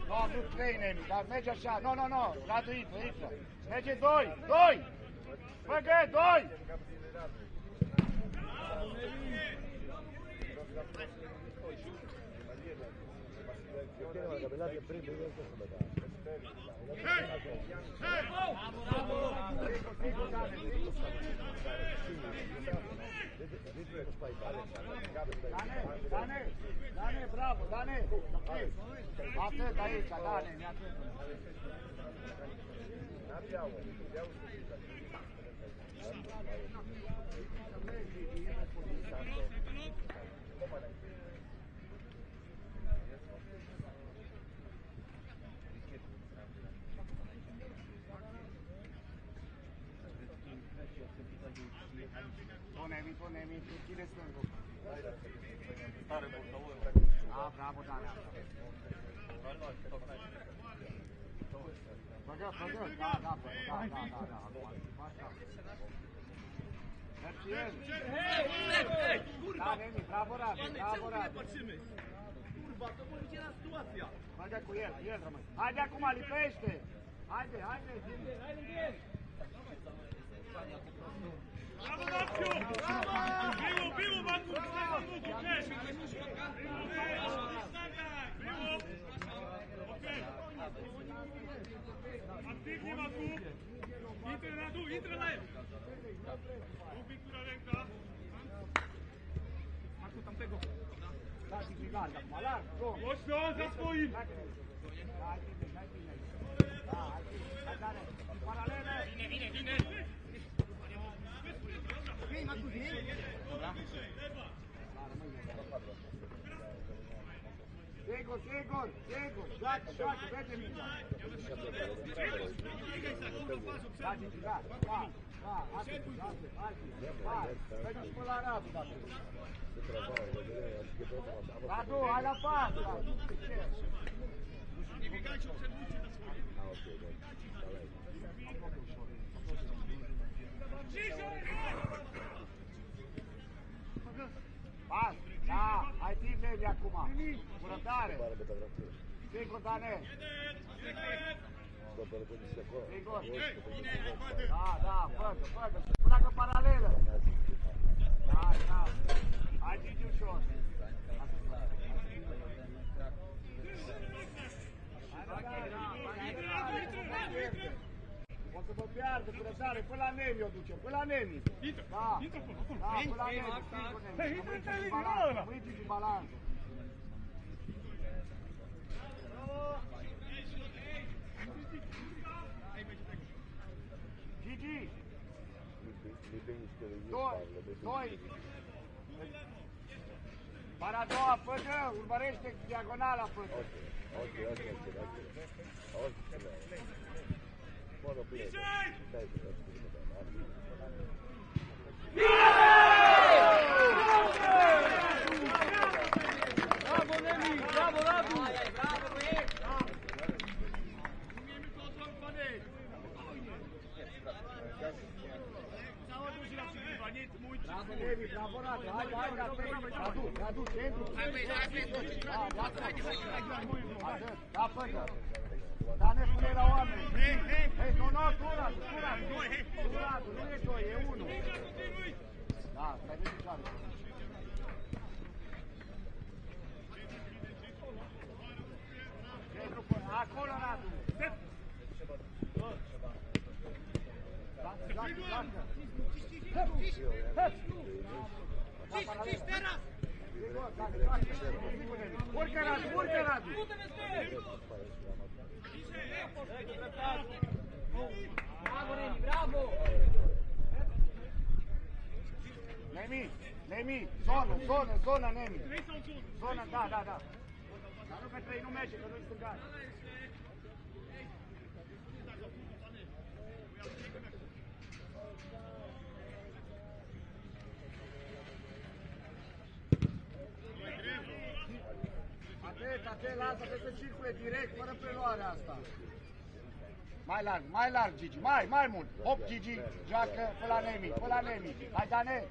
No, nu 3 Nemi, dar merge așa. No, Radu intră. Merge 2! Băgă, 2! Dane, bravo, Dane! Atât aici, Dane, atât. Pune-mi, închide stângul. Bravo, Dane. Băgă, da. Mergi el. Da, Nemi, bravo, Radu. Curva, că mă duce la situația. Băgă cu el rămâi. Haide acum, lipește. Haide. Bravo, Maciu! Bilu, Macu! Activni, Macu! Intră la el! Un pic Turalenca! Macu, tam tego! Dați-i gigant acum, larg, gol! Gościu, za swoim! Hai bine. Hai, Dane, paralele! Vine! Vei, Macu, vine? Sigur! Joacă, vede mingea! Dați-i gigant, hai, vede și pe la Radu, dacă Radu, hai la pas! Pas, da, hai timp Nemi acum, cu răbdare! Sigur, Dane. Sigur. Da, făcă. Pleacă paralelă. Da. Hai, Gigi, ușor. O să vă piardă cu răsare, până la Nemi o ducem, până la Nemi. Da, până la Nemi, sigur Nemi. Mâini Gigi, balans. Gigi! Doi! Para a doua, făcă, urmărește diagonala, făcă. Bravo, Nemi! Bravo, Radu! Bravo, Nemi, bravo, Radu! Hai, Radu, centru! Da, făcă! Dar ne spune la oameni! Hei, nu, tu, Radu, nu e doi, e unu! Da, stai de picioare! Acolo, Radu! Urcă, Radu! Bravo, Nemi, bravo! Nemi, zonă, Nemi! Zonă, da. Dar nu pe 3 nu merge, că nu-i stângat. Atent, lasă, trebuie să circule direct, fără preluarea asta. Mai larg, Gigi, mai mult. Hop, Gigi, joacă, pe la Nemi. Hai, Dane.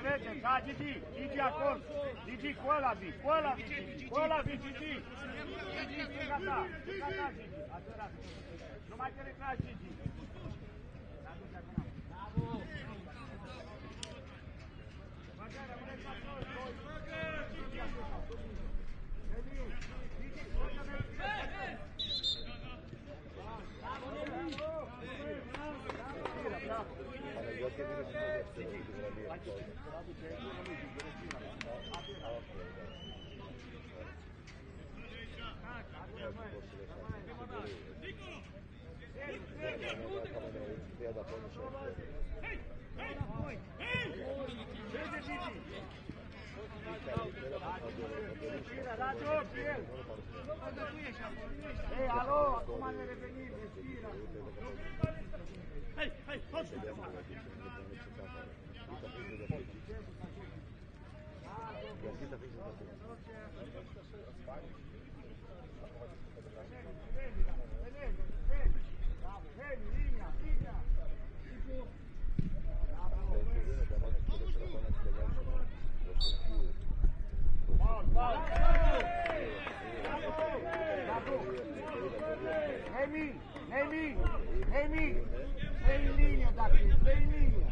Trece, da, Gigi acolo. Gigi, cu ăla vii, Gigi. Gigi, stânga ta, Gigi. Nu mai te retragi, Gigi. Bravo. Ei, alo, acum ne revenim, respira. Hai, forță! Nemi, sei in linea da qui, sei in linea.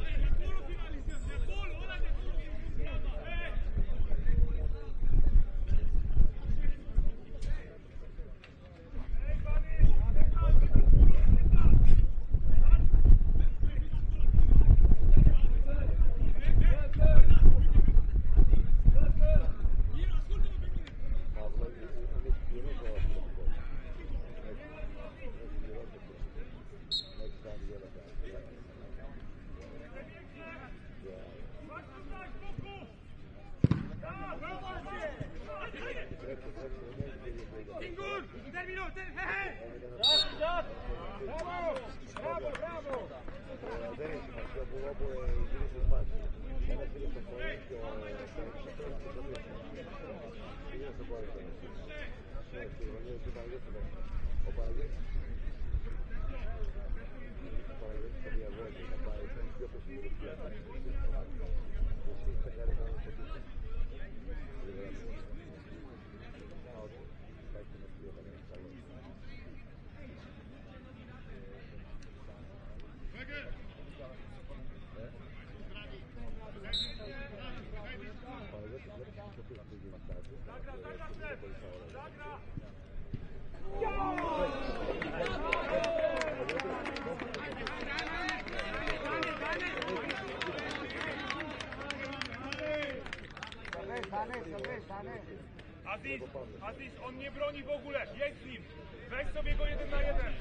Aziz, on nie broni w ogóle, jedź z nim. Weź sobie go 1 na 1.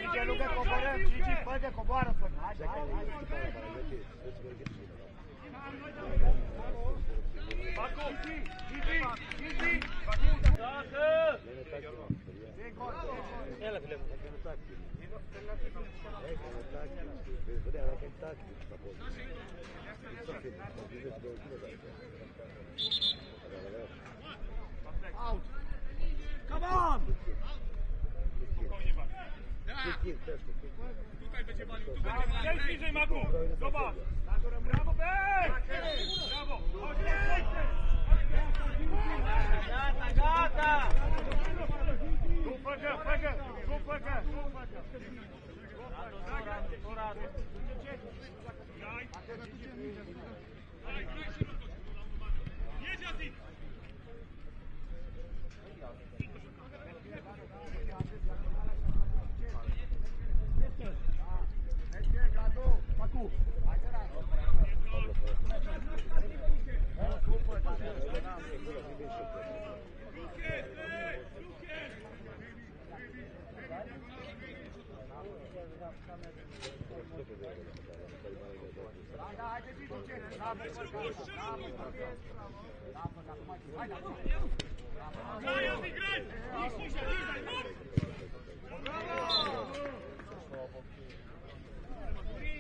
Idzie Lukę, coborem, Gigi, wchodzę, coboară, wchodzę. Haide, haide, haide. Baku, Gigi. Ela filha, Out. Come on! Tutaj będzie walił, tu będzie walił. Zejdź bliżej, Maku, zobacz. Brawo, Bej! Brawo. Gata! Tu făcă. Jedź, Aziz! Gando, Macu. Graj, Aziz, graj! Nie stój się, lizaj, mów!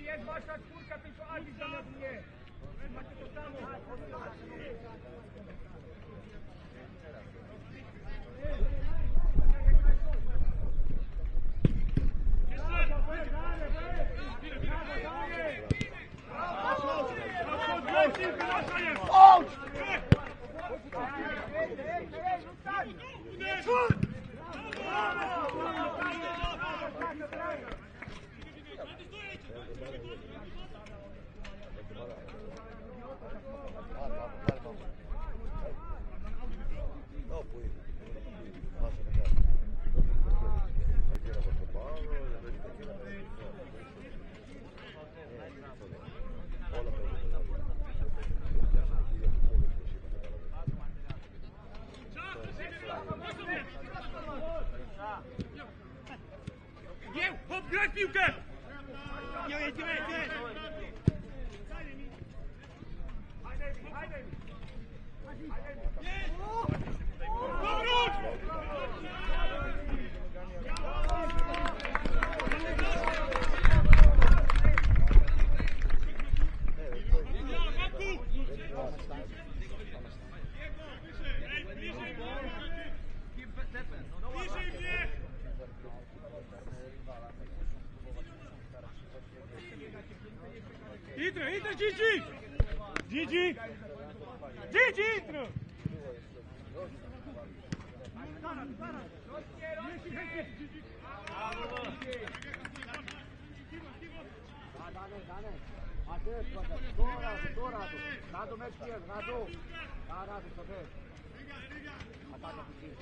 Jest wasza czwórka, tylko Aziz zamiast mnie. Macie to samo. Hop, graj w piłkę! Jedź! Powróć! Bliżej mnie! Intră, Gigi! Gigi, intră! Dane. Atât, tot Radu. Radu, mergi cu el, Radu. Da, Radu, să vezi. Atacă puțin.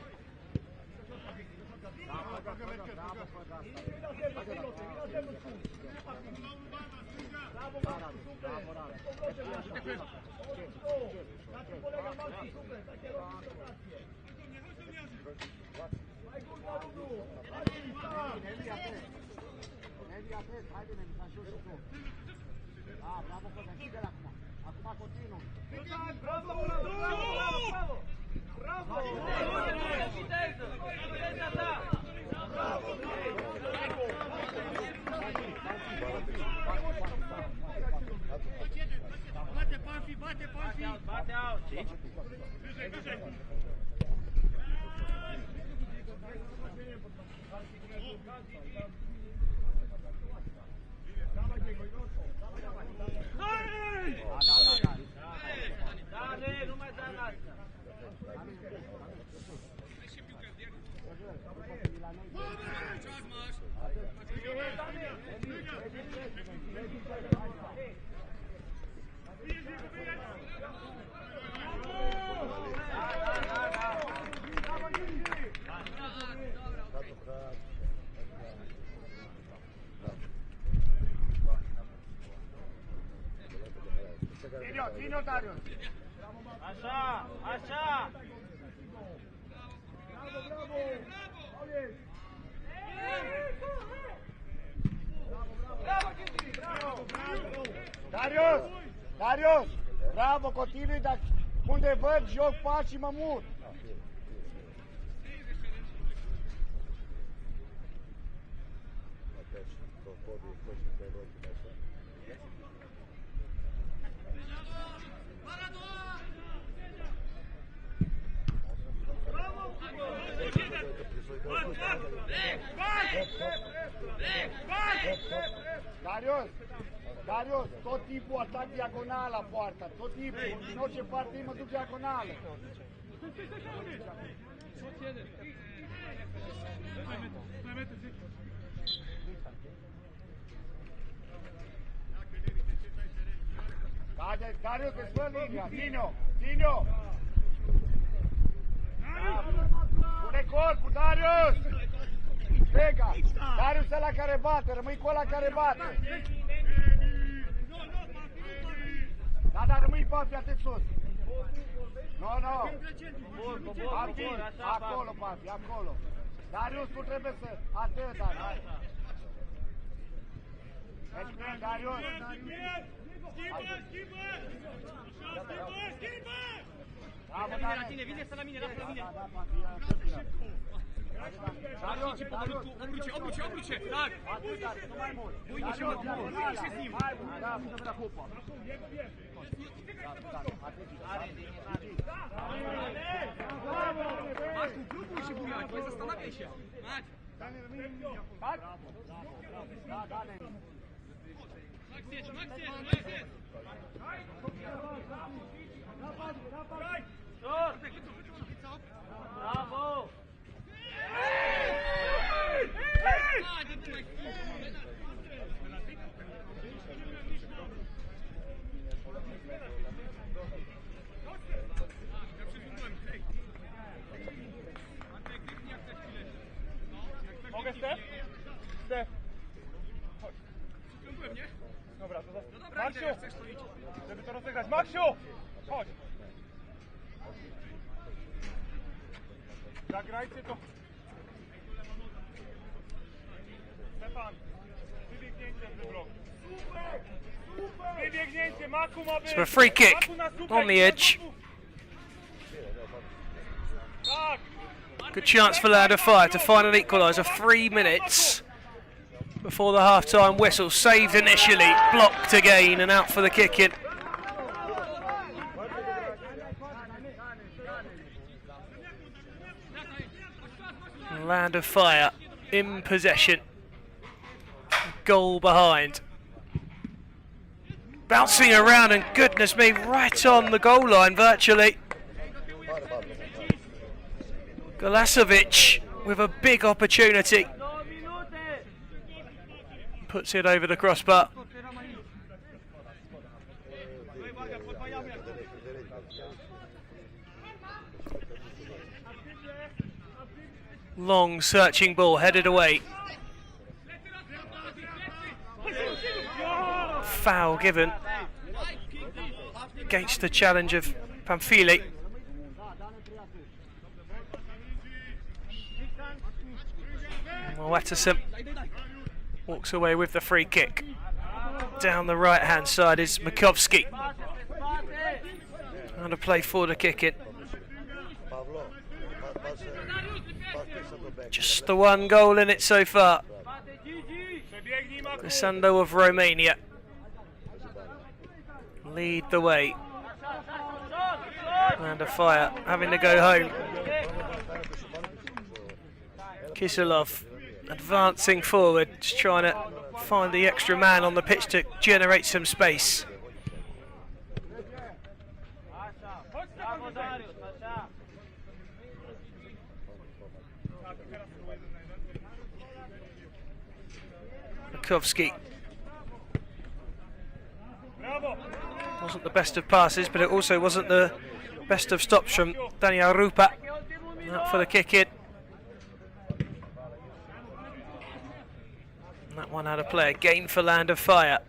Da, bravo, conchide-l acum. Acum continuă. Bravo! Bate, Panfi! Bate out! Wyżej! Dane, nu mai da la asta. Czas masz! Ține-o, Darius! Așa! Darius, bravo, continui, dar unde văd, joc pași și mă mut. Darius, tot timpul atac diagonal la poartă, tot timpul, din orice parte mă duc diagonală. Darius, te spă linia, ține-o! Pune corpul, Darius! Pega! Darius ăla care bate, rămâi cu ăla care bate! Da, dar rămâi papi, atât sus! No! Papi, acolo, papi, acolo! Darius, tu trebuie să... Atât, Darius! Deci, Darius! Vine să la mine, lasă la mine! Obruce! Tak! Nu mai mult! Bujnie się z nim! Da, da, chłopa! Marku, próbuj się bujać, nie zastanawiaj się! Tak? Max jedź! Bravo! Mogę, Stef? Stef! Chodź. Dobra, to Maksiu! Żeby to rozegrać. Maksiu! Chodź! Zagrajcie to. Stefan, wybiegnięcie w blok. Wybiegnięcie, Maku ma być. So a free kick on the edge. Good chance for Land of Fire to find an equaliser. 3 minutes before the half-time whistle. Saved initially, blocked again, and out for the kick-in. Land of Fire in possession. Goal behind. Bouncing around, and goodness me, right on the goal line virtually. Golasovic with a big opportunity. Puts it over the crossbar. Long searching ball headed away. Foul given against the challenge of Pamphili. Watterson walks away with the free kick. Down the right hand side is Makovsky. And a play for the kick in. Just the one goal in it so far. Gando of Romania lead the way. And a Fire having to go home. Kisilov advancing forward, just trying to find the extra man on the pitch to generate some space. Makovsky. Wasn't the best of passes, but it also wasn't the best of stops from Daniel Rupa. Out for the kick in. And that one had a play again for Land of Fire.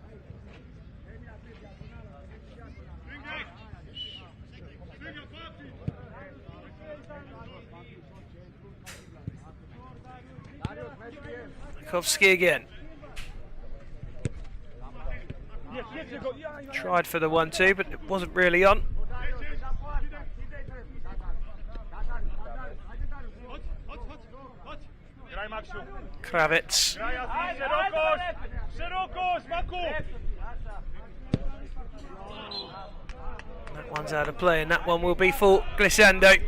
Makovsky again. Tried for the 1-2, but it wasn't really on. Kravitz. That one's out of play, and that one will be for Glissando.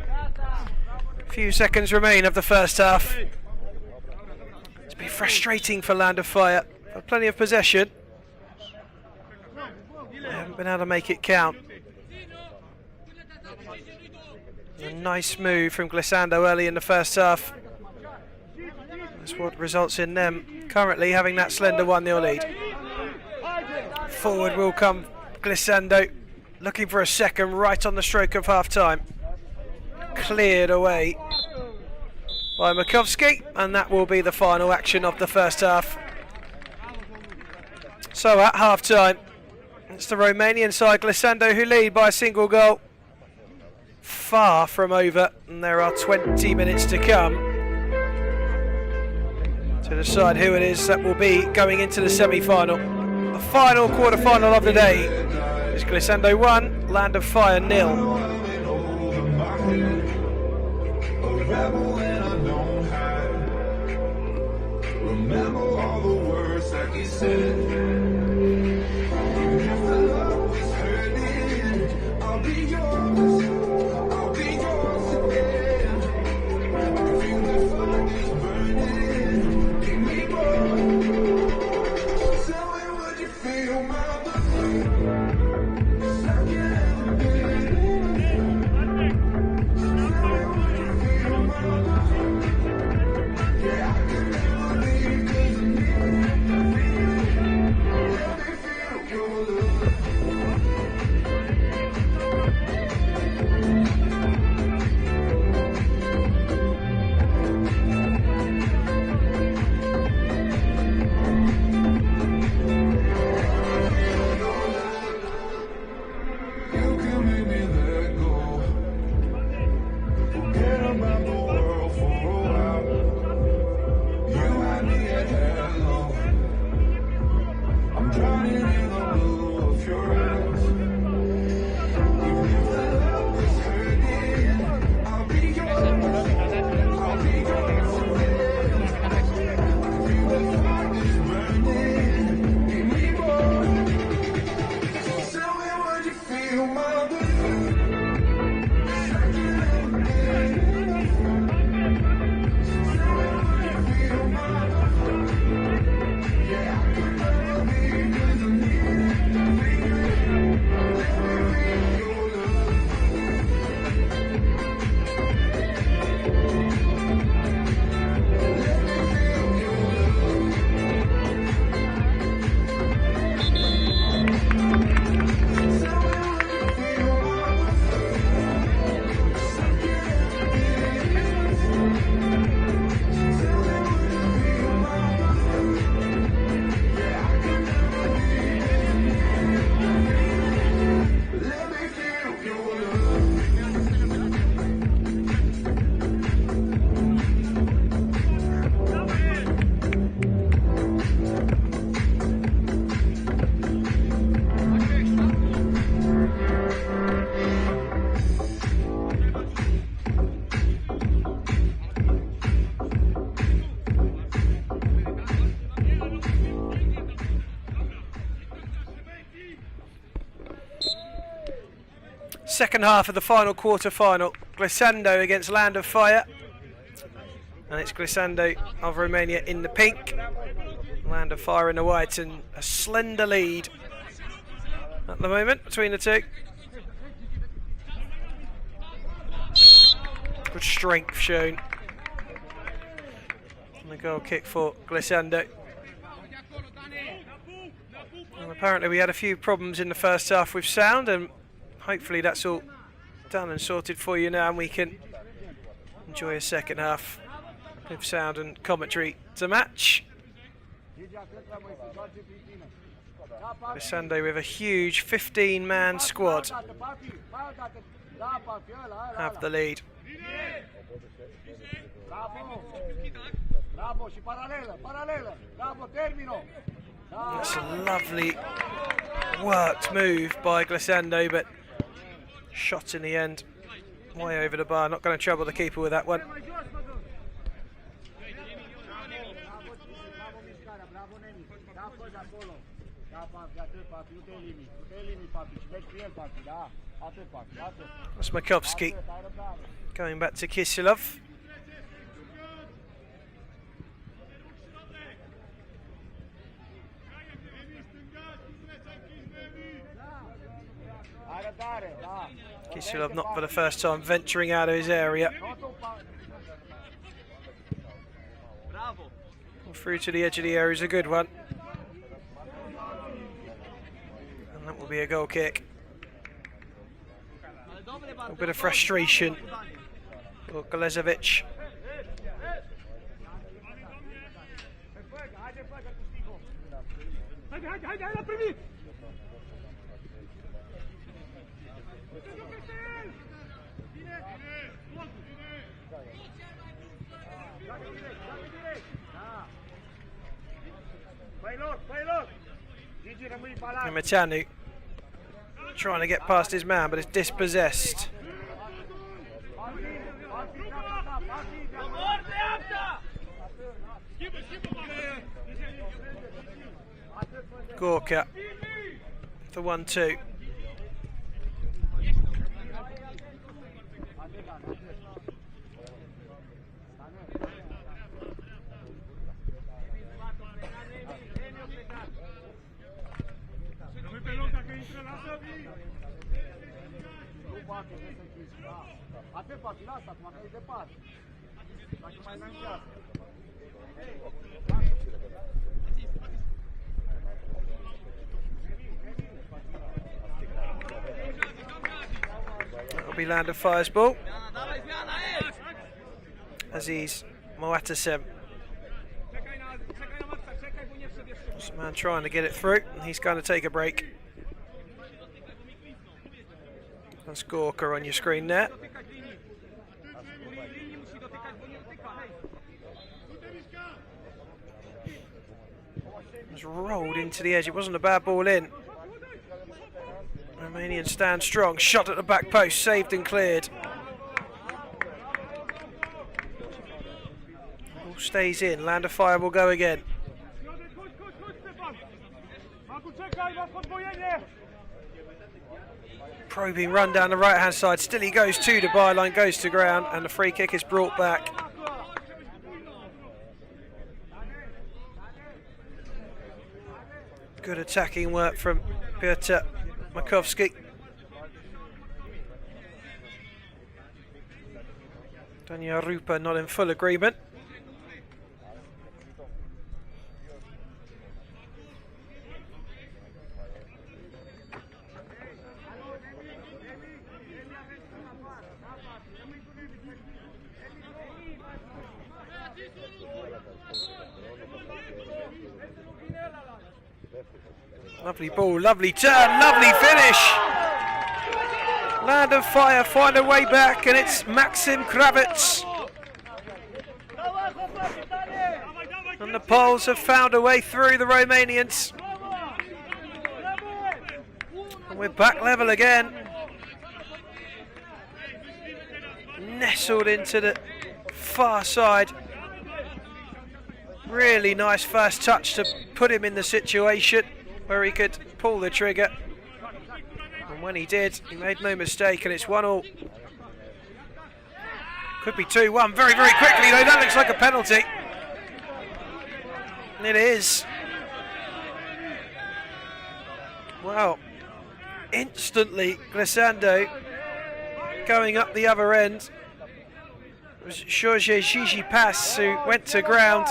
A few seconds remain of the first half. It's been frustrating for Land of Fire. Had plenty of possession. They haven't been able to make it count. A nice move from Glissando early in the first half. That's what results in them currently having that slender 1-0 lead. Forward will come Glissando, looking for a second right on the stroke of half time. Cleared away by Makovsky, and that will be the final action of the first half. So at half time, it's the Romanian side, Glissando, who lead by a single goal. Far from over, and there are 20 minutes to come to decide who it is that will be going into the semi-final. The final quarter-final of the day is Glissando 1, Land of Fire 0. Remember all the words that he said. Even if the love is hurting, I'll be yours. I'll be yours again. I can feel the fire is burning. Give me more. Tell me what you feel, my second half of the final quarter-final. Glissando against Land of Fire. And it's Glissando of Romania in the pink, Land of Fire in the white, and a slender lead at the moment between the two. Good strength shown. And the goal kick for Glissando. And apparently we had a few problems in the first half with sound, and hopefully that's all done and sorted for you now, and we can enjoy a second half with sound and commentary to match. Glissando with a huge 15-man squad have the lead. Bravo, și paralelă, paralelă. Bravo, termino. That's a lovely worked move by Glissando, but shot in the end. Way over the bar, not going to trouble the keeper with that one. That's Makovsky going back to Kisilov. Kisilov not for the first time venturing out of his area. Through to the edge of the area is a good one. And that will be a goal kick. A bit of frustration for Galezovic. And Matanu trying to get past his man, but it's dispossessed. Gorka, the 1-2. That'll be Land of Fire's ball. Aziz Moatasem. Man trying to get it through, and he's going to take a break. That's Gorka on your screen there. It's rolled into the edge. It wasn't a bad ball in. Romanian stand strong. Shot at the back post. Saved and cleared. Ball stays in. Land of Fire will go again. Probing run down the right hand side. Still he goes to the byline. Goes to ground. And the free kick is brought back. Good attacking work from Piotr Makovsky. Daniel Rupa not in full agreement. Lovely ball, lovely turn, lovely finish. Land of Fire find a way back, and it's Maxim Kravets. And the Poles have found a way through the Romanians. And we're back level again. Nestled into the far side. Really nice first touch to put him in the situation where he could pull the trigger, and when he did, he made no mistake, and it's 1-1. Could be 2-1 very, very quickly though. That looks like a penalty. And it is. Well, instantly Glissando going up the other end. It was Jorge Gigi-Pass who went to ground.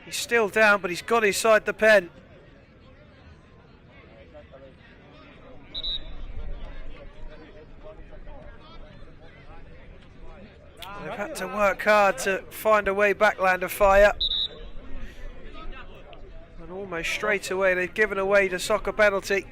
He's still down, but he's got inside the pen. They've had to work hard to find a way back, Land of Fire. And almost straight away they've given away the soccer penalty.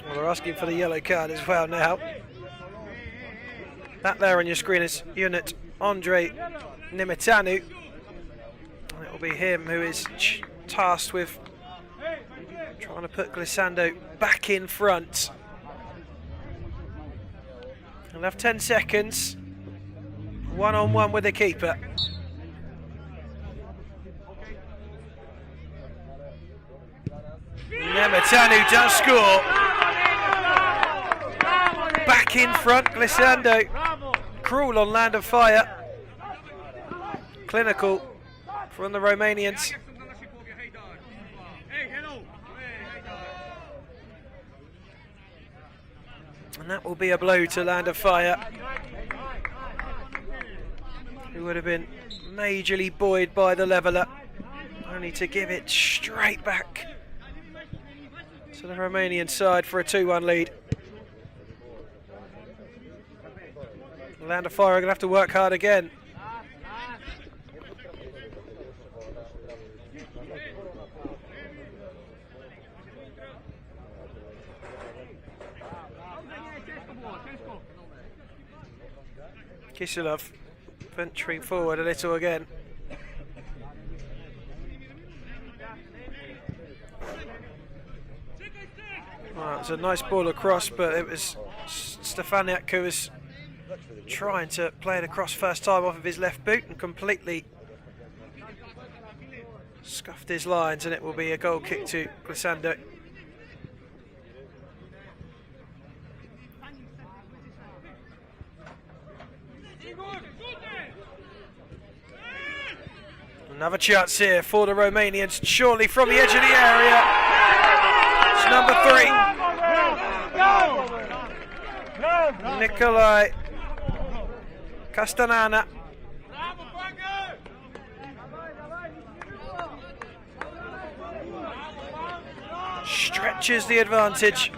Well, they're asking for the yellow card as well now. That there on your screen is unit Andre Nimitanu. And it will be him who is tasked with trying to put Glissando back in front. He'll have 10 seconds. One-on-one with the keeper. Nimitanu does score. Back in front, Glissando. Cruel on Land of Fire. Clinical from the Romanians. And that will be a blow to Land of Fire, who would have been majorly buoyed by the leveller, only to give it straight back to the Romanian side for a 2-1 lead. Land of Fire are going to have to work hard again. Kisilov venturing forward a little again. Well, it was a nice ball across, but it was Stefaniak who was trying to play it across first time off of his left boot and completely scuffed his lines, and it will be a goal kick to Glissando. Another chance here for the Romanians, surely from the edge of the area. It's number 3. Nikolai Castanana. Stretches the advantage.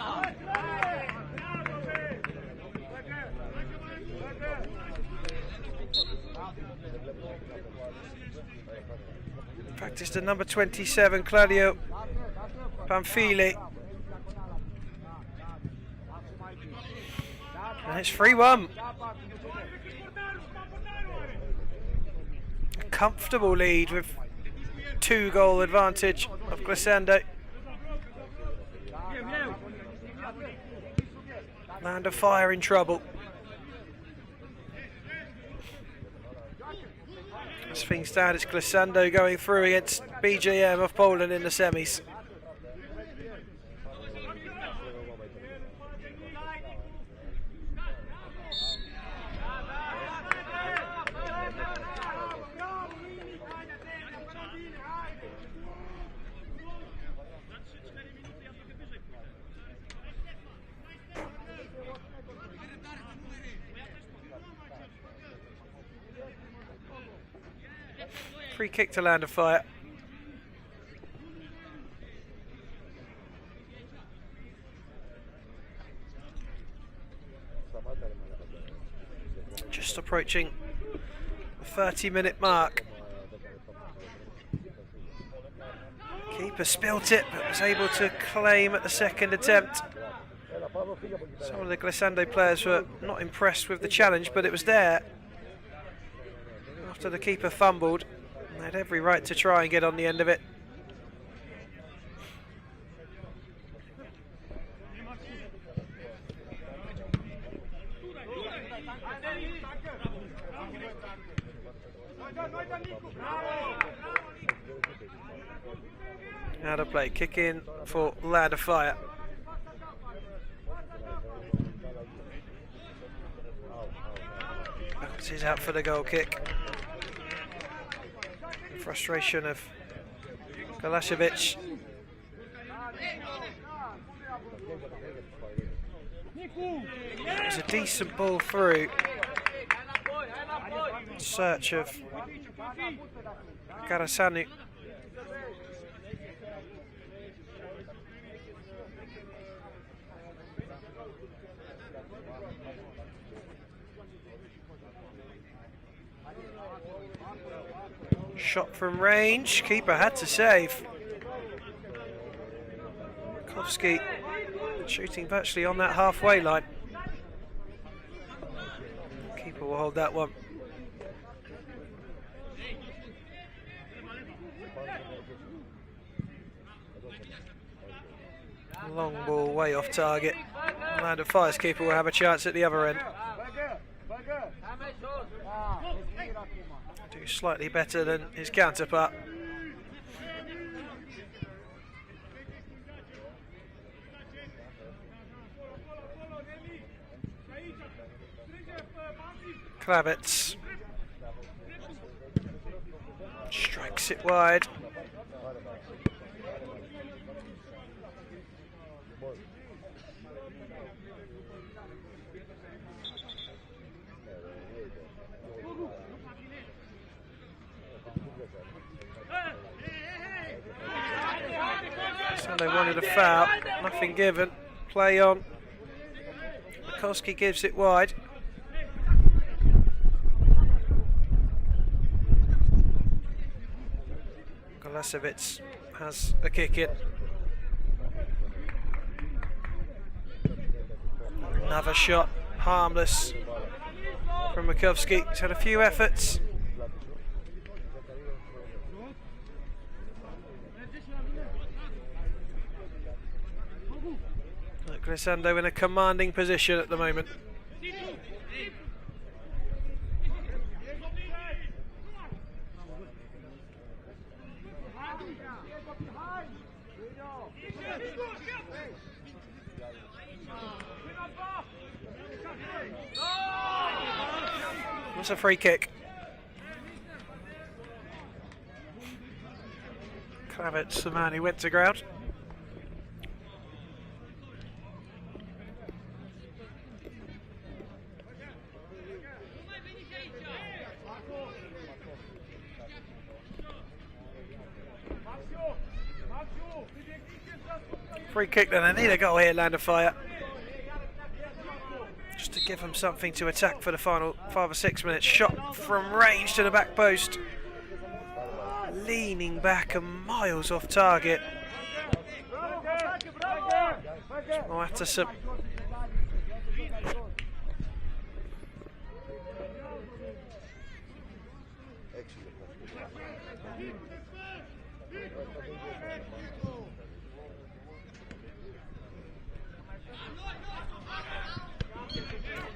Practice to number 27, Claudio Pamphili. And it's 3-1. A comfortable lead with 2-goal advantage of Glissando. Land of Fire in trouble. As things stand, it's Glissando going through against BJM of Poland in the semis. Free kick to Land of Fire. Just approaching the 30-minute mark. Keeper spilt it, but was able to claim at the second attempt. Some of the Glissando players were not impressed with the challenge, but it was there after the keeper fumbled. They had every right to try and get on the end of it. Out of play, kick in for Land of Fire. He's out for the goal kick. Frustration of Galashevic. It was a decent ball through. In search of Garasanu. Shot from range, keeper had to save. Kowski shooting virtually on that halfway line. Keeper will hold that one. Long ball way off target. Land Fire's keeper will have a chance at the other end. Do slightly better than his counterpart. Kravitz strikes it wide. So they wanted a foul, nothing given, play on. Kowski gives it wide. Golasevic has a kick in. Another shot, harmless from Makowski. He's had a few efforts. Gando in a commanding position at the moment. That's a free kick. Kravitz, the man who went to ground. Free kick, then they need a goal here, Land of Fire. Just to give them something to attack for the final 5 or 6 minutes. Shot from range to the back post. Leaning back and miles off target. Matsup.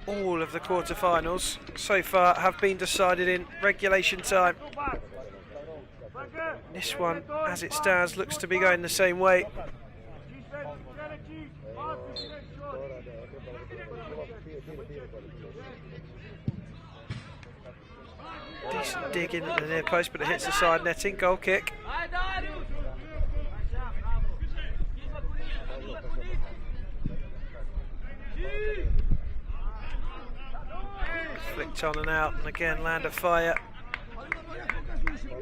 All of the quarterfinals so far have been decided in regulation time. This one, as it stands, looks to be going the same way. Decent dig in at the near post, but it hits the side netting. Goal kick. Flicked on and out, and again Land of Fire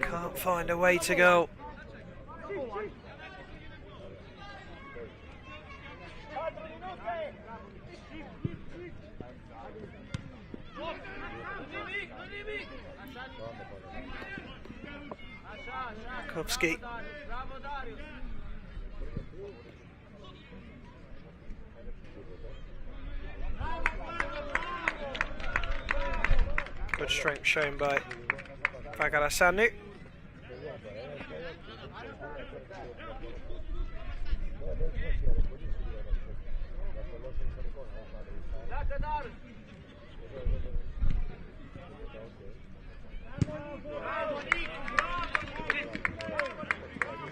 can't find a way to go. Kowski. Good strength shown by Fagarasanu.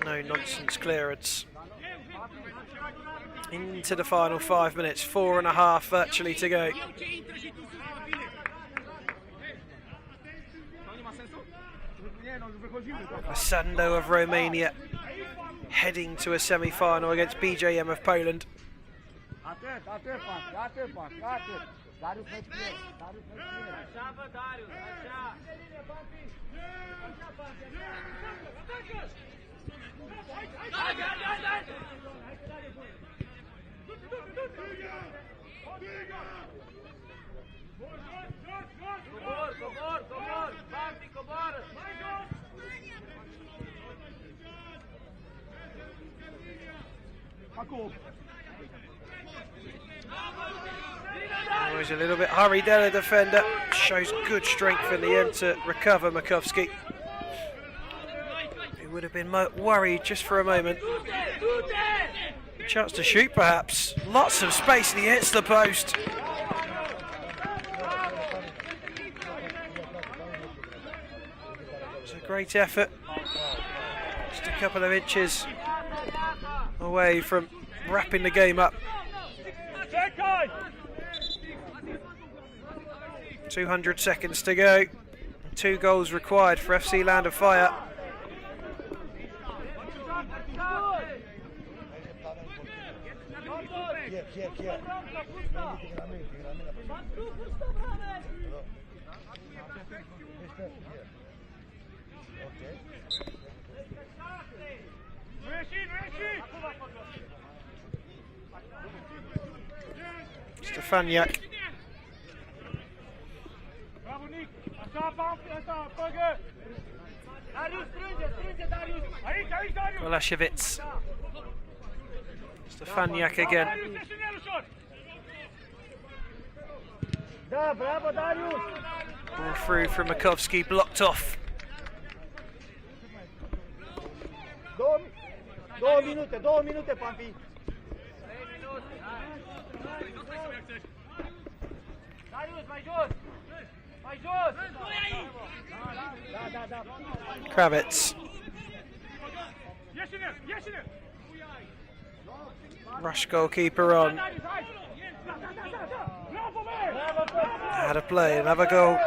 No nonsense clearance. Into the final 5 minutes, 4.5 virtually to go. Sando of Romania heading to a semi-final against BJM of Poland. Oh, he's a little bit hurried there, the defender. Shows good strength in the end to recover Makovsky. He would have been worried just for a moment. Chance to shoot perhaps. Lots of space and he hits the post. It's a great effort. Just a couple of inches away from wrapping the game up. 200 seconds to go. 2 goals required for FC Land of Fire. Stefaniak. Kolasevich. Stefaniak again. Ball through from Makovsky, blocked off. 2 minute, Pampi. Kravitz. Rush goalkeeper on. Had a play, another goal,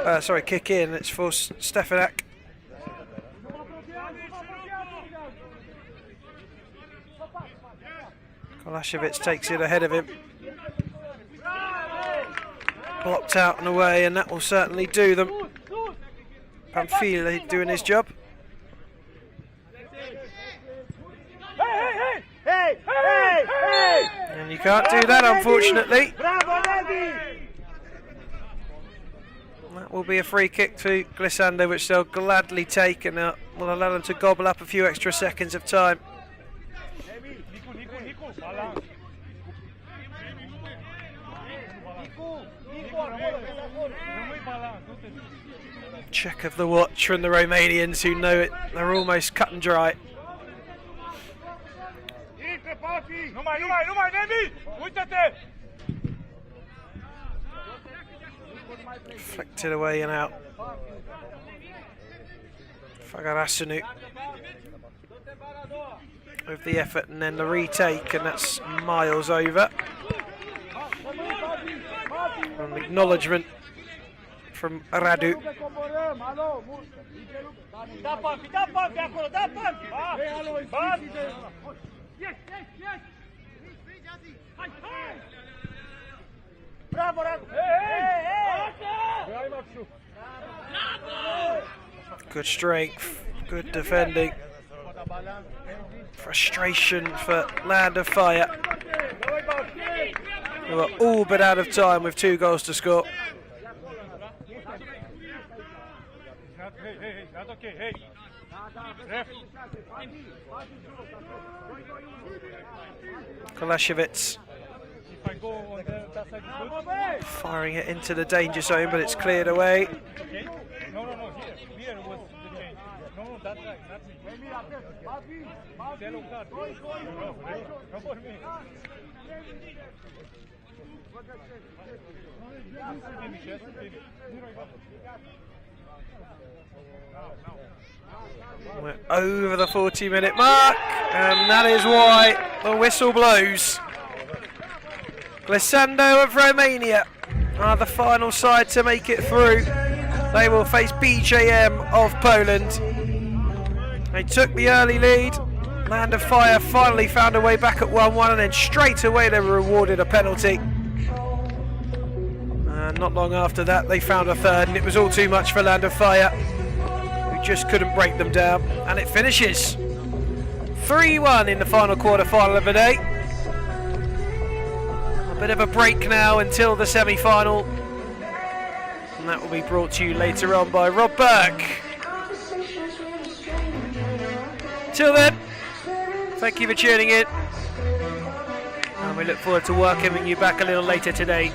kick in, it's for Stefaniak. Kolasevich takes it ahead of him. Blocked out and away, and that will certainly do them. Pamphile doing his job. And you can't do that, unfortunately. That will be a free kick to Glissando, which they'll gladly take, and will allow them to gobble up a few extra seconds of time. Check of the watch from the Romanians, who know it. They're almost cut and dry. Flicked it away and out. Fagarasanu with the effort, and then the retake, and that's miles over. An acknowledgement from Radu. Good strength, good defending. Frustration for Land of Fire, who are all but out of time with 2 goals to score. Kolasevich firing it into the danger zone, but it's cleared away. We're over the 40-minute mark, and that is why the whistle blows. Glissando of Romania are the final side to make it through. They will face BJM of Poland. They took the early lead. Land of Fire finally found a way back at 1-1, and then straight away they were rewarded a penalty. And not long after that they found a third, and it was all too much for Land of Fire, who just couldn't break them down. And it finishes 3-1 in the final quarter-final of the day. A bit of a break now until the semi-final, and that will be brought to you later on by Rob Burke. Till then, thank you for tuning in. we look forward to welcoming you back a little later today.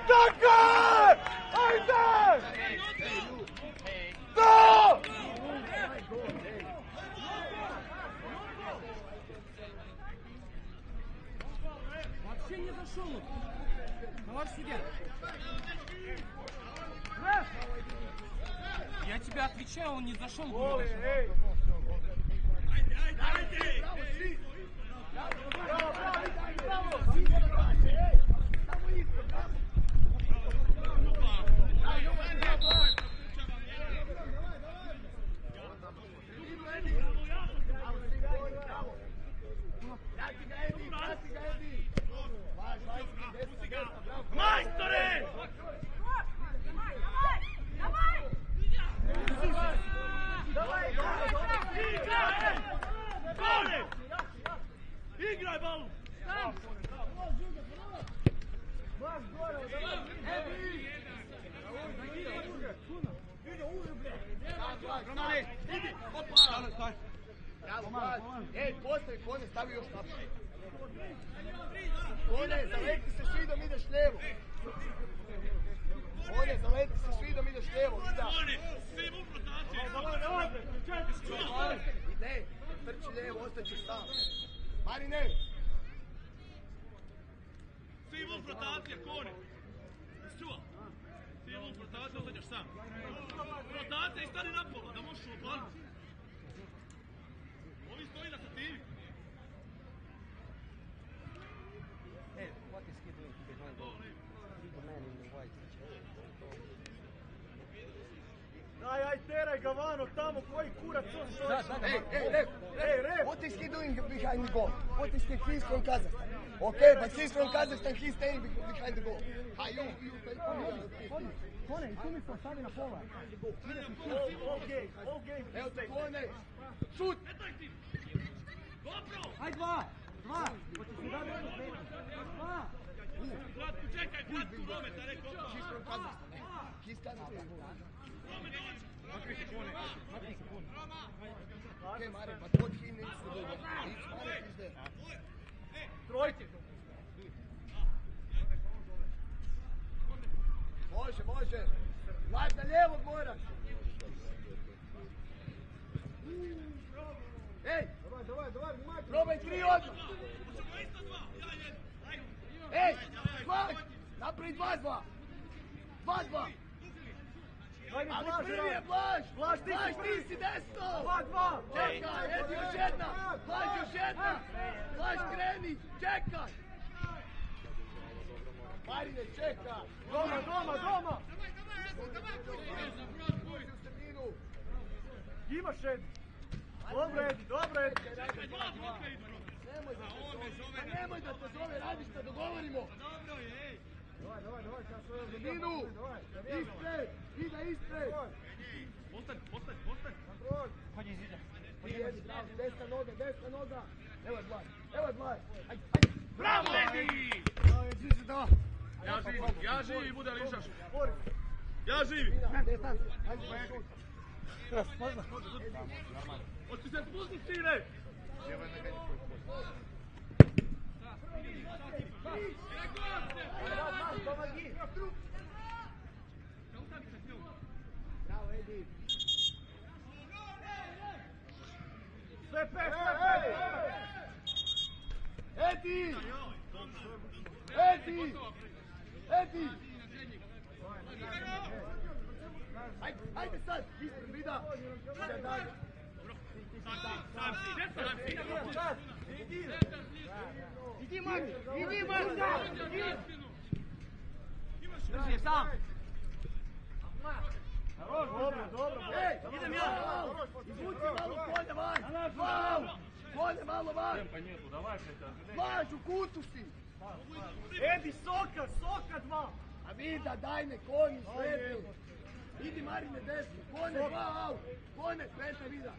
Tako! Ajde! To! Вообще не зашел. Товарищ судья. Я тебе отвечаю, он не зашел. Majstore! Igraj balu! Ej, postavi kone, stavi još naprijed. Kone, zaleti se svi dom ideš lijevo. Kone, zaleti se svi dom ideš lijevo. Ne, trči lijevo, ostaćeš sam. Marine! Svi vun rotacija, kone! Čuva! Svi vun rotacija, ostaćeš sam. Rotacija i stani napola, da možeš upaliti. Ovi stoji na stativi. Aj, teraj ga vano tamo, koji kurac on stoji. Hey, ref! What is he doing behind the goal? What is he's from Kazakhstan? Okay, but he's from Kazakhstan, he's staying behind the goal. Kone, i tu mi se ostavi na pola. Evo te Kone! Šut! Dobro! Aj dva! Hoćeš mi dati jedno pet? Dva! Kratku čekaj, kratku rometa, rekao. He's from Kazakhstan. He's Kazakhstan. Rome dođi! Okay, Mare, but what he needs to do? He's Mare is there. Trojke. Može. Vlad na lijevo moraš. Ej! Давай, probaj 3 odmah. Ej! Vlad! Napravi 2-2. 2-2. Ali prvi je Blaž! Blaž, ti si desno! 2-2! Čekaj, Edi još jedna! Blaž još jedna! Blaž kreni! Čekaj! Marine, čekaj! Doma! Imaš Edi! Dobro Edi! Nemoj da te zove, radi što dogovorimo! Sredinu! Ispred! Ispred! Postaň! Hođi iz zida. Desna noga! Evo je Blaž! Ajde! Bravo, Edi! Ja živi, bude lišaš. Ja živi! Hoću se spustiti, sine! Bravo, Edi! Sve pet! Edi! Ajde sad! Ispred vida! Ide dalje! Иди, Макс! Drži je sam! Dobro! Ej! Idem ja! Izvuci malo polje van! Polje malo van! Blaž, u kutu si! Edi, Socca 2! A vida, daj me konju, srednju! Idi Marine desno, Kone 2 out! Kone, peta vida!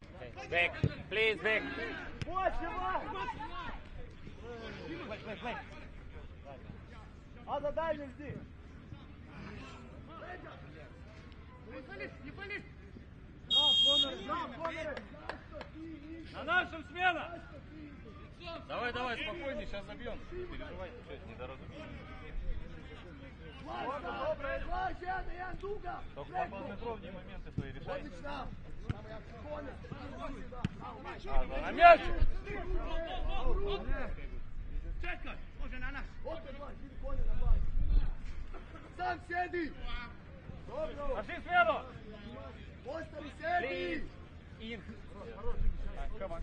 Back, please, back. Play. A za dalje zdi! Не пали! Konere! На нашем смена! Давай, спокойней, сейчас забьем. Переживай, недоразумение. Только полнометровные моменты свои решай. На мяч! Čekaj, može na nas. Sam sjedi! Пошли смело! Ostani sjedi! In. Come on.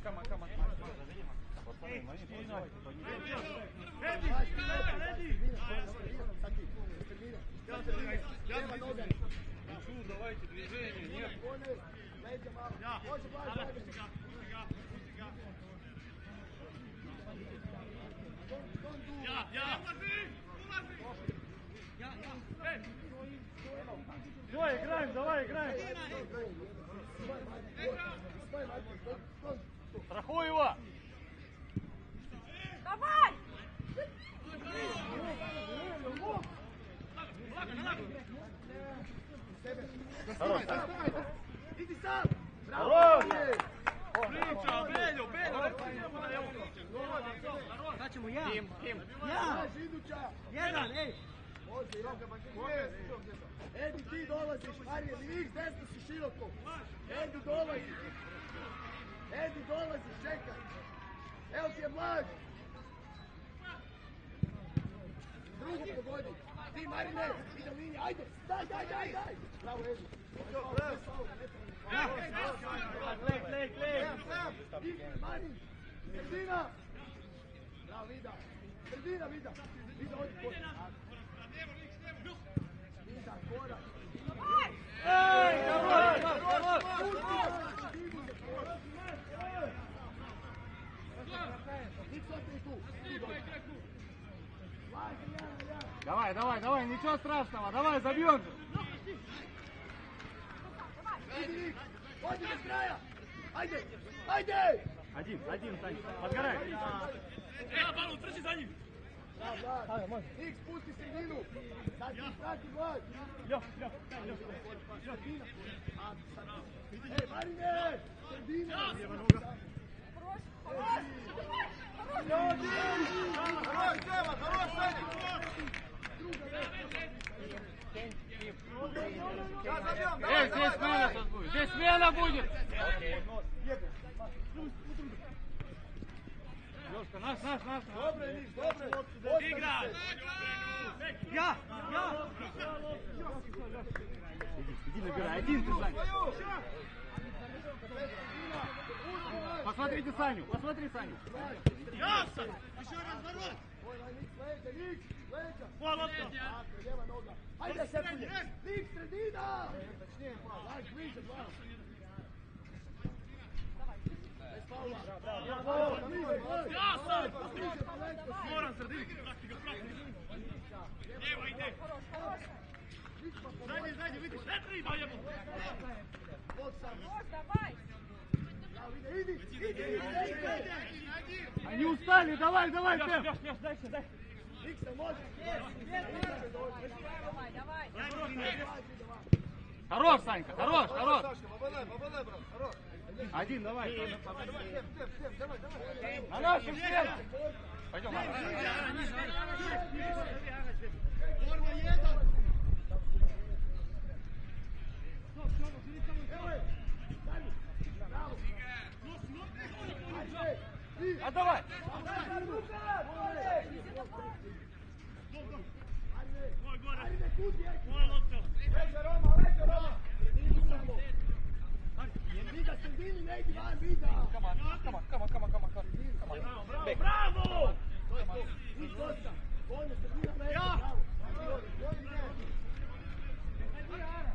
Давайте движение, нет. Все, играем, давай, играем. Страхуй его. Давай! Idi sam! Хорош! Priča, Beljo! Sad ćemo ja. Tim. Ja! Iduća! Jedan, ej! Edi, ti dolaziš, Marije, vi desno si široko. Edi, dolaziš, čekaj. Evo ti je mlad. Drugi pogodi. Ti, Marine, ide linija, ajde, daj. Bravo, Edi. Marin, sredina. Bravo, Vida. Sredina, Vida. Vida, odi korak. Vida, korak. Ej, давай! Давай, ничего страшного, давай, забьем же! Odi bez kraja! Ajde! Один, Саня, подгорай! Evo, Balu, trči za njim! Nik, spusti sredinu! Sad ti prati vlad! Ej, Marine! Sredina! Эй, здесь смена сейчас будет! Здесь смена будет! Лёшка, наш! Dobre, Nik, dobre! Igraj! Ja! Иди набирай, один ты, Саня! Посмотрите Саню, посмотри Саню! Jasan! Еще разворот! Nik, leđa! Hvala to! Lijeva noga! Ajde, Sepulje! Nik, sredina! Aj, bliže, bravo! Jasan! Moram sredini! Prati ga! Evo, ide! Zajdi, vidiš! Ne treba jemo! Давай! Idi! Они устали, давай, темп! Дай. Nik se može! Давай! Хорош, Санька, хорош! Один, давай! На нашу стену! Пойдем, Forma jedan! Отдавай! Hvala to! Vida, sredini, ne idi van, Vida! Bravo! Nik, dosta! Konje, sredina, leđa, bravo!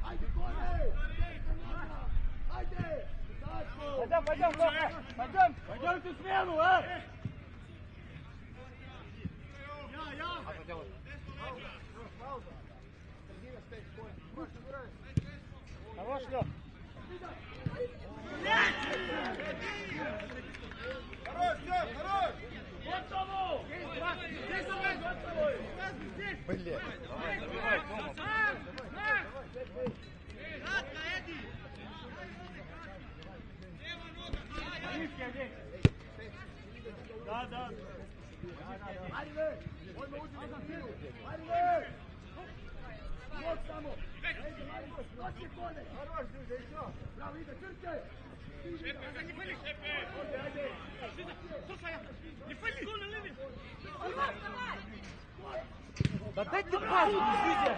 Ajde, konje! Ajde! Пойдем, Лоха! Пойдемте смену, а! Хорош, Лёх! Хорош! Gotovo! Блин! Da. Ajde, odmah uđi na sredinu! Ajde! Blok samo. Noći kone. Bravo, ide, Krke. Da dajte pažu, izviđaj!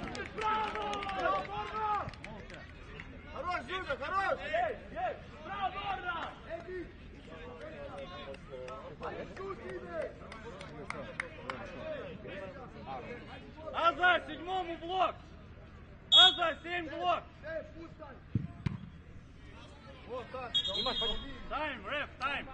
Хорош, Жужа, хорош! Bravo, Borna! Аза, седьмому блок! Аза, 7 блок! Тайм, реф, тайм!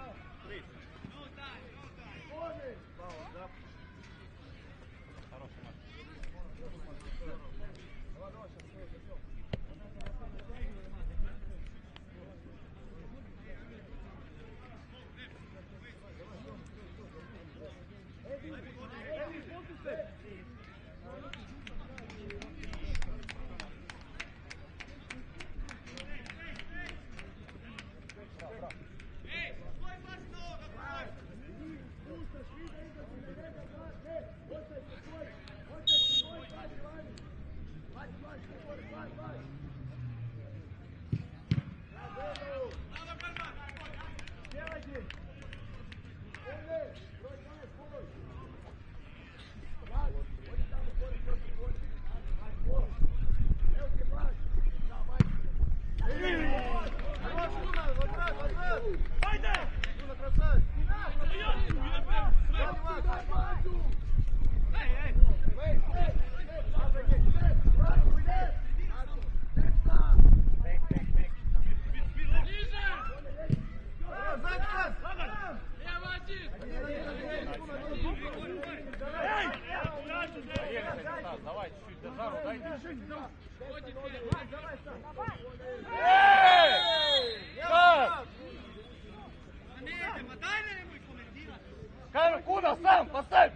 Кажу, куда сам, поставь!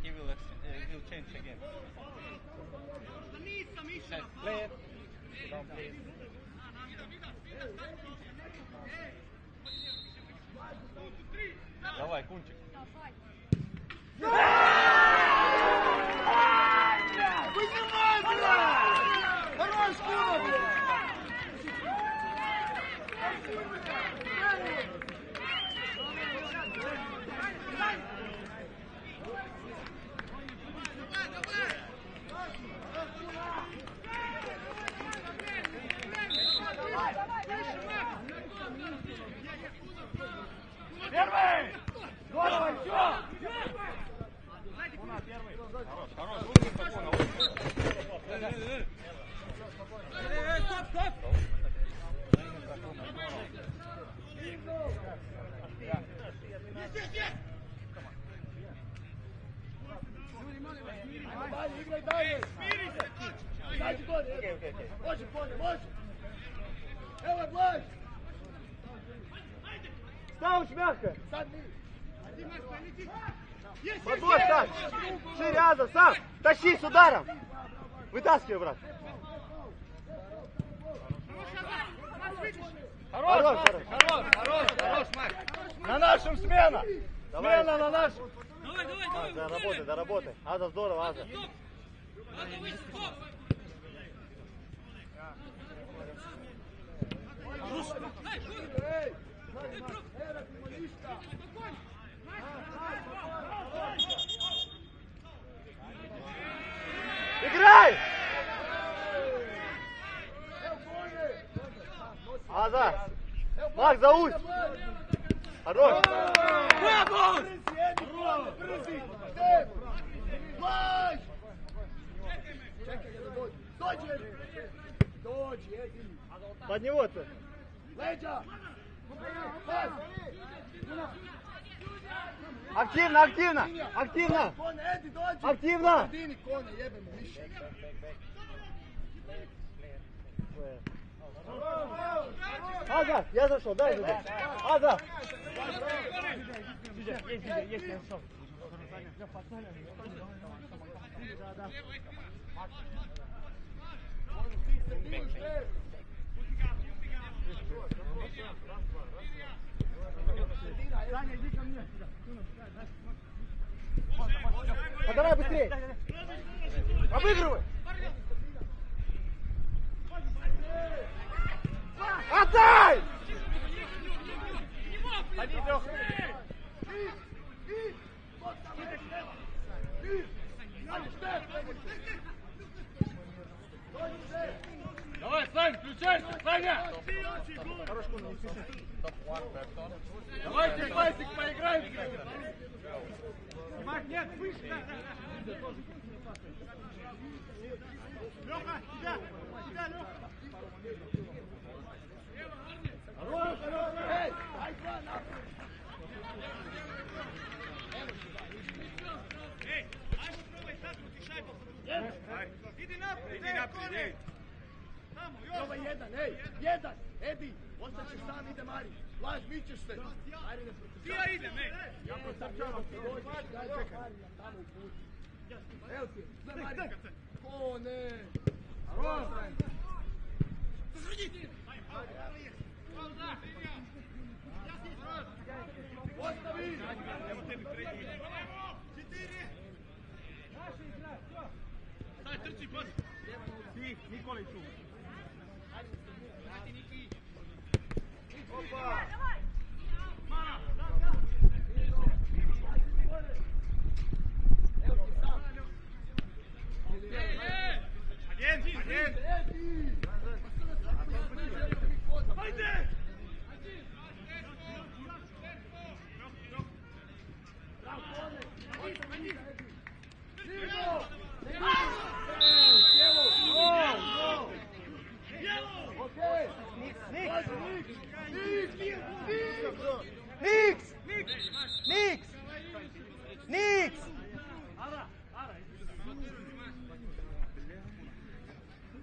He will change again. Play it. Don't play it. Давай, Кунчик. Вынимай, блядь! Хорош, Куна, блядь! Первый! Здорово, еще! Хорош, лучше спокойно, лучше. Стоп, стоп! Dalje, igraj dalje! Izađi gore, može, Kone, može! Evo je Blaž! Ставиш мягко. Sad mi! Подбор, так. Шире, Аза, сам. Тащи с ударом. Вытаскивай, брат. Хорош, хорош, Макс. На нашем смена. Смена на нашем. Давай, доработай. Аза, здорово, Аза. Играй! Аза! Мак, заусь! Хорош! Браво! Brzi! Štep! Blaž! Čekaj ga da dođe. Dođi! Dođi, jedini. Под него-то! Leđa! Pas! Активно, активно! Активно! Kone, Edi, dođi! Активно! Jedini Kone, jebemo više. Аза, я зашел, дай туда. Аза! Есть, я зашел. А давай быстрее! Обыгрывай! Отдай! Давай, Сань, включайся, Саня! Давайте, Классик, поиграем! Нет, выше! Леха, тебя, Леха! Ej, aj dva naprijed! Ej, ajmo probaj taknuti šajbu. Idi naprijed, ej! Tamo, još! Probaj jedan, ej, jedan! Edi, ostaćeš sam, ide Mari. Laž, mićeš se. Mari ne protrčavaš. Ti ja idem, ej! Ja protrčavam, ti dođeš, daj čekaj. Tamo u put. Evo ti, sve Mari. Ko ne? Ostavi! Evo tebi prednji. Staj, trči, pazi! Ti, Nikoli tu. Opa! Evo ti sam. Again! Hajde! Niks!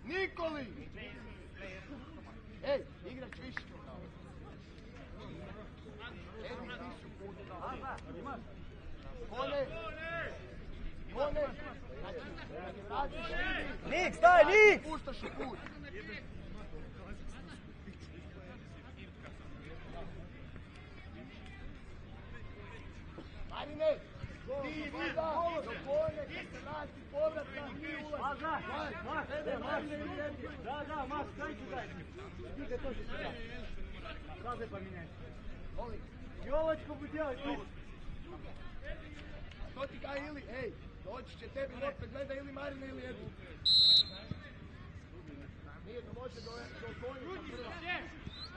Nikoli! Ej, igrač više. Kone! Niks, daj, Niks! Puštaš u put. Marine, ti vida, do Kone, kad se vrati povratka, ti ulazi. Da, Max, daj ću daj. Ide to što se da. Sada pa mi ne. Jovačko budjeli, tu. Što ti kaj ili, ej, doći će tebi lopta, gleda ili Marine ili Edu. Nije, to može do konica prva.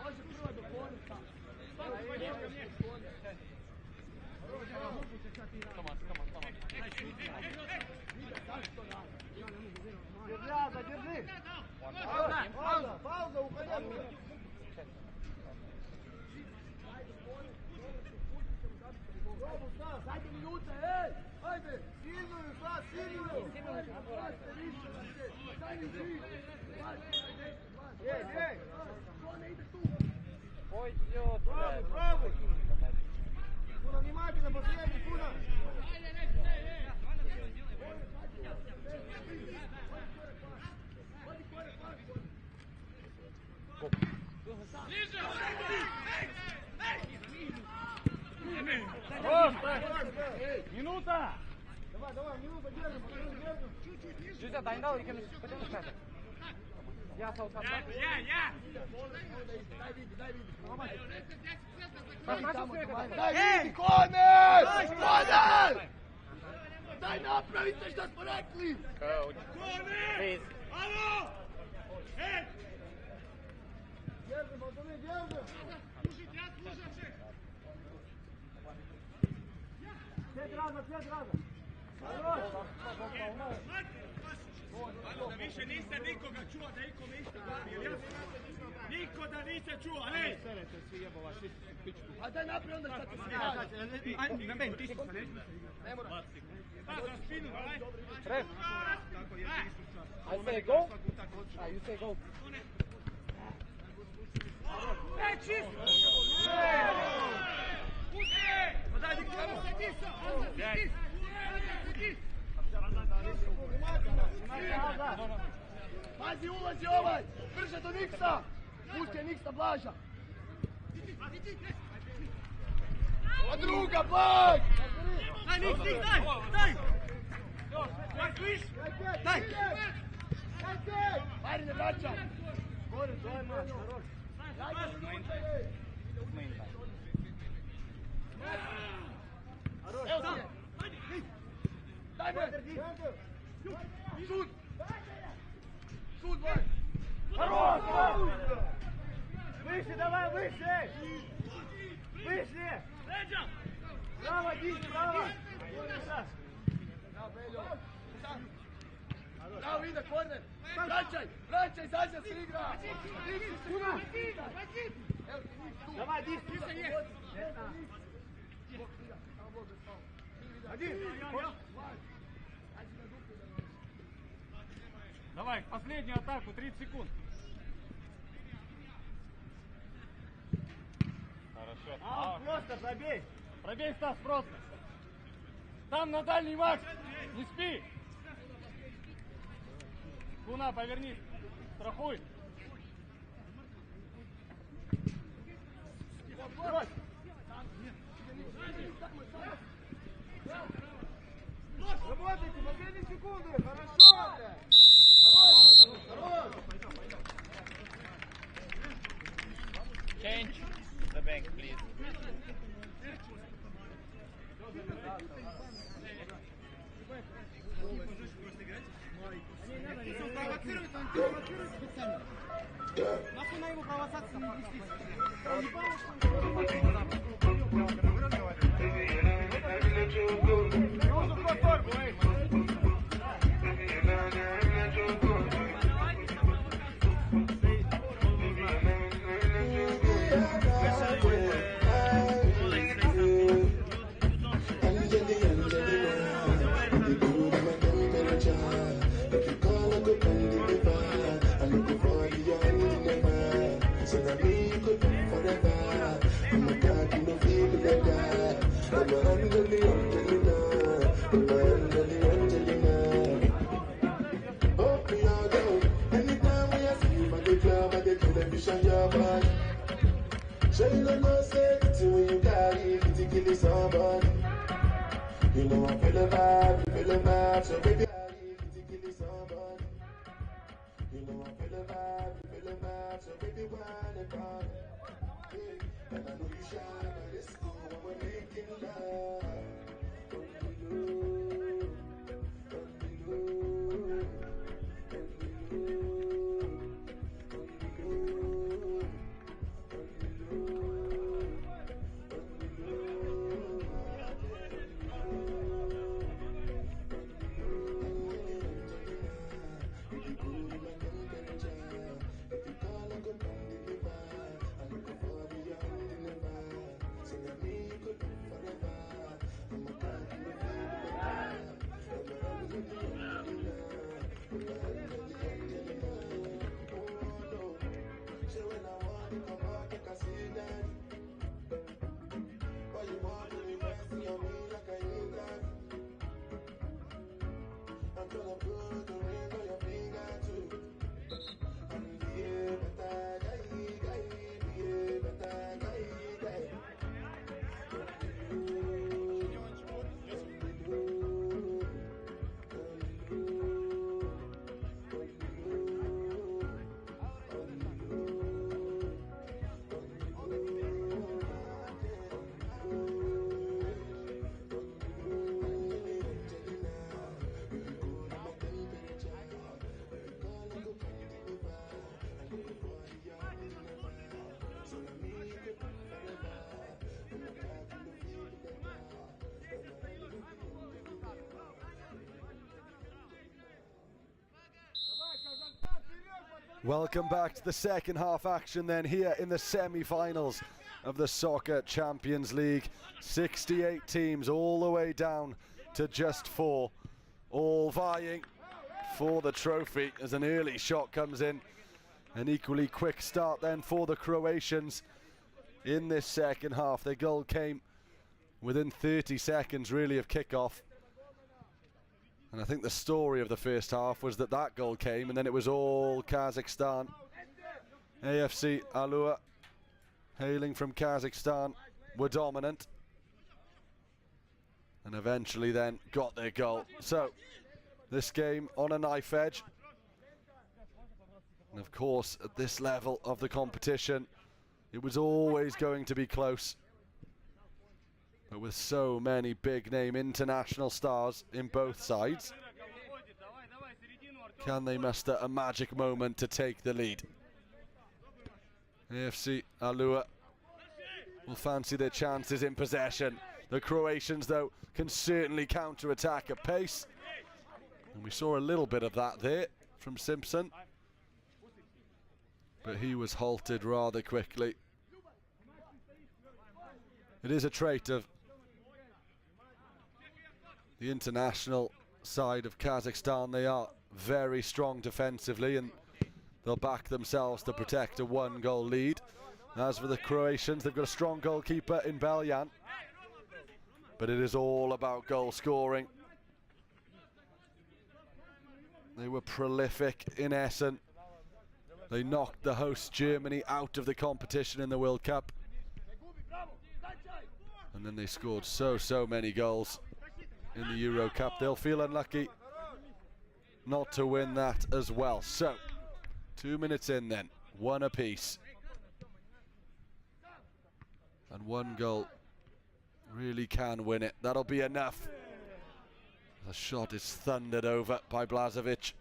Može prva do konica. Zadrži! Pauza, uhodjamo. Zadnje minute, ej! Ajde! Silnuju, silnuju! Ej! Kone ide tu! Probaj! Puno vнимайте на последний, Puno! Minuta! Давай, минута, держим! Жузя, дай дал, рекомендую, пойдем на Я стал сам. Ja! Дай vidi! Дай vidi, Kone! Kone! Daj napravite što smo rekli! Kone! Alo! Ej! Держим, Bogdane, держим! Slušajte, ja slušam se! Pet raza! Da više niste nikoga čuo da ikome išta dobije. Niko da niste čuo, ej! A daj napravi onda šta ti se radi. Na meni, ti si se ne? Ne mora. Pa za spinu, aj! Ref. I say go. You say go. Ej, čisto! Daj, Pazi, ulazi ovaj! Brže do Niksa! Pusti Niksa Blaža! A druga, Blaž! Daj, Niks, daj! Daj! Daj! Ajde, ne vraćaj! Evo ti! Daj me! Sud! Sud, Blaž! Выше, давай, выше! Выше! Право, Дима, право! Bravo, ide, korner! Vraćaj! Vraćaj, zađa se igra! Давай, Дима! Давай, последнюю атаку, 30 секунд. Хорошо. Просто пробей. Пробей, Стас, просто. Там на дальний Макс. Не спи. Куна, повернись. Страхуй. Работайте, последние секунды. Хорошо. Хорош. Change the bank, please. Нахуй на его провокацию не вестись. You know I feel the vibe, so baby I need to kill it somebody. You know I feel the vibe, so baby why the problem? Yeah. And I know you shy, but it's cool when we're making love. Welcome back to the second half action then here in the semi-finals of the Soccer Champions League. 68 teams all the way down to just 4, all vying for the trophy as an early shot comes in. An equally quick start then for the Croatians in this second half. Their goal came within 30 seconds really of kickoff. And I think the story of the first half was that goal came and then it was all Kazakhstan. AFC Allur, hailing from Kazakhstan, were dominant. And eventually then got their goal. So, this game on a knife edge. And of course, at this level of the competition, it was always going to be close. But with so many big-name international stars in both sides, can they muster a magic moment to take the lead? AFC Allur will fancy their chances in possession. The Croatians, though, can certainly counter-attack at pace. And we saw a little bit of that there from Simpson. But he was halted rather quickly. It is a trait of the international side of Kazakhstan. They are very strong defensively and they'll back themselves to protect a 1-goal lead. As for the Croatians, they've got a strong goalkeeper in Beljan. But it is all about goal scoring. They were prolific in Essen. They knocked the host Germany out of the competition in the World Cup. And then they scored so many goals in the Euro Cup. They'll feel unlucky not to win that as well. So, 2 minutes in then, 1 apiece. And 1 goal really can win it. That'll be enough. The shot is thundered over by Blažević.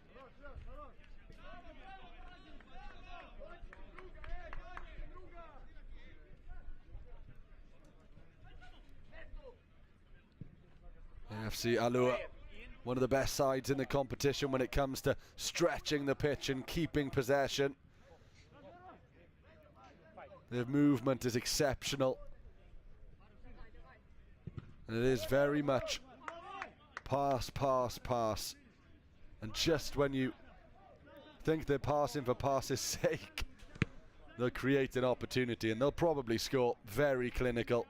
AFC Allur, one of the best sides in the competition when it comes to stretching the pitch and keeping possession. Their movement is exceptional. And it is very much pass, pass, pass. And just when you think they're passing for pass's sake, they'll create an opportunity and they'll probably score. Very clinical.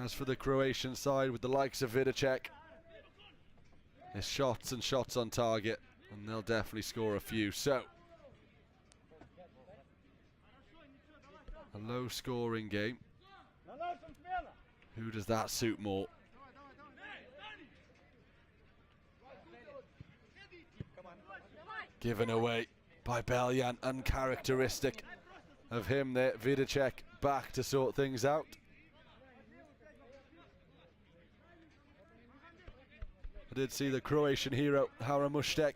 As for the Croatian side, with the likes of Vidacek, there's shots and shots on target, and they'll definitely score a few. So, a low-scoring game. Who does that suit more? Given away by Beljan, uncharacteristic of him there. Vidacek back to sort things out. I did see the Croatian hero Haramushtek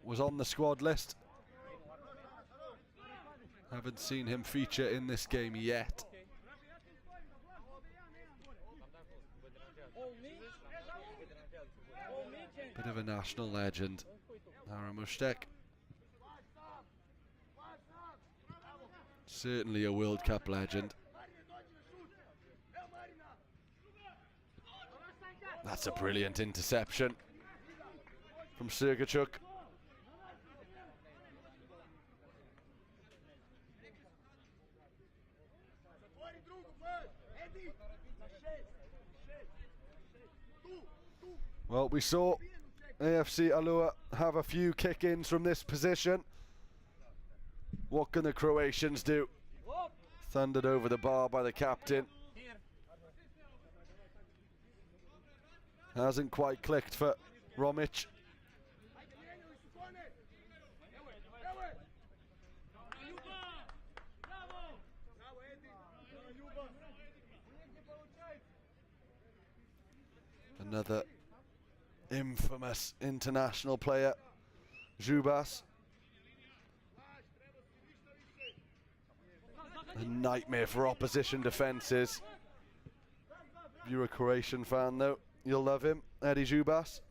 was on the squad list. Haven't seen him feature in this game yet. Bit of a national legend, Haramushtek. Certainly a World Cup legend. That's a brilliant interception from Sergachuk. Well, we saw AFC Allur have a few kick-ins from this position. What can the Croatians do? Thundered over the bar by the captain. Hasn't quite clicked for Romic. Another infamous international player, Zubas. A nightmare for opposition defences. If you're a Croatian fan though, you'll love him, Eddie Zubas.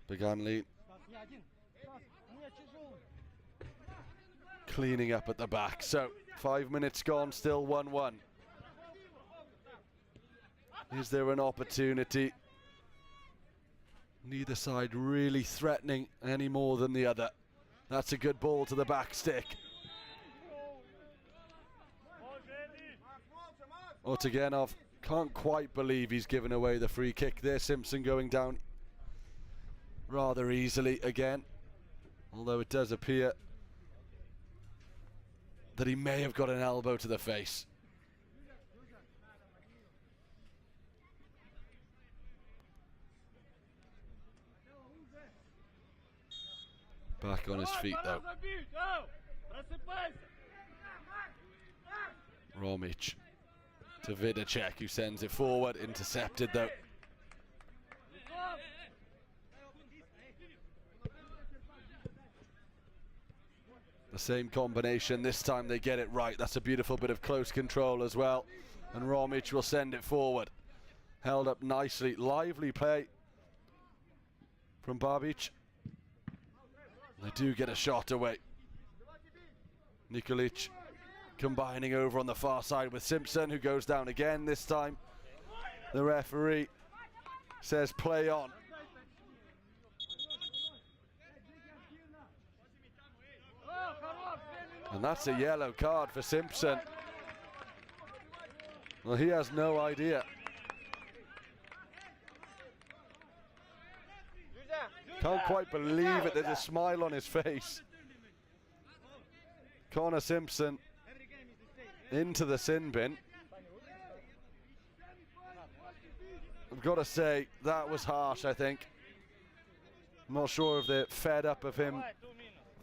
Beganli cleaning up at the back. So 5 minutes gone, still 1-1. Is there an opportunity? Neither side really threatening any more than the other. That's a good ball to the back stick. Otagenov can't quite believe he's given away the free kick there. Simpson going down rather easily again, although it does appear that he may have got an elbow to the face. Back on his feet though. Romic to Vidacek, who sends it forward, intercepted though. The same combination, this time they get it right. That's a beautiful bit of close control as well. And Romic will send it forward. Held up nicely, lively play from Babic. They do get a shot away. Nikolic combining over on the far side with Simpson, who goes down again this time. The referee says play on. And that's a yellow card for Simpson. Well, he has no idea. Can't quite believe it, there's a smile on his face. Connor Simpson into the sin bin. I've got to say, that was harsh, I think. I'm not sure if they're fed up of him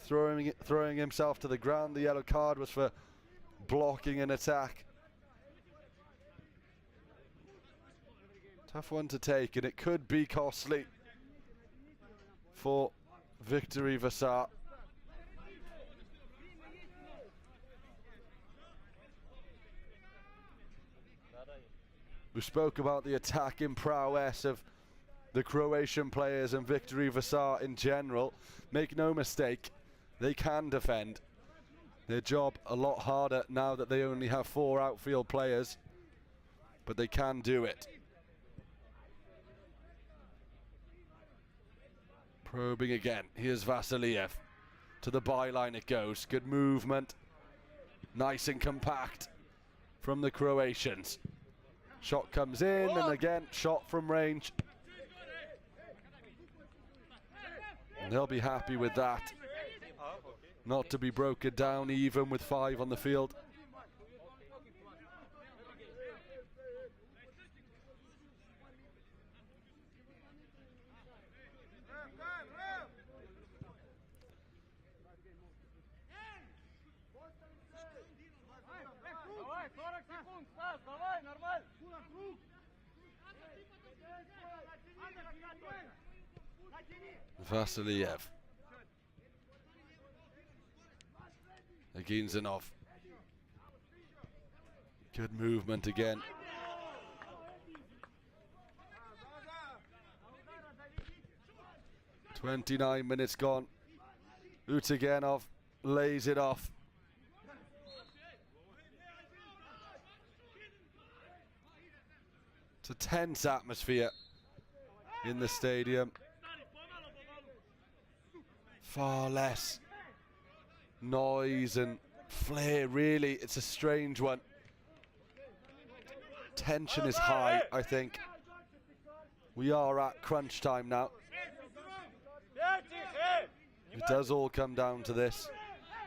throwing himself to the ground. The yellow card was for blocking an attack. Tough one to take, and it could be costly for Victory Vassar. We spoke about the attacking prowess of the Croatian players and Victory Vassar in general. Make no mistake, they can defend. Their job a lot harder now that they only have 4 outfield players, but they can do it. Probing again, here's Vasiliev. To the byline it goes, good movement. Nice and compact from the Croatians. Shot comes in, and again, shot from range. And they'll be happy with that. Not to be broken down even with 5 on the field. Vasiliev. Aginzanov. Good movement again. "29 minutes gone. Utagenov lays it off. It's a tense atmosphere in the stadium. Far less noise and flair, really. It's a strange one. Tension is high, I think. We are at crunch time now. It does all come down to this.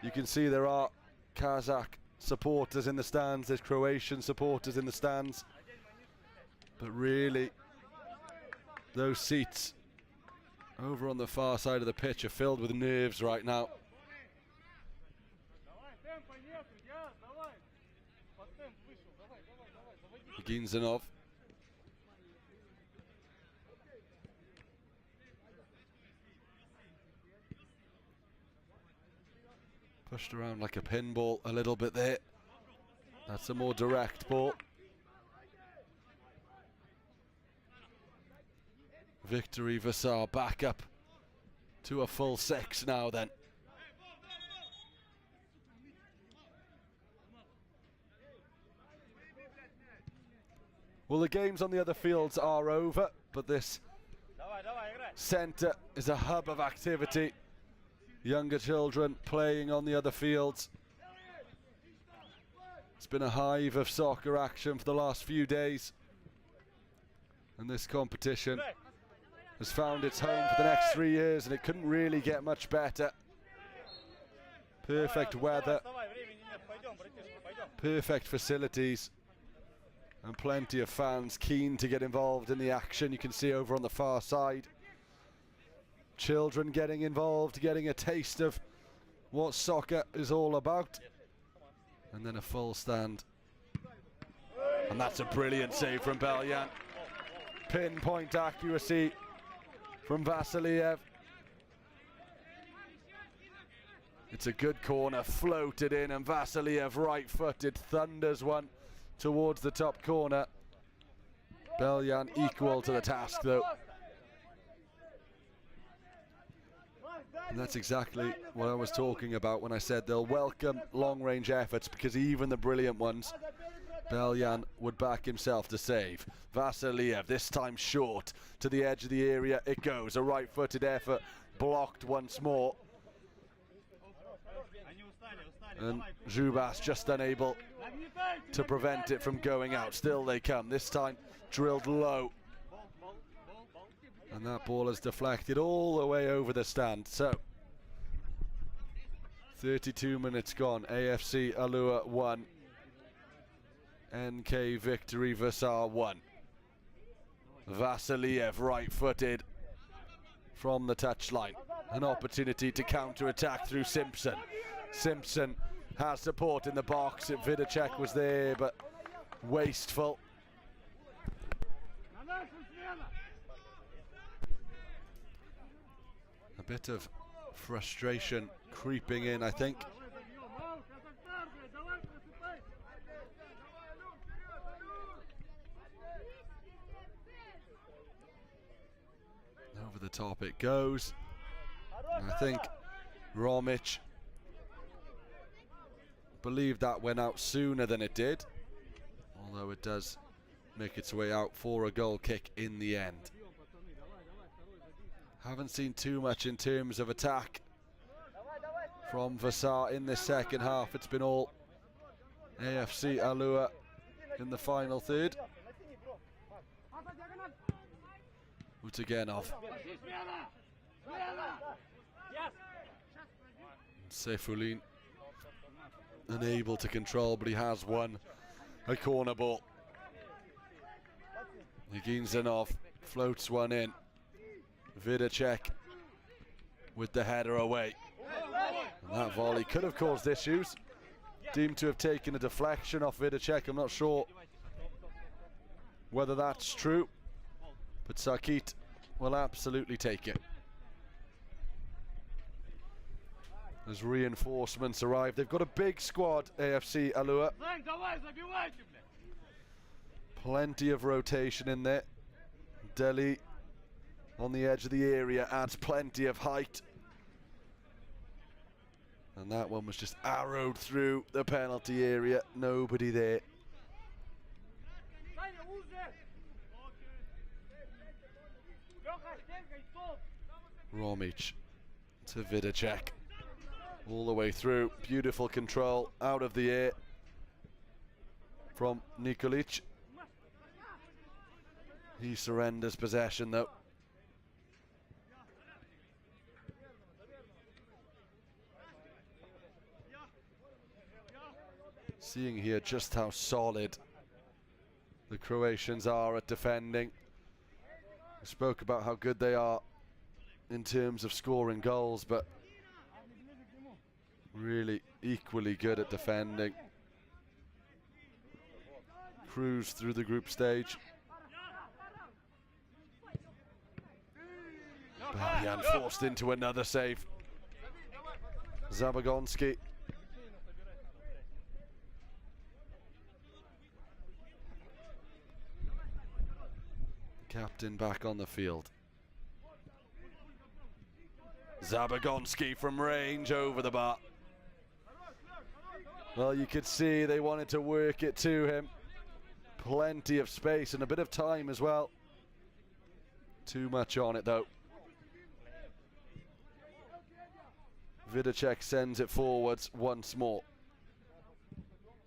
You can see there are Kazakh supporters in the stands, there's Croatian supporters in the stands. But really, those seats over on the far side of the pitch are filled with nerves right now. Ginzanov. Pushed around like a pinball a little bit there. That's a more direct ball. Victory Vassar back up to a full 6 now then. Well, the games on the other fields are over, but this centre is a hub of activity. Younger children playing on the other fields. It's been a hive of soccer action for the last few days. And this competition has found its home for the next 3 years, and it couldn't really get much better. Perfect weather, perfect facilities, and plenty of fans keen to get involved in the action. You can see over on the far side, children getting involved, getting a taste of what soccer is all about. And then a full stand. And that's a brilliant save from Belyan. Pinpoint accuracy from Vasiliev. It's a good corner, floated in, and Vasiliev right-footed, thunders one towards the top corner. Belyan equal to the task though. And that's exactly what I was talking about when I said they'll welcome long-range efforts, because even the brilliant ones, Belyan would back himself to save. Vasiliev, this time short, to the edge of the area it goes. A right-footed effort, blocked once more. And Zubas just unable to prevent it from going out. Still they come, this time drilled low. And that ball has deflected all the way over the stand. So 32 minutes gone. AFC Allur 1. NK victory, Vassar 1. Vasiliev right-footed from the touchline. An opportunity to counter-attack through Simpson. Simpson has support in the box. Vidacek was there, but wasteful. A bit of frustration creeping in, I think. Over the top it goes. And I think Romic believed that went out sooner than it did, although it does make its way out for a goal kick in the end. Haven't seen too much in terms of attack from Vassar in this second half. It's been all AFC Allur in the final third. Utagenov. Seyfulin unable to control, but he has won a corner ball. Yaginzanov floats one in. Vidacek with the header away. And that volley could have caused issues. Deemed to have taken a deflection off Vidacek. I'm not sure whether that's true, but Sakit will absolutely take it. As reinforcements arrive, they've got a big squad, AFC Allur. Plenty of rotation in there. Delhi on the edge of the area adds plenty of height. And that one was just arrowed through the penalty area. Nobody there. Romic to Vidacek. All the way through. Beautiful control out of the air from Nikolic. He surrenders possession though. Seeing here just how solid the Croatians are at defending. We spoke about how good they are in terms of scoring goals, but really equally good at defending. Cruise through the group stage. Belyan forced into another save. Zabagonski. Captain back on the field. Zabagonski from range over the bar. Well, you could see they wanted to work it to him. Plenty of space and a bit of time as well. Too much on it though. Vidacek sends it forwards once more.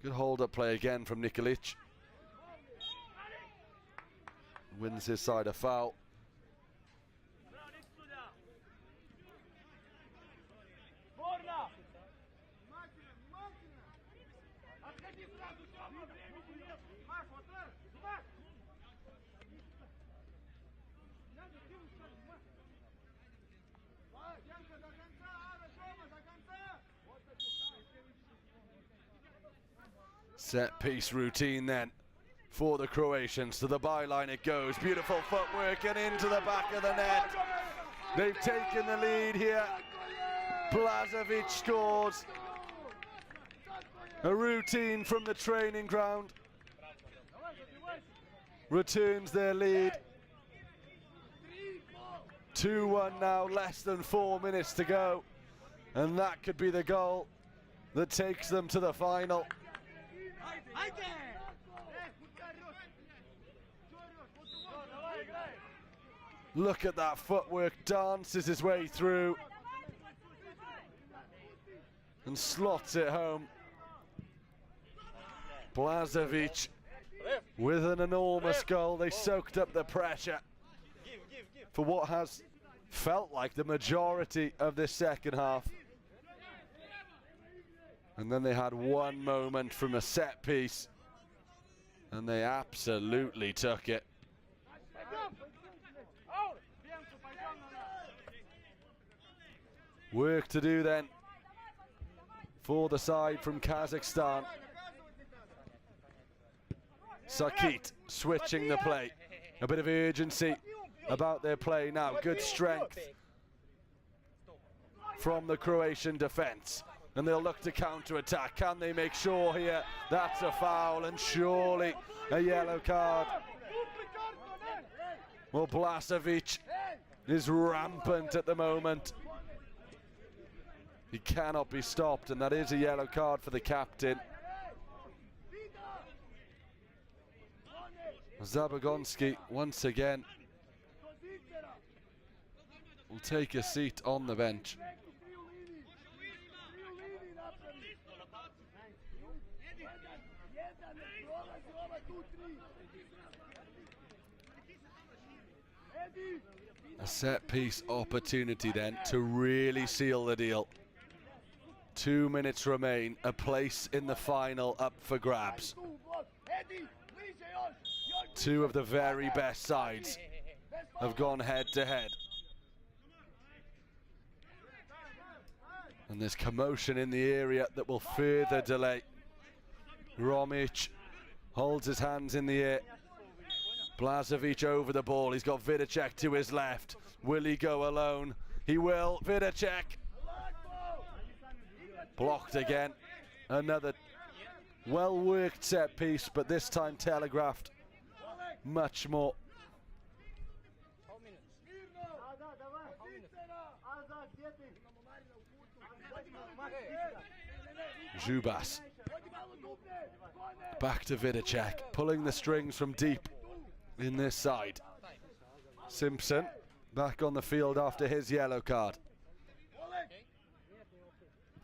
Good hold-up play again from Nikolic. Wins his side a foul. Set piece routine then for the Croatians. To the byline it goes. Beautiful footwork and into the back of the net. They've taken the lead here. Blažević scores. A routine from the training ground returns their lead. 2-1 now, less than 4 minutes to go. And that could be the goal that takes them to the final. Look at that footwork, dances his way through and slots it home. Blažević with an enormous goal. They soaked up the pressure for what has felt like the majority of this second half. And then they had one moment from a set piece and they absolutely took it. Work to do then for the side from Kazakhstan. Sakit switching the play. A bit of urgency about their play now. Good strength from the Croatian defence. And they'll look to counter-attack. Can they make sure here? That's a foul and surely a yellow card. Well, Blažević is rampant at the moment. He cannot be stopped, and that is a yellow card for the captain. Zabogonski once again will take a seat on the bench. A set piece opportunity then to really seal the deal. 2 minutes remain, a place in the final up for grabs. Two of the very best sides have gone head to head. And there's commotion in the area that will further delay. Romic holds his hands in the air. Blažević over the ball. He's got Vidacek to his left. Will he go alone? He will. Vidacek. Blocked again. Another well-worked set piece, but this time telegraphed much more. Zubas. Back to Vidacek, pulling the strings from deep in this side. Simpson back on the field after his yellow card.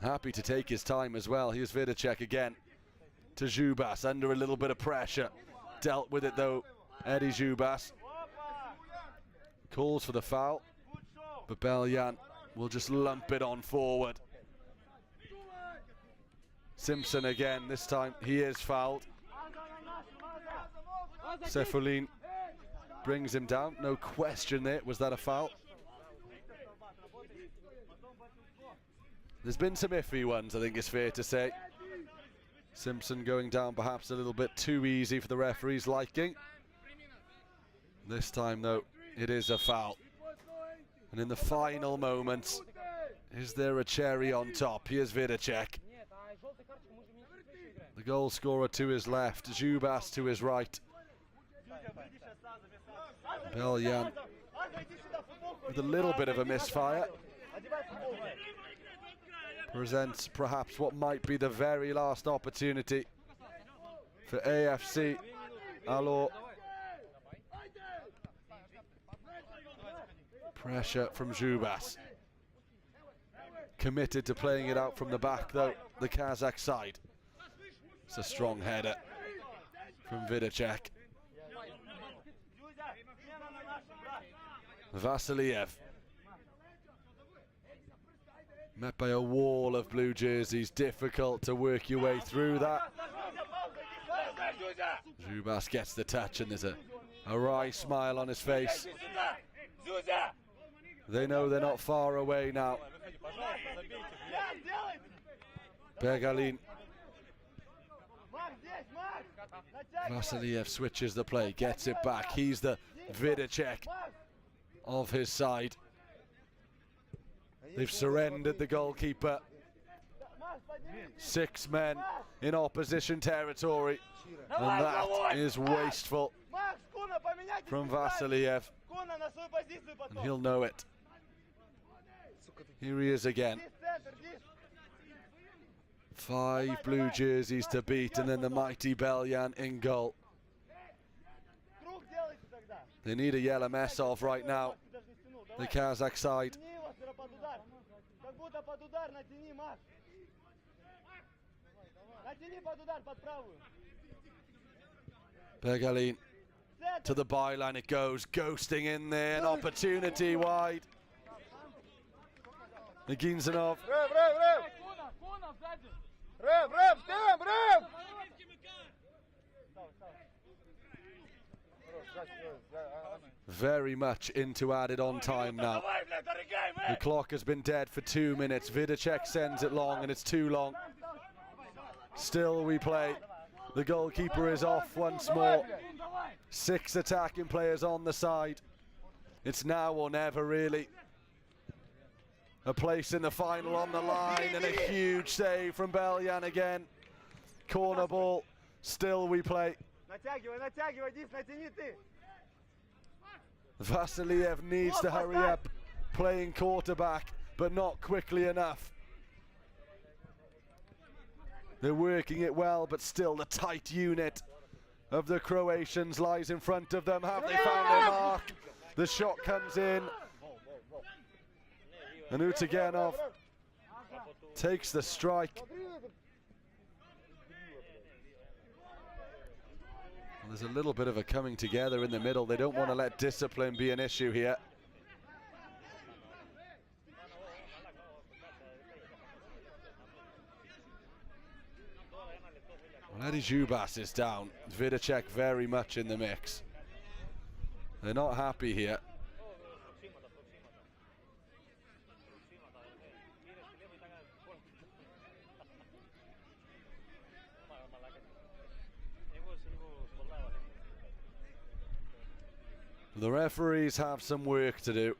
Happy to take his time as well. Here's Vidacek again to Zubas, under a little bit of pressure. Dealt with it though, Eddie Zubas. Calls for the foul, but Beljan will just lump it on forward. Simpson again, this time he is fouled. Sefulin brings him down, no question there. Was that a foul? There's been some iffy ones, I think it's fair to say. Simpson going down perhaps a little bit too easy for the referee's liking. This time though, it is a foul. And in the final moments, is there a cherry on top? Here's Vidacek. The goal scorer to his left, Zubas to his right. Beljan with a little bit of a misfire. Presents perhaps what might be the very last opportunity for AFC Allur. Pressure from Zubas. committed to playing it out from the back though, the Kazakh side. It's a strong header from Vidacek. Vasiliev. Met by a wall of blue jerseys, difficult to work your way through that. Zubas gets the touch and there's a wry smile on his face. They know they're not far away now. Begalin. Vasiliev switches the play, gets it back. He's the Vidacek of his side. They've surrendered the goalkeeper. 6 men in opposition territory, and that is wasteful from Vasiliev, and he'll know it. Here he is again. 5 blue jerseys to beat, and then the mighty Belyan in goal. They need a yellow Masub right now, the Kazakh side. Begalin to the byline it goes, ghosting in there, an opportunity wide. Naginzanov. Very much into added on time now. The clock has been dead for 2 minutes. Vidacek sends it long and it's too long. Still we play. The goalkeeper is off once more. 6 attacking players on the side. It's now or never really. A place in the final on the line and a huge save from Belyan again. Corner ball. Still we play. Vasiliev needs to hurry up, playing quarterback, but not quickly enough. They're working it well, but still the tight unit of the Croatians lies in front of them. Have they found their mark? The shot comes in. And Utaganov takes the strike. Well, there's a little bit of a coming together in the middle. They don't want to let discipline be an issue here. Well, Eddie Zubas is down. Vidacek very much in the mix. They're not happy here. The referees have some work to do.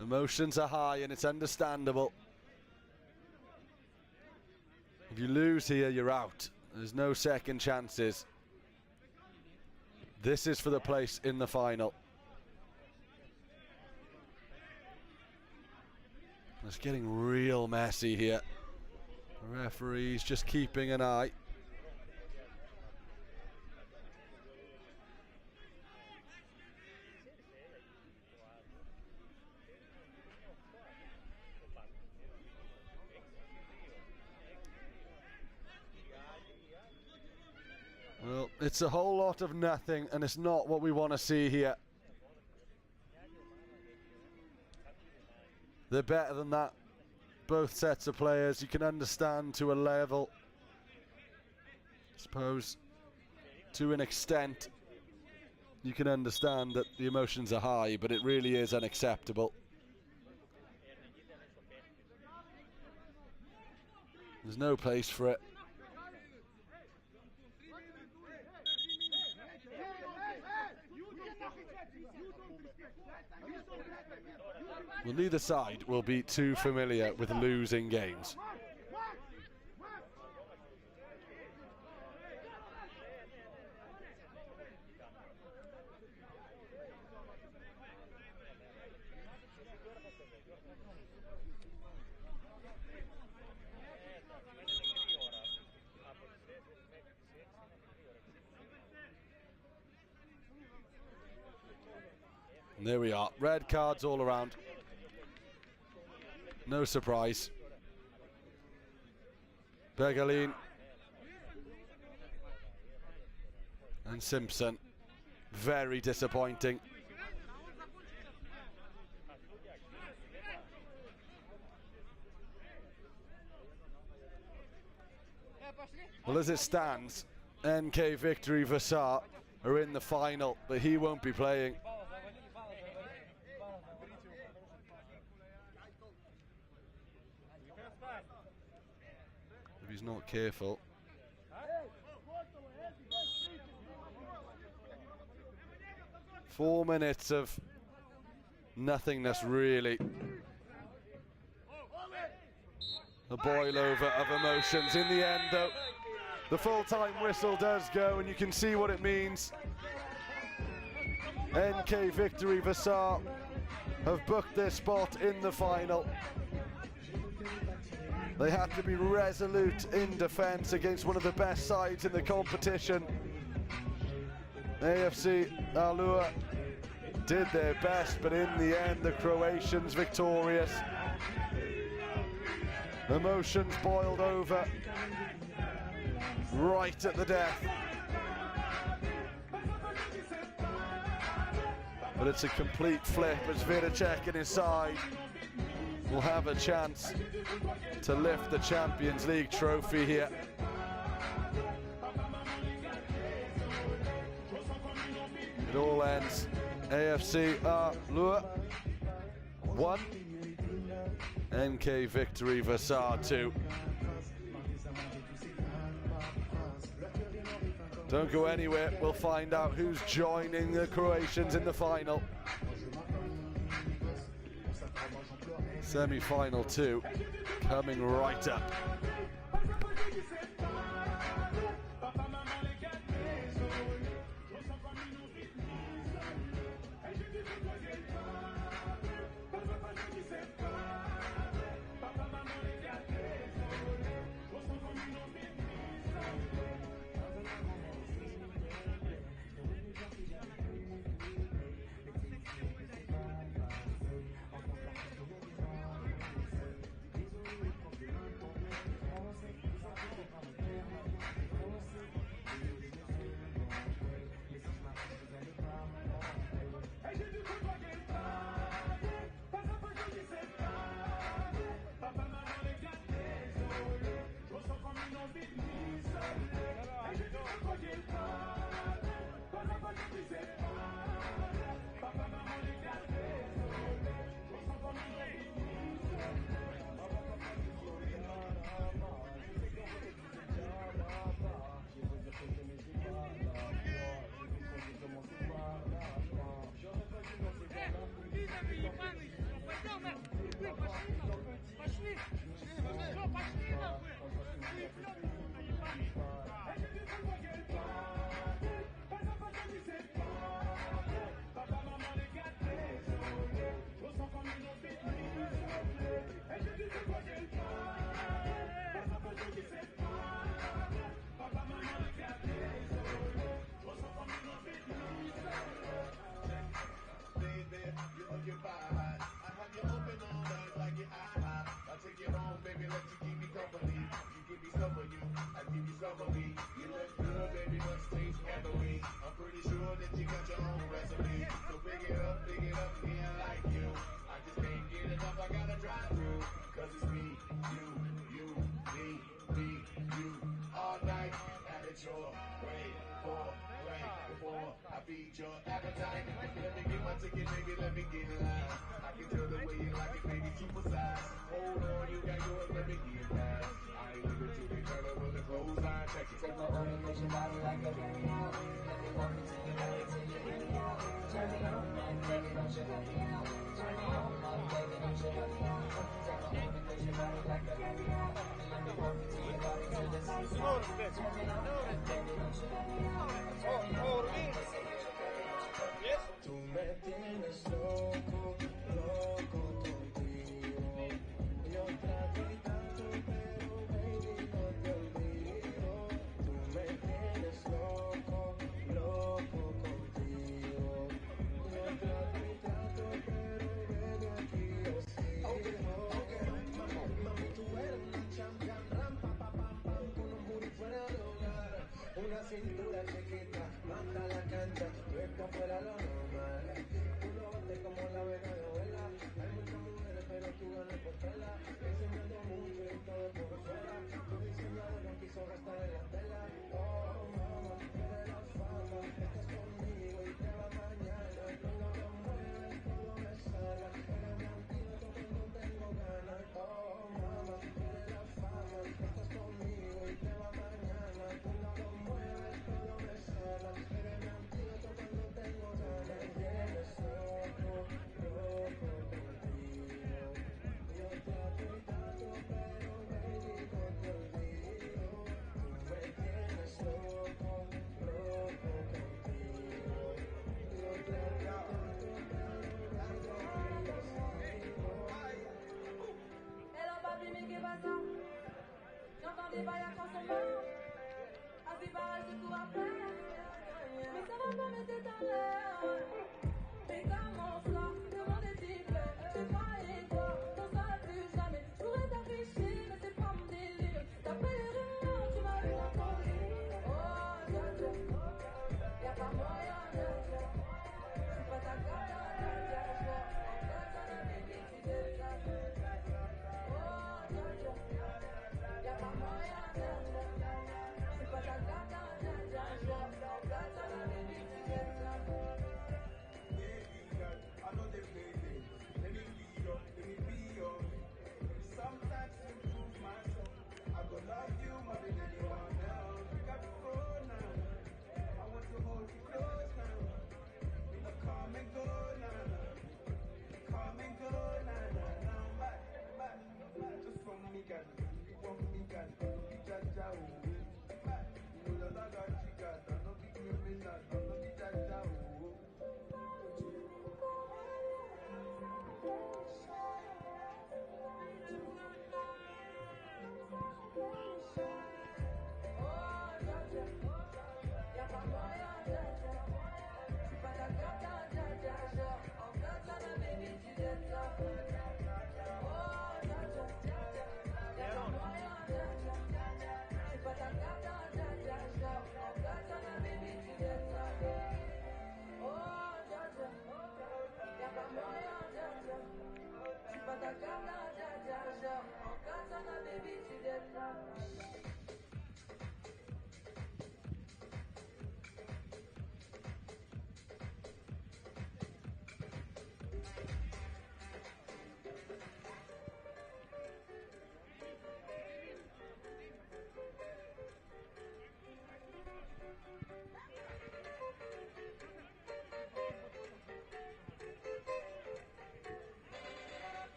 Emotions are high and it's understandable. If you lose here, you're out. There's no second chances. This is for the place in the final. It's getting real messy here. The referees just keeping an eye. Well, it's a whole lot of nothing, and it's not what we want to see here. They're better than that, both sets of players. You can understand to a level, I suppose, to an extent, you can understand that the emotions are high, but it really is unacceptable. There's no place for it. Well, neither side will be too familiar with losing games. And there we are, red cards all around. No surprise. Begalin and Simpson. Very disappointing. Well, as it stands, NK Victory Vassar are in the final, but he won't be playing. If he's not careful. 4 minutes of nothingness, really. A boil over of emotions. In the end, though, the full-time whistle does go, and you can see what it means. NK Victory Vassar have booked their spot in the final. They had to be resolute in defence against one of the best sides in the competition. AFC Allur did their best, but in the end, the Croatians victorious. Emotions boiled over right at the death. But it's a complete flip as Vidacek and his side will have a chance to lift the Champions League trophy here. It all ends AFC Allur 1, NK Victory Vassar 2. Don't go anywhere, we'll find out who's joining the Croatians in the final. Semi-final 2 coming right up. Loco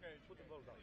Put the ball down.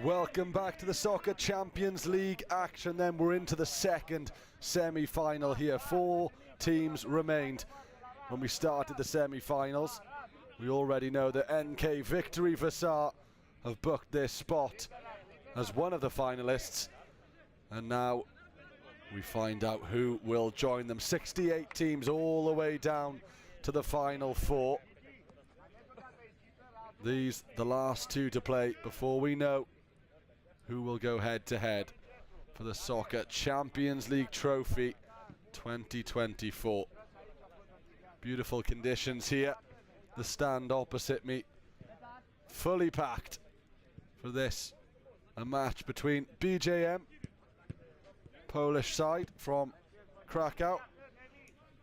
Welcome back to the Soccer Champions League action. Then we're into the second semi-final here. 4 teams remained when we started the semi-finals. We already know that NK Victory Vassar have booked their spot as one of the finalists, and now we find out who will join them. 68 teams all the way down to the final 4. These the last 2 to play before we know who will go head to head for the Soccer Champions League Trophy 2024. Beautiful conditions here. The stand opposite me fully packed for this. A match between BJM, Polish side from Krakow,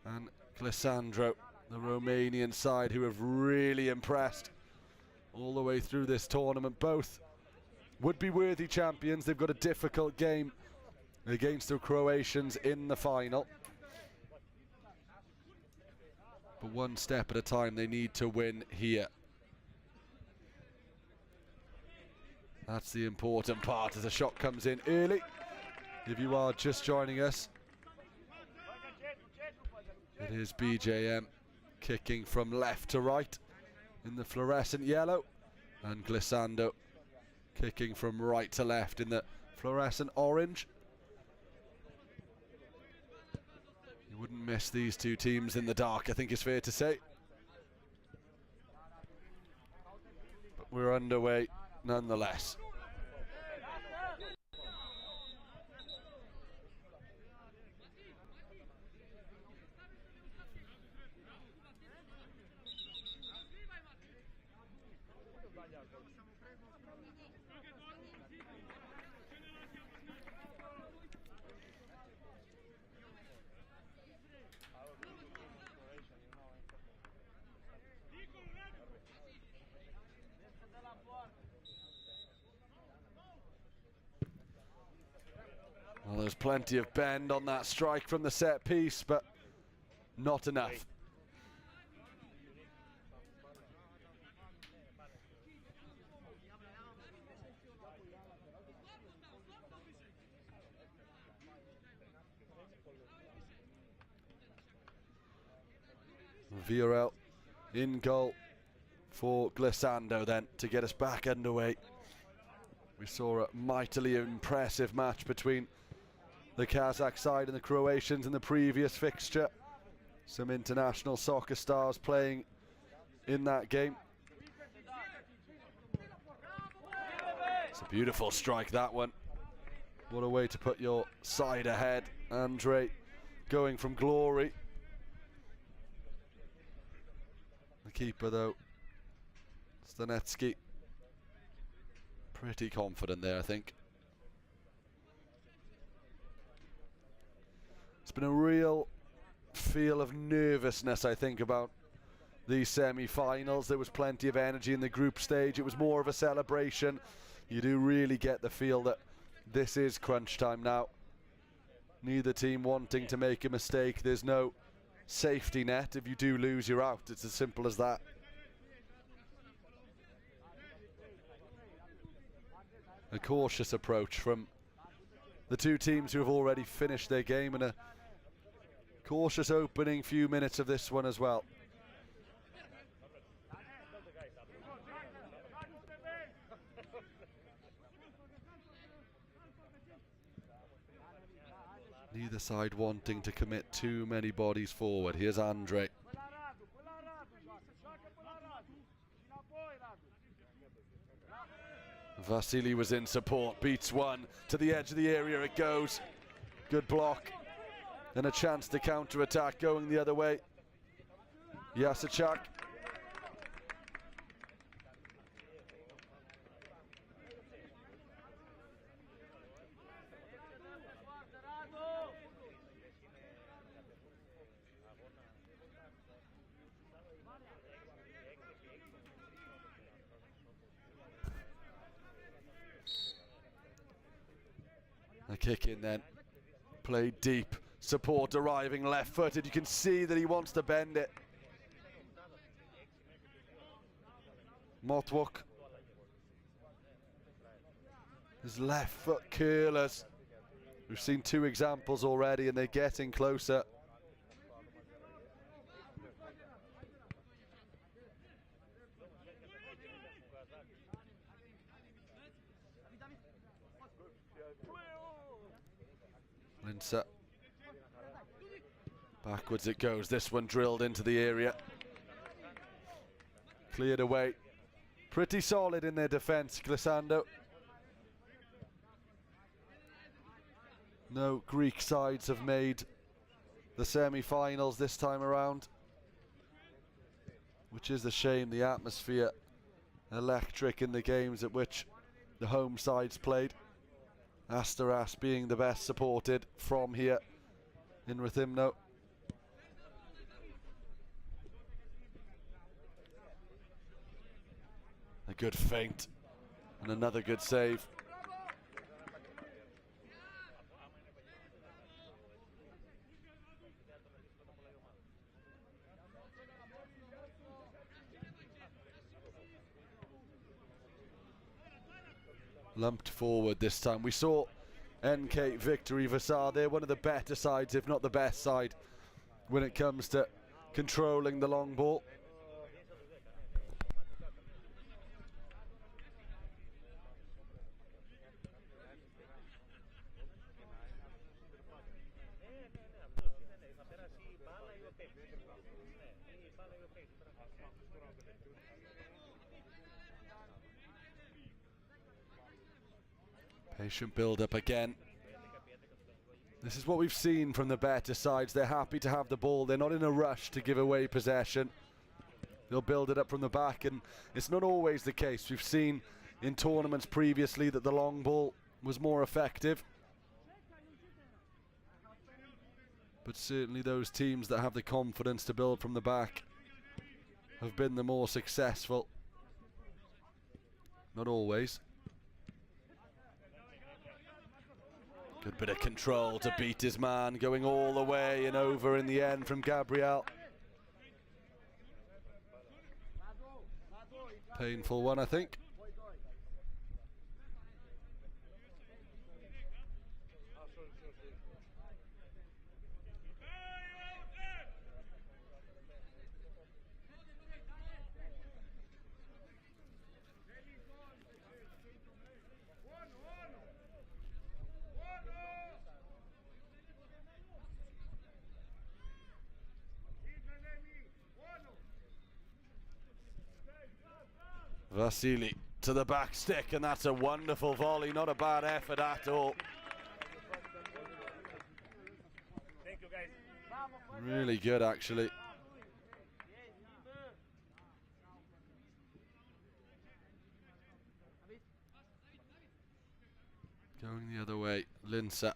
and Glissandro, the Romanian side, who have really impressed all the way through this tournament. Both would be worthy champions. They've got a difficult game against the Croatians in the final, but one step at a time. They need to win here. That's the important part as the shot comes in early. If you are just joining us, it is BJM kicking from left to right in the fluorescent yellow, and Glissando kicking from right to left in the fluorescent orange. You wouldn't miss these 2 teams in the dark, I think it's fair to say. But we're underway nonetheless. Well, there's plenty of bend on that strike from the set piece, but not enough. Virel in goal for Glissando then to get us back underway. We saw a mightily impressive match between the Kazakh side and the Croatians in the previous fixture. Some international soccer stars playing in that game. It's a beautiful strike, that one. What a way to put your side ahead. Andre going from glory. The keeper though, Stanetsky, pretty confident there, I think. It's been a real feel of nervousness, I think, about these semi-finals. There was plenty of energy in the group stage. It was more of a celebration. You do really get the feel that this is crunch time now. Neither team wanting to make a mistake. There's no safety net. If you do lose, you're out. It's as simple as that. A cautious approach from the two teams who have already finished their game, and a cautious opening few minutes of this one as well. Neither side wanting to commit too many bodies forward. Here's Andre. Vasily was in support, beats one, to the edge of the area it goes. Good block, and a chance to counter-attack going the other way. Yasachak. A kick in then, played deep, support arriving left-footed. You can see that he wants to bend it. Motwok, his left foot curlers. We've seen two examples already and they're getting closer. Linsa. Backwards it goes. This one drilled into the area. Cleared away. Pretty solid in their defence, Glissando. No Greek sides have made the semi-finals this time around, which is a shame. The atmosphere electric in the games at which the home sides played. Asteras being the best supported from here in Rethymno. A good feint and another good save. Lumped forward this time. We saw NK Victory Vasar. They're one of the better sides, if not the best side, when it comes to controlling the long ball. Patient build-up again. This is what we've seen from the better sides. They're happy to have the ball. They're not in a rush to give away possession. They'll build it up from the back, and it's not always the case. We've seen in tournaments previously that the long ball was more effective. But certainly those teams that have the confidence to build from the back have been the more successful. Not always. Good bit of control to beat his man, going all the way and over in the end from Gabriel. Painful one, I think. Vasily to the back stick, and that's a wonderful volley, not a bad effort at all. Thank you, guys. Really good, actually. Going the other way, Linsa.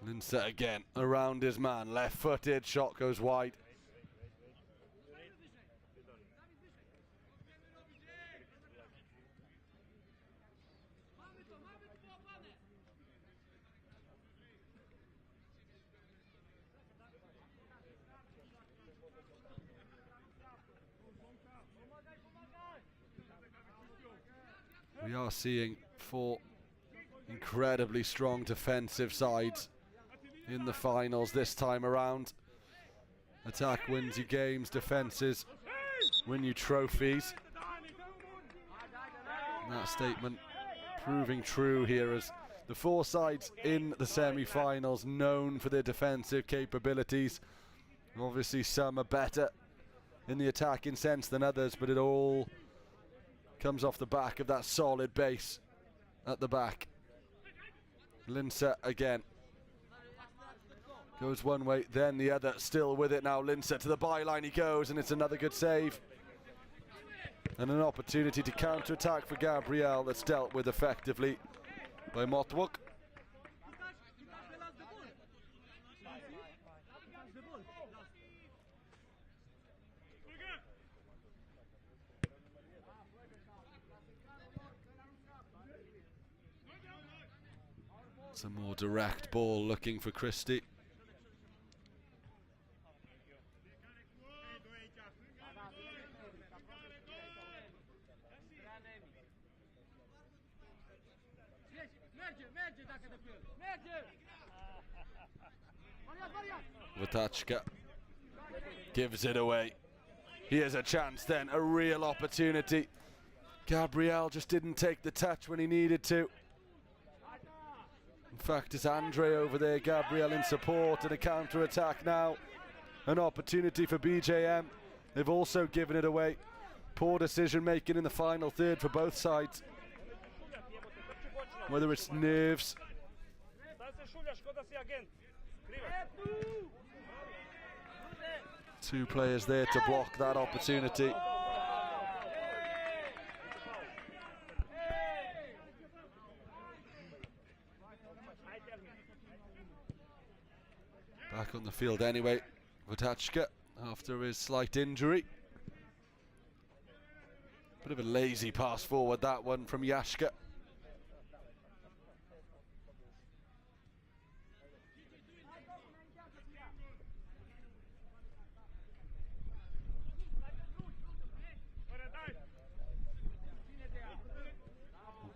Linsa again, around his man, left-footed, shot goes wide. We are seeing 4 incredibly strong defensive sides in the finals this time around. Attack wins you games, defenses win you trophies. And that statement proving true here as the 4 sides in the semi-finals known for their defensive capabilities. Obviously some are better in the attacking sense than others, but it all comes off the back of that solid base at the back. Linsa again. Goes one way, then the other, still with it now. Linsa to the byline he goes, and it's another good save. And an opportunity to counter-attack for Gabriel that's dealt with effectively by Motwok. It's a more direct ball looking for Christie. Vatachka gives it away. Here's a chance then, a real opportunity. Gabriel just didn't take the touch when he needed to. In fact, it's Andre over there, Gabriel in support, and a counter-attack now. An opportunity for BJM. They've also given it away. Poor decision-making in the final third for both sides. Whether it's nerves. Two players there to block that opportunity. Back on the field anyway, Vatachka after his slight injury. Bit of a lazy pass forward, that one from Yashka.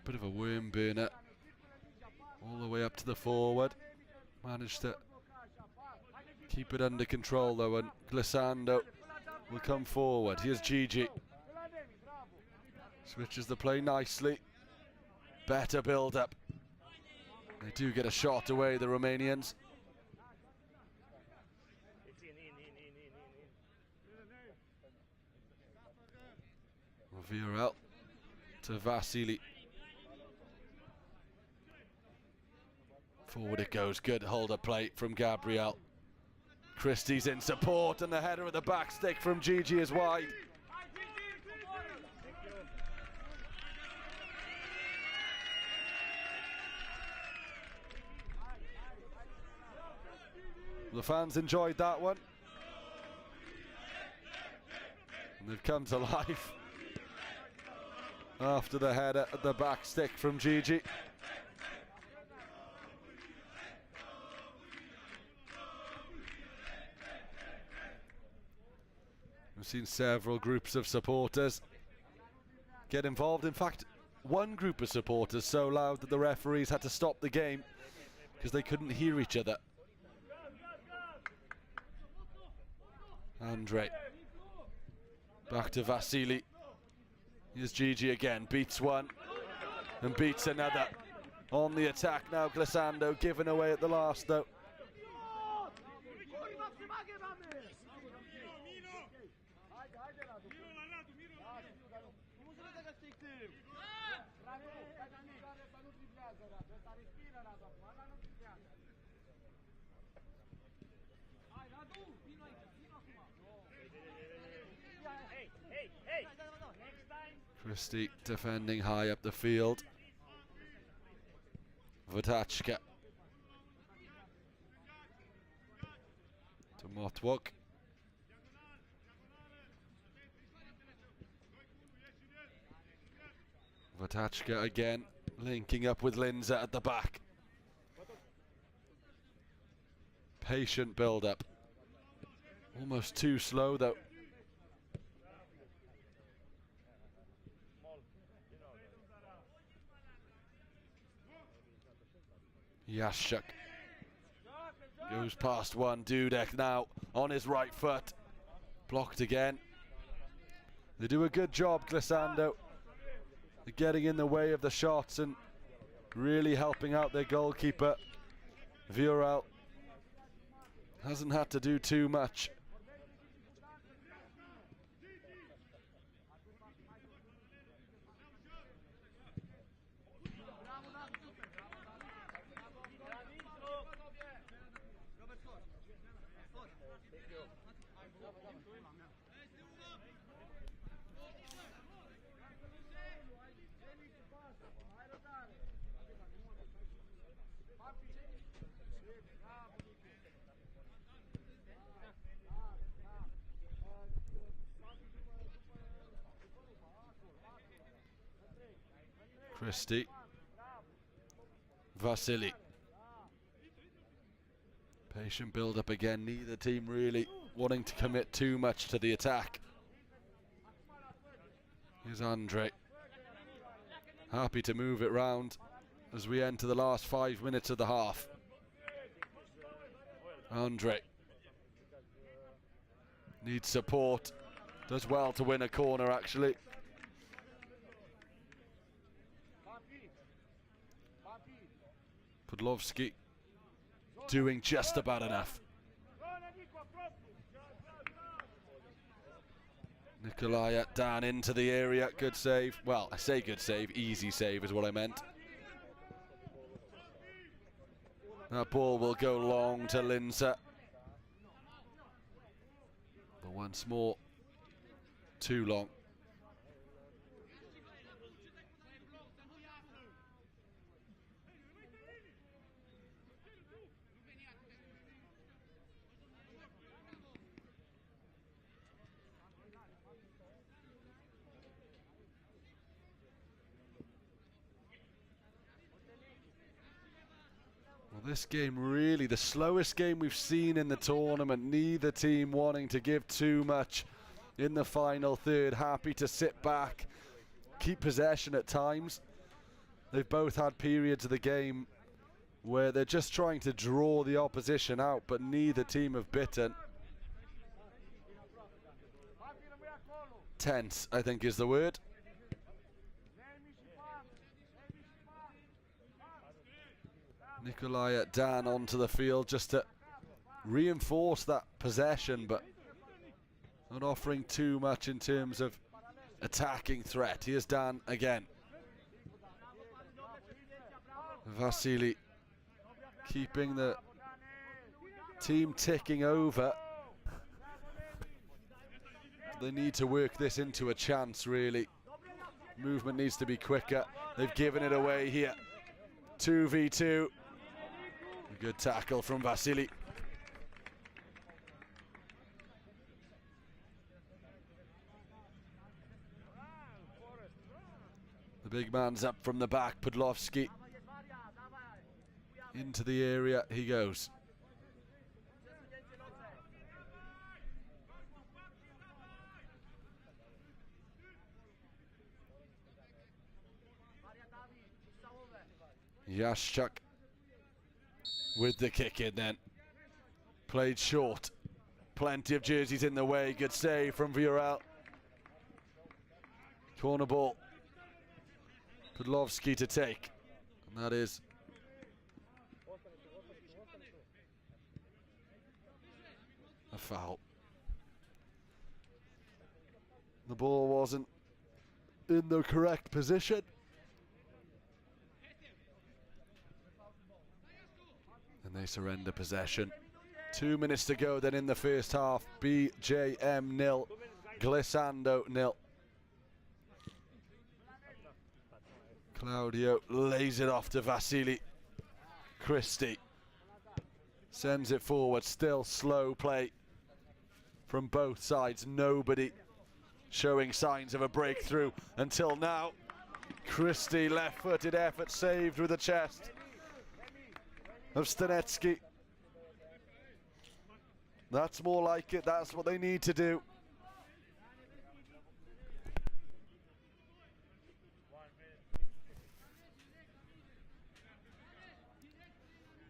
Bit of a worm burner all the way up to the forward. Managed to keep it under control though, and Glissando will come forward. Here's Gigi. Switches the play nicely. Better build up. They do get a shot away, the Romanians. Virel to Vasily. Forward it goes, good hold-up play from Gabriel. Christie's in support, and the header at the back stick from Gigi is wide. The fans enjoyed that one. And they've come to life after the header at the back stick from Gigi. We've seen several groups of supporters get involved. In fact, one group of supporters so loud that the referees had to stop the game because they couldn't hear each other. Andre. Back to Vasily. Here's Gigi again, beats one and beats another. On the attack now, Glissando, given away at the last though. Christie defending high up the field. Vatachka to Motwok. Vatachka again, linking up with Linza at the back. Patient build-up. Almost too slow though. Yashuk goes past one. Dudek now on his right foot. Blocked again. They do a good job, Glissando. They're getting in the way of the shots and really helping out their goalkeeper. Vural hasn't had to do too much. Christie. Vasily. Patient build up again. Neither team really wanting to commit too much to the attack. Here's Andre. Happy to move it round as we enter the last 5 minutes of the half. Andre needs support. Does well to win a corner actually. Podlovsky doing just about enough. Nikolai down into the area, good save. Well, I say good save, easy save is what I meant. That ball will go long to Linza. But once more, too long. Well, this game really the slowest game we've seen in the tournament. Neither team wanting to give too much in the final third. Happy to sit back, keep possession at times. They've both had periods of the game where they're just trying to draw the opposition out, but neither team have bitten. Tense, I think is the word. Nikolai Dan onto the field just to reinforce that possession, but not offering too much in terms of attacking threat. Here's Dan again. Vasily keeping the team ticking over. They need to work this into a chance, really. Movement needs to be quicker. They've given it away here. 2v2. A good tackle from Vasily. The big man's up from the back. Podlovsky into the area he goes. Yashchuk with the kick in then. Played short. Plenty of jerseys in the way. Good save from Vural. Corner ball. Podlovsky to take. And that is a foul. The ball wasn't in the correct position. And they surrender possession. 2 minutes to go then in the first half. BJM 0, Glissando 0. Claudio lays it off to Vasily. Christie sends it forward. Still slow play from both sides. Nobody showing signs of a breakthrough until now. Christie, left-footed effort, saved with the chest of Stanetsky. That's more like it. That's what they need to do.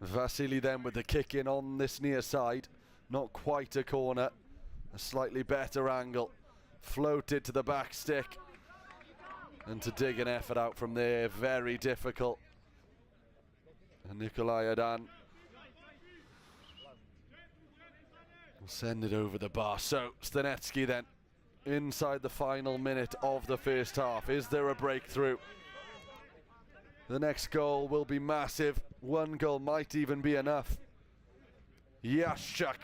Vasily then with the kick in on this near side. Not quite a corner. A slightly better angle. Floated to the back stick. And to dig an effort out from there, very difficult. And Nikolai Adan will send it over the bar. So Stanetsky then inside the final minute of the first half. Is there a breakthrough? The next goal will be massive. One goal might even be enough. Yashchuk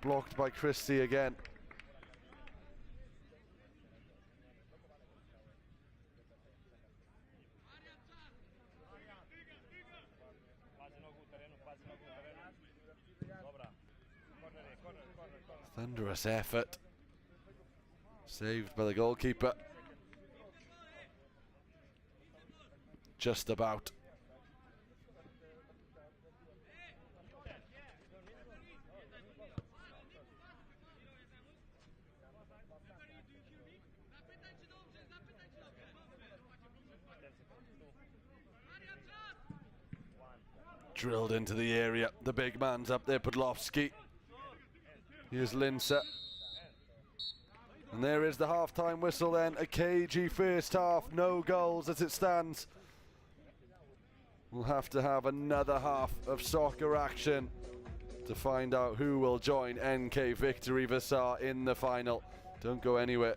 blocked by Christie again. Thunderous effort. Saved by the goalkeeper. Just about. Drilled into the area. The big man's up there, Podlovsky. Here's Linsa. And there is the half-time whistle then. A cagey first half, no goals as it stands. We'll have to have another half of soccer action to find out who will join NK Victory Vassar in the final. Don't go anywhere.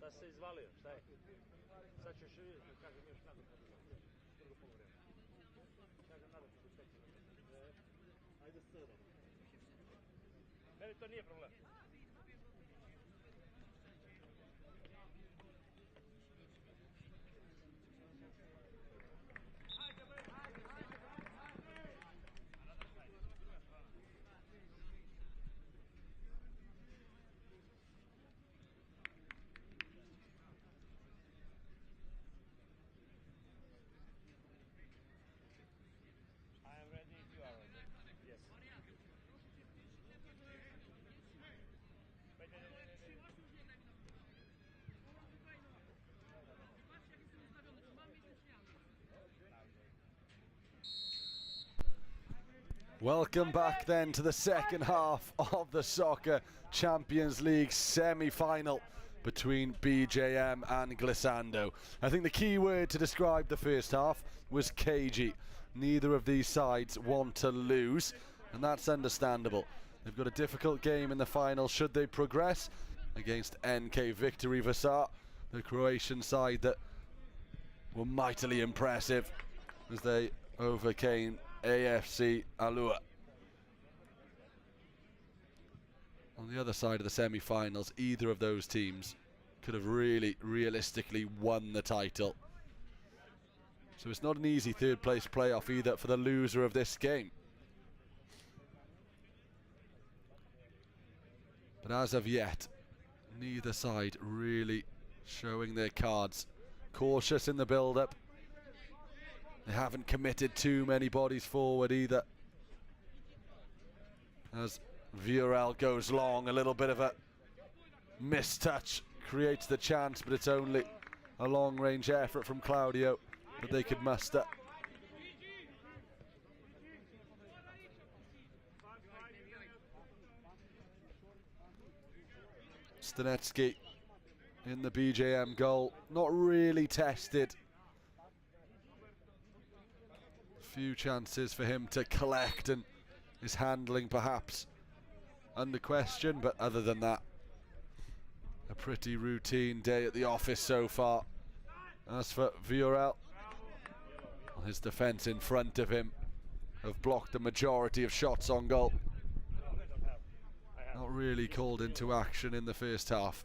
Sad se izvalio, šta je? Sad ćeš vidjeti, kažem još nadam. Drugo polovreme. Kažem nadam se. Ajde 7. Meni to nije problem. Welcome back then to the second half of the Soccer Champions League semi-final between BJM and Glissando. I think the key word to describe the first half was cagey. Neither of these sides want to lose, and that's understandable. They've got a difficult game in the final should they progress against NK Victory Vasar, the Croatian side that were mightily impressive as they overcame AFC Allur. On the other side of the semi-finals, either of those teams could have really realistically won the title. So it's not an easy third place playoff either for the loser of this game. But as of yet, neither side really showing their cards. Cautious in the build-up. They haven't committed too many bodies forward either. As Viorel goes long, a little bit of a mistouch creates the chance, but it's only a long-range effort from Claudio that they could muster. Stanetsky in the BJM goal, not really tested. Few chances for him to collect, and his handling perhaps under question, but other than that, a pretty routine day at the office so far. As for Viorel, his defence in front of him have blocked the majority of shots on goal. Not really called into action in the first half.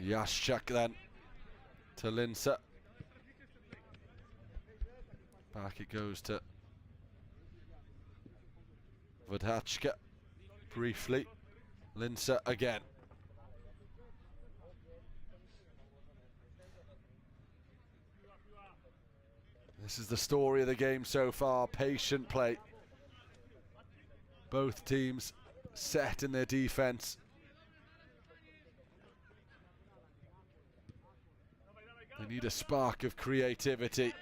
Yashchuk then to Linsa. Back it goes to Vodachka. Briefly. Linsa again. This is the story of the game so far. Patient play. Both teams set in their defence. They need a spark of creativity.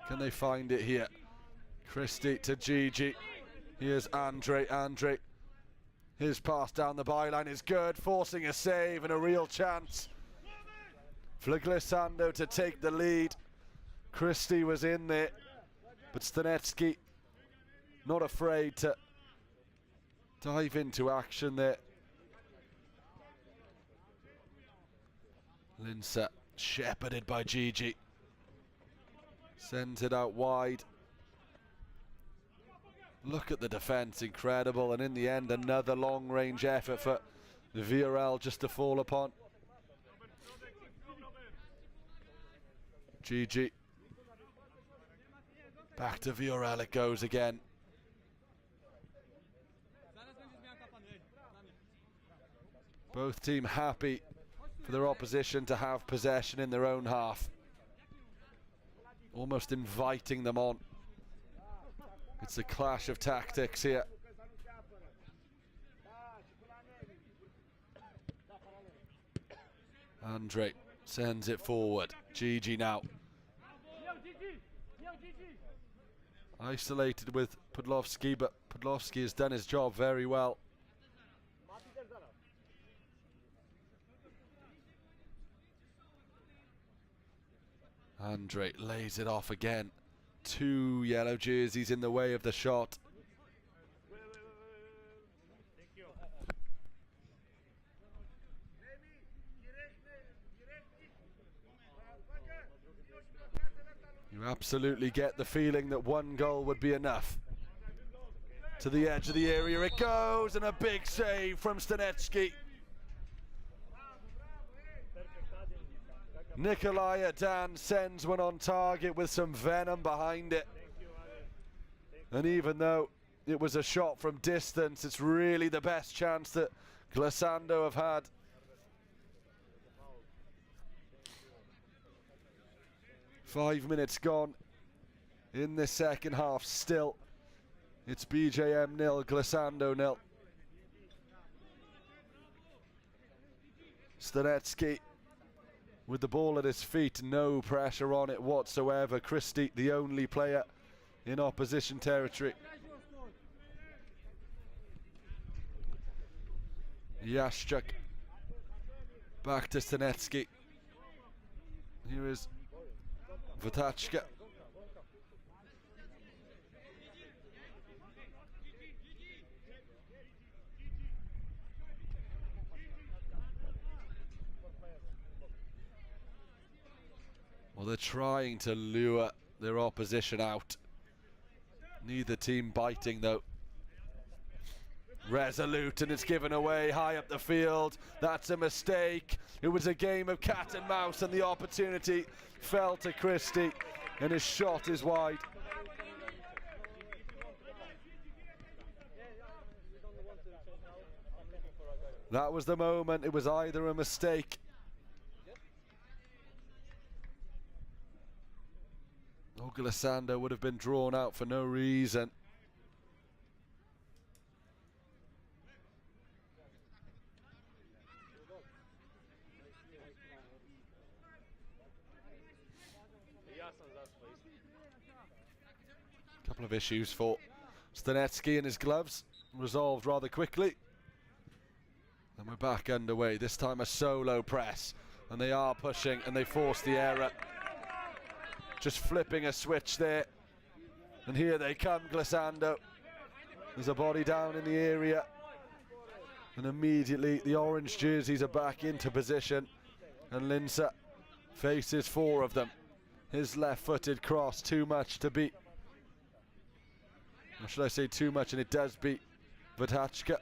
Can they find it here? Christie to Gigi. Here's Andre. Andre. His pass down the byline is good, forcing a save and a real chance for Glissando to take the lead. Christie was in there, but Stanetsky not afraid to dive into action there. Linsa shepherded by Gigi. Sends it out wide. Look at the defence, incredible, and in the end another long-range effort for Viorel just to fall upon. Gigi. Back to Viorel it goes again. Both teams happy for their opposition to have possession in their own half. Almost inviting them on. It's a clash of tactics here. Andre sends it forward. Gigi now. Isolated with Podlovsky, but Podlovsky has done his job very well. Andre lays it off again. Two yellow jerseys in the way of the shot. You absolutely get the feeling that one goal would be enough. To the edge of the area it goes, and a big save from Stanetsky. Nikolai Adan sends one on target with some venom behind it. And even though it was a shot from distance, it's really the best chance that Glissando have had. Five minutes gone in the second half, still It's BJM 0, Glissando 0. Stanetsky with the ball at his feet, no pressure on it whatsoever. Christie, the only player in opposition territory. Yashchuk back to Stanetsky. Here is Vatachka. Well, they're trying to lure their opposition out. Neither team biting though. Resolute, and it's given away high up the field. That's a mistake. It was a game of cat and mouse, and the opportunity fell to Christie, and his shot is wide. That was the moment. It was either a mistake or Glissando would have been drawn out for no reason. Couple of issues for Stanetsky and his gloves, resolved rather quickly. And we're back underway, this time a solo press, and they are pushing and they force the error. Just flipping a switch there, and here they come, Glissando. There's a body down in the area, and immediately the orange jerseys are back into position, and Linsa faces four of them. His left-footed cross, too much to beat. Or should I say too much, and it does beat Vatachka.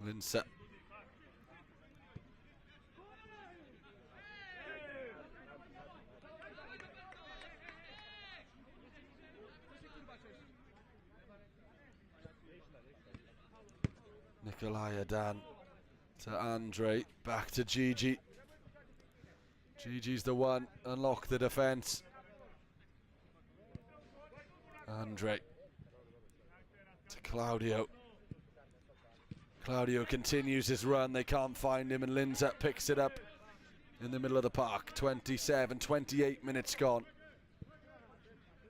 Linsa. Nikolai Dan to Andre, back to Gigi. Gigi's the one, unlock the defence. Andre to Claudio. Claudio continues his run, they can't find him, and Linsa picks it up in the middle of the park. 28 minutes gone.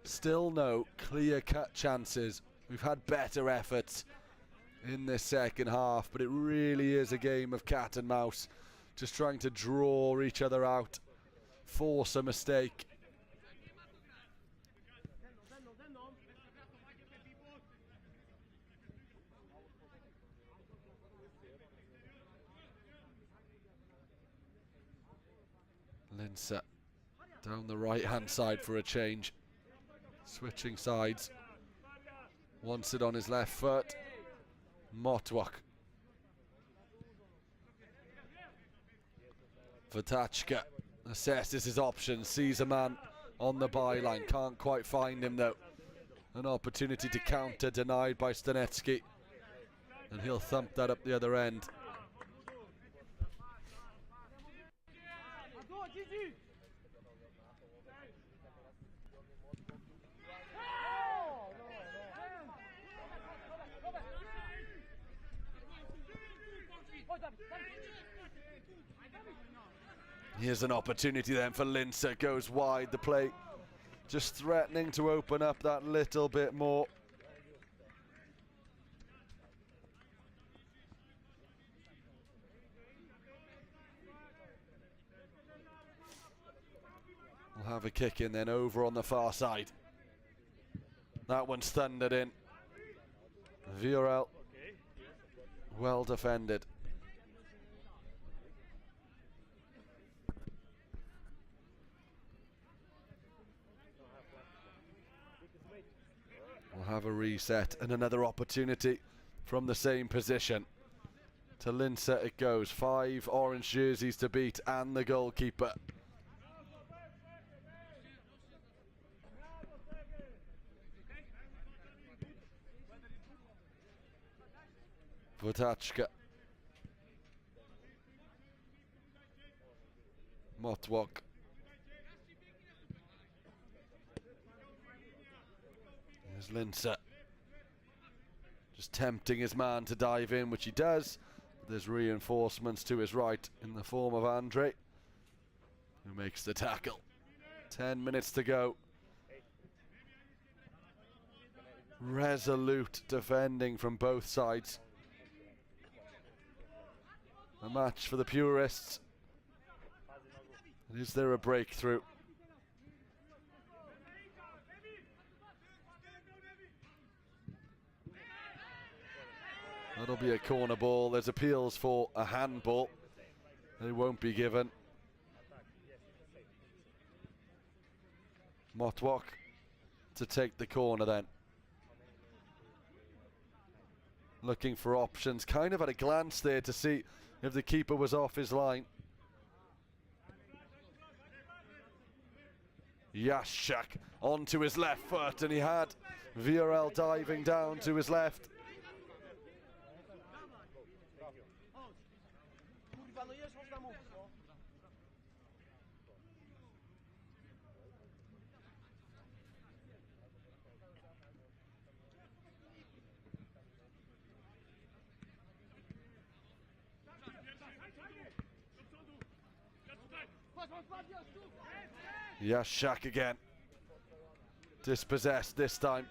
Still no clear-cut chances. We've had better efforts in this second half, but it really is a game of cat and mouse, just trying to draw each other out, force a mistake. Linsa down the right hand side for a change, switching sides, wants it on his left foot. Motwak. Vatachka assesses his options, sees a man on the byline, can't quite find him though. An opportunity to counter denied by Stanetsky, and he'll thump that up the other end. Here's an opportunity then for Linsa, goes wide, the play just threatening to open up that little bit more. We'll have a kick in then over on the far side. That one's thundered in. Viorel, well defended. We'll have a reset and another opportunity from the same position. To Linsa it goes. 5 orange jerseys to beat and the goalkeeper. Votachka. Motwok. Here's Linsa. Just tempting his man to dive in, which he does. There's reinforcements to his right in the form of Andre, who makes the tackle. 10 minutes to go. Resolute defending from both sides. A match for the purists. Is there a breakthrough? That'll be a corner ball. There's appeals for a handball. They won't be given. Motwok to take the corner then. Looking for options. Kind of at a glance there to see if the keeper was off his line. Yashak onto his left foot, and he had VRL diving down to his left. Yashak again. Dispossessed this time.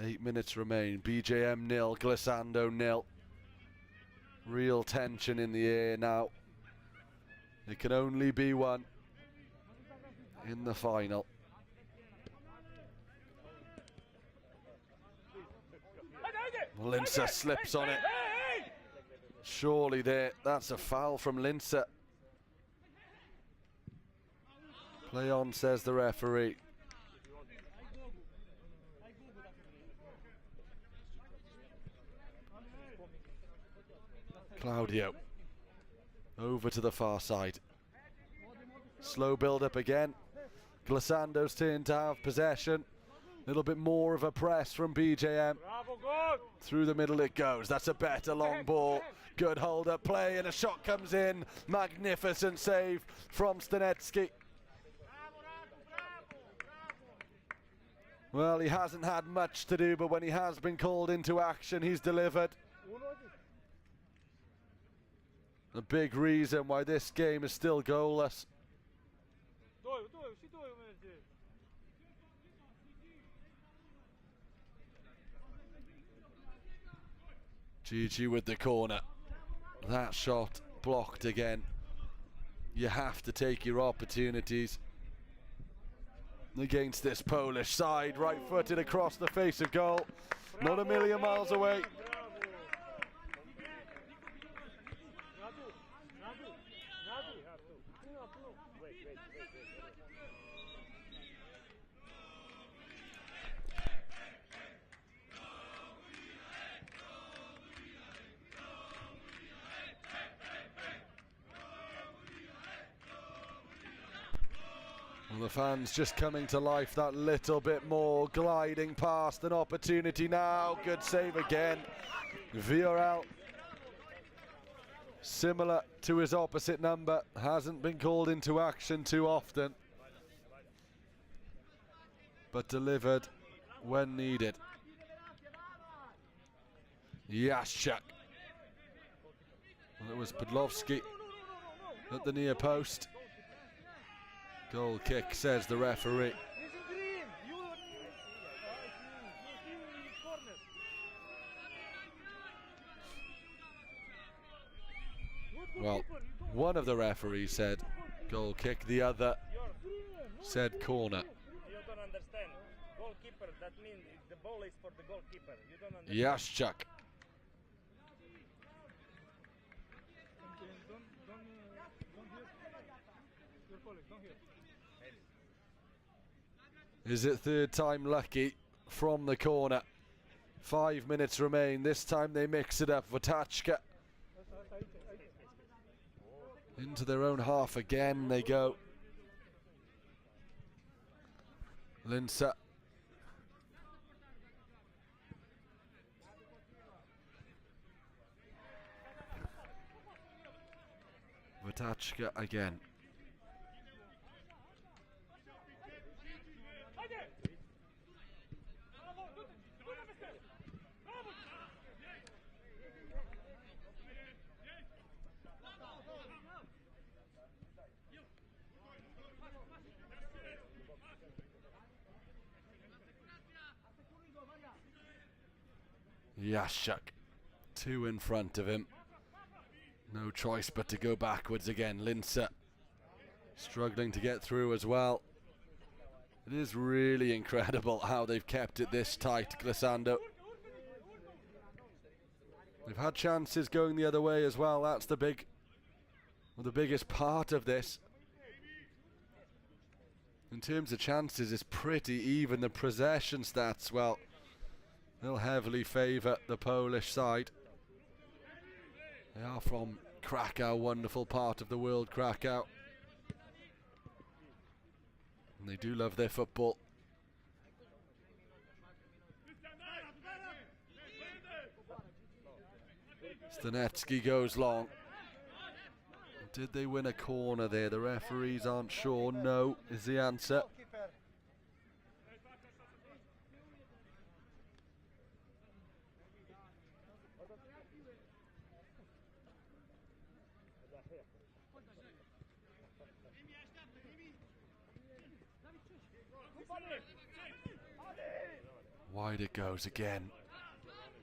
Eight minutes remain. BJM 0, Glissando 0. Real tension in the air now. It can only be one in the final. Linsa slips on it. Surely that's a foul from Linsa. Play on, says the referee. Claudio over to the far side. Slow build up again. Glissando's turn to have possession. A little bit more of a press from BJM. Through the middle it goes. That's a better long ball. Good hold up play, and a shot comes in. Magnificent save from Stanetsky. Well, he hasn't had much to do, but when he has been called into action, he's delivered. A big reason why this game is still goalless. Gigi with the corner. That shot blocked again. You have to take your opportunities against this Polish side. Right-footed across the face of goal. Not a million miles away. Well, the fans just coming to life that little bit more, gliding past an opportunity now. Good save again. VRL, similar to his opposite number, hasn't been called into action too often, but delivered when needed. Yashak. Well, it was Podlovsky at the near post. Goal kick, says the referee. Well, one of the referees said goal kick, the other said corner. You don't understand. Goalkeeper, that means the ball is for the goalkeeper. You don't understand. Yashchuk. Is it third time lucky from the corner? 5 minutes remain. This time they mix it up. Votachka into their own half again they go. Linsa Vatachka again. Yashuk, 2 in front of him. No choice but to go backwards again. Linsa struggling to get through as well. It is really incredible how they've kept it this tight, Glissando. They've had chances going the other way as well. That's the biggest part of this. In terms of chances, it's pretty even. The possession stats, well, they'll heavily favour the Polish side. They are from Krakow, wonderful part of the world, Krakow. And they do love their football. Stanetsky goes long. Did they win a corner there? The referees aren't sure. No is the answer. Wide it goes again.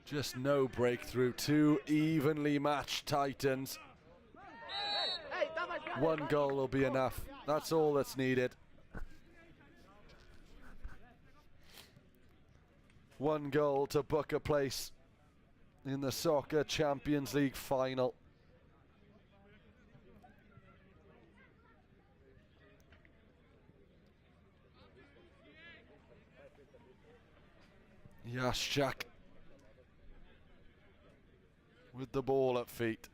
Just no breakthrough. 2 evenly matched Titans. 1 goal will be enough. That's all that's needed. 1 goal to book a place in the Soccer Champions League final. Yashchak with the ball at feet.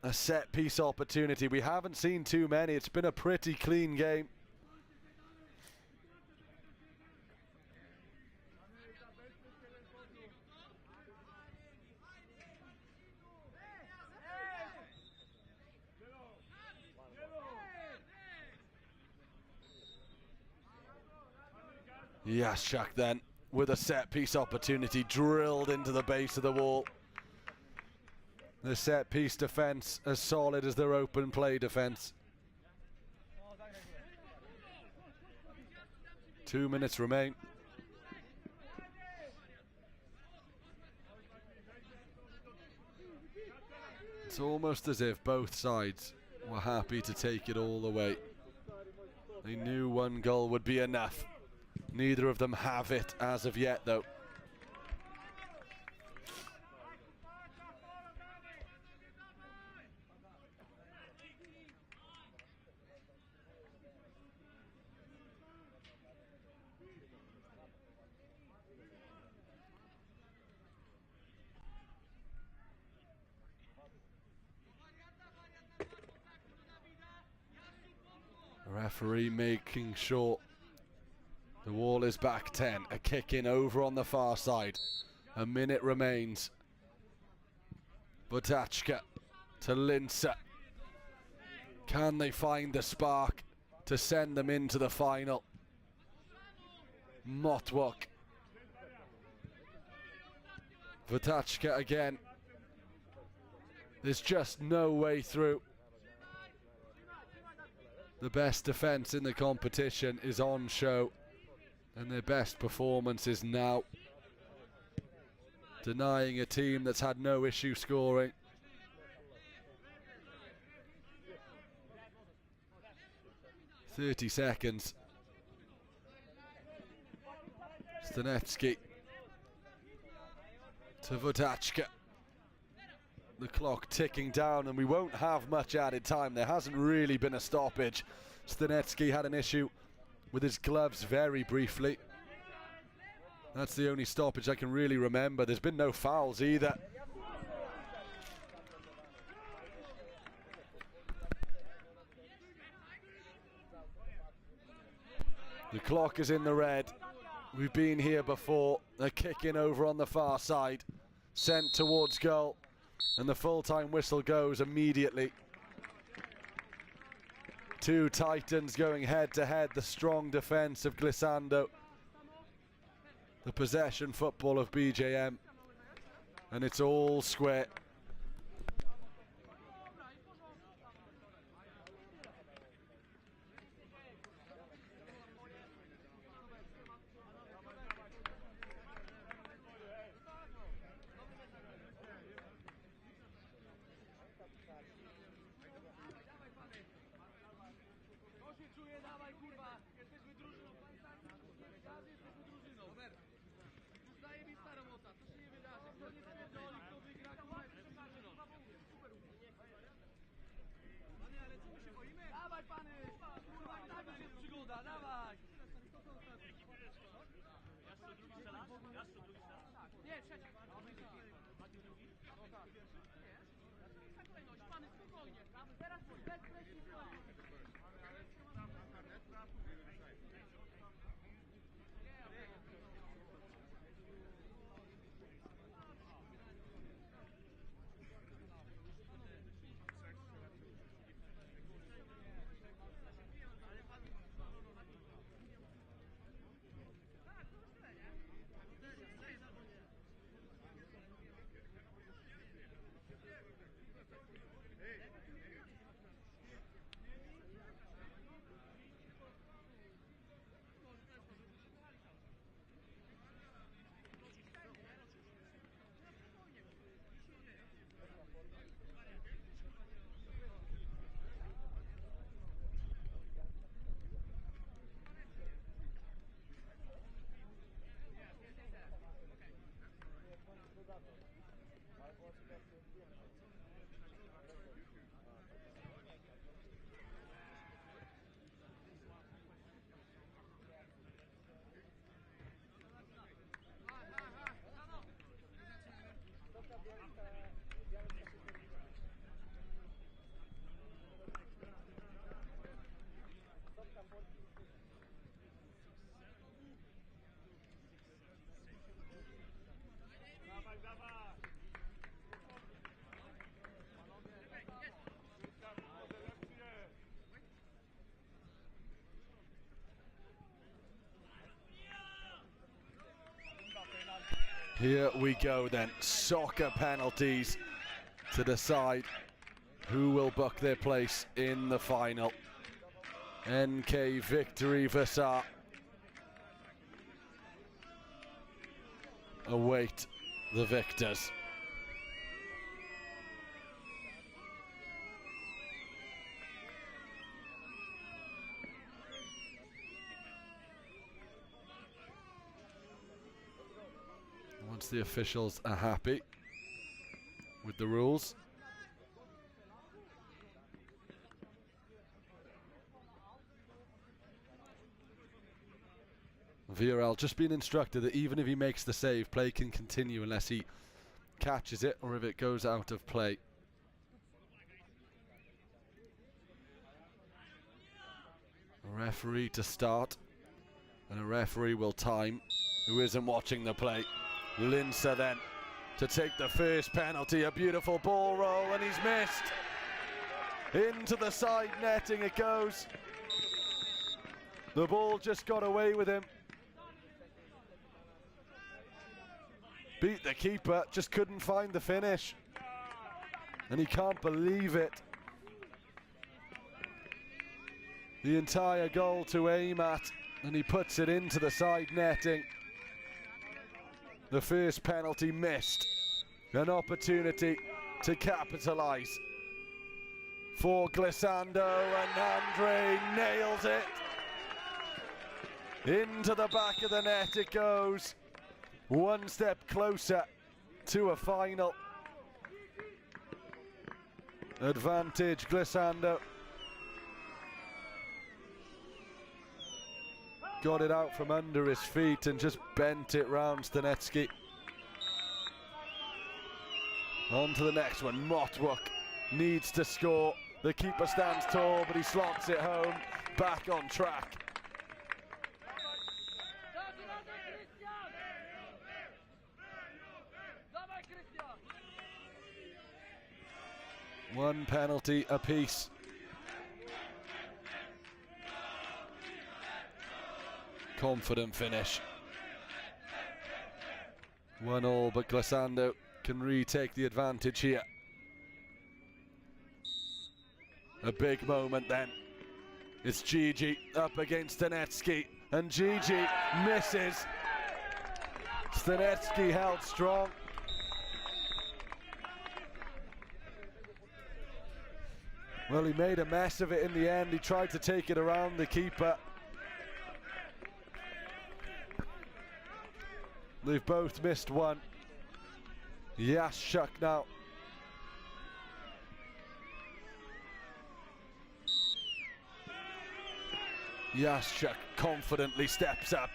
A set piece opportunity. We haven't seen too many. It's been a pretty clean game. Yashchak then with a set piece opportunity drilled into the base of the wall. The set piece defence as solid as their open play defence. 2 minutes remain. It's almost as if both sides were happy to take it all the way. They knew 1 goal would be enough. Neither of them have it as of yet, though. The referee making sure the wall is back 10. A kick in over on the far side. A minute remains. Vatachka to Linsa. Can they find the spark to send them into the final? Motwok. Vatachka again. There's just no way through. The best defence in the competition is on show, and their best performance is now. Denying a team that's had no issue scoring. .30 Stanetsky to Vatachka. The clock ticking down, and we won't have much added time. There hasn't really been a stoppage. Stanetsky had an issue with his gloves very briefly. That's the only stoppage I can really remember. There's been no fouls either. The clock is in the red. We've been here before. A kick in over on the far side. Sent towards goal. And the full-time whistle goes immediately. Two titans going head to head. The strong defence of Glissando, the possession football of BJM, and it's all square. Here we go then, soccer penalties to decide who will book their place in the final. NK victory Vassar await the victors. Once the officials are happy with the rules, VRL just been instructed that even if he makes the save, play can continue unless he catches it or if it goes out of play. A referee to start, and a referee will time who isn't watching the play. Linsa then to take the first penalty. A beautiful ball roll, and he's missed. Into the side netting it goes. The ball just got away with him. Beat the keeper, just couldn't find the finish. And he can't believe it. The entire goal to aim at, and he puts it into the side netting. The first penalty missed. An opportunity to capitalise for Glissando, and Andre nails it. Into the back of the net it goes. One step closer to a final. Advantage Glissando. Got it out from under his feet and just bent it round Stanetsky. On to the next one. Motwook needs to score. The keeper stands tall, but he slots it home. Back on track. One penalty apiece. Confident finish. 1-1, but Glissando can retake the advantage here. A big moment then. It's Gigi up against Stanetsky, and Gigi misses. Stanetsky held strong. Well, he made a mess of it in the end. He tried to take it around the keeper. They've both missed one. Yashchuk now. Yashchuk confidently steps up,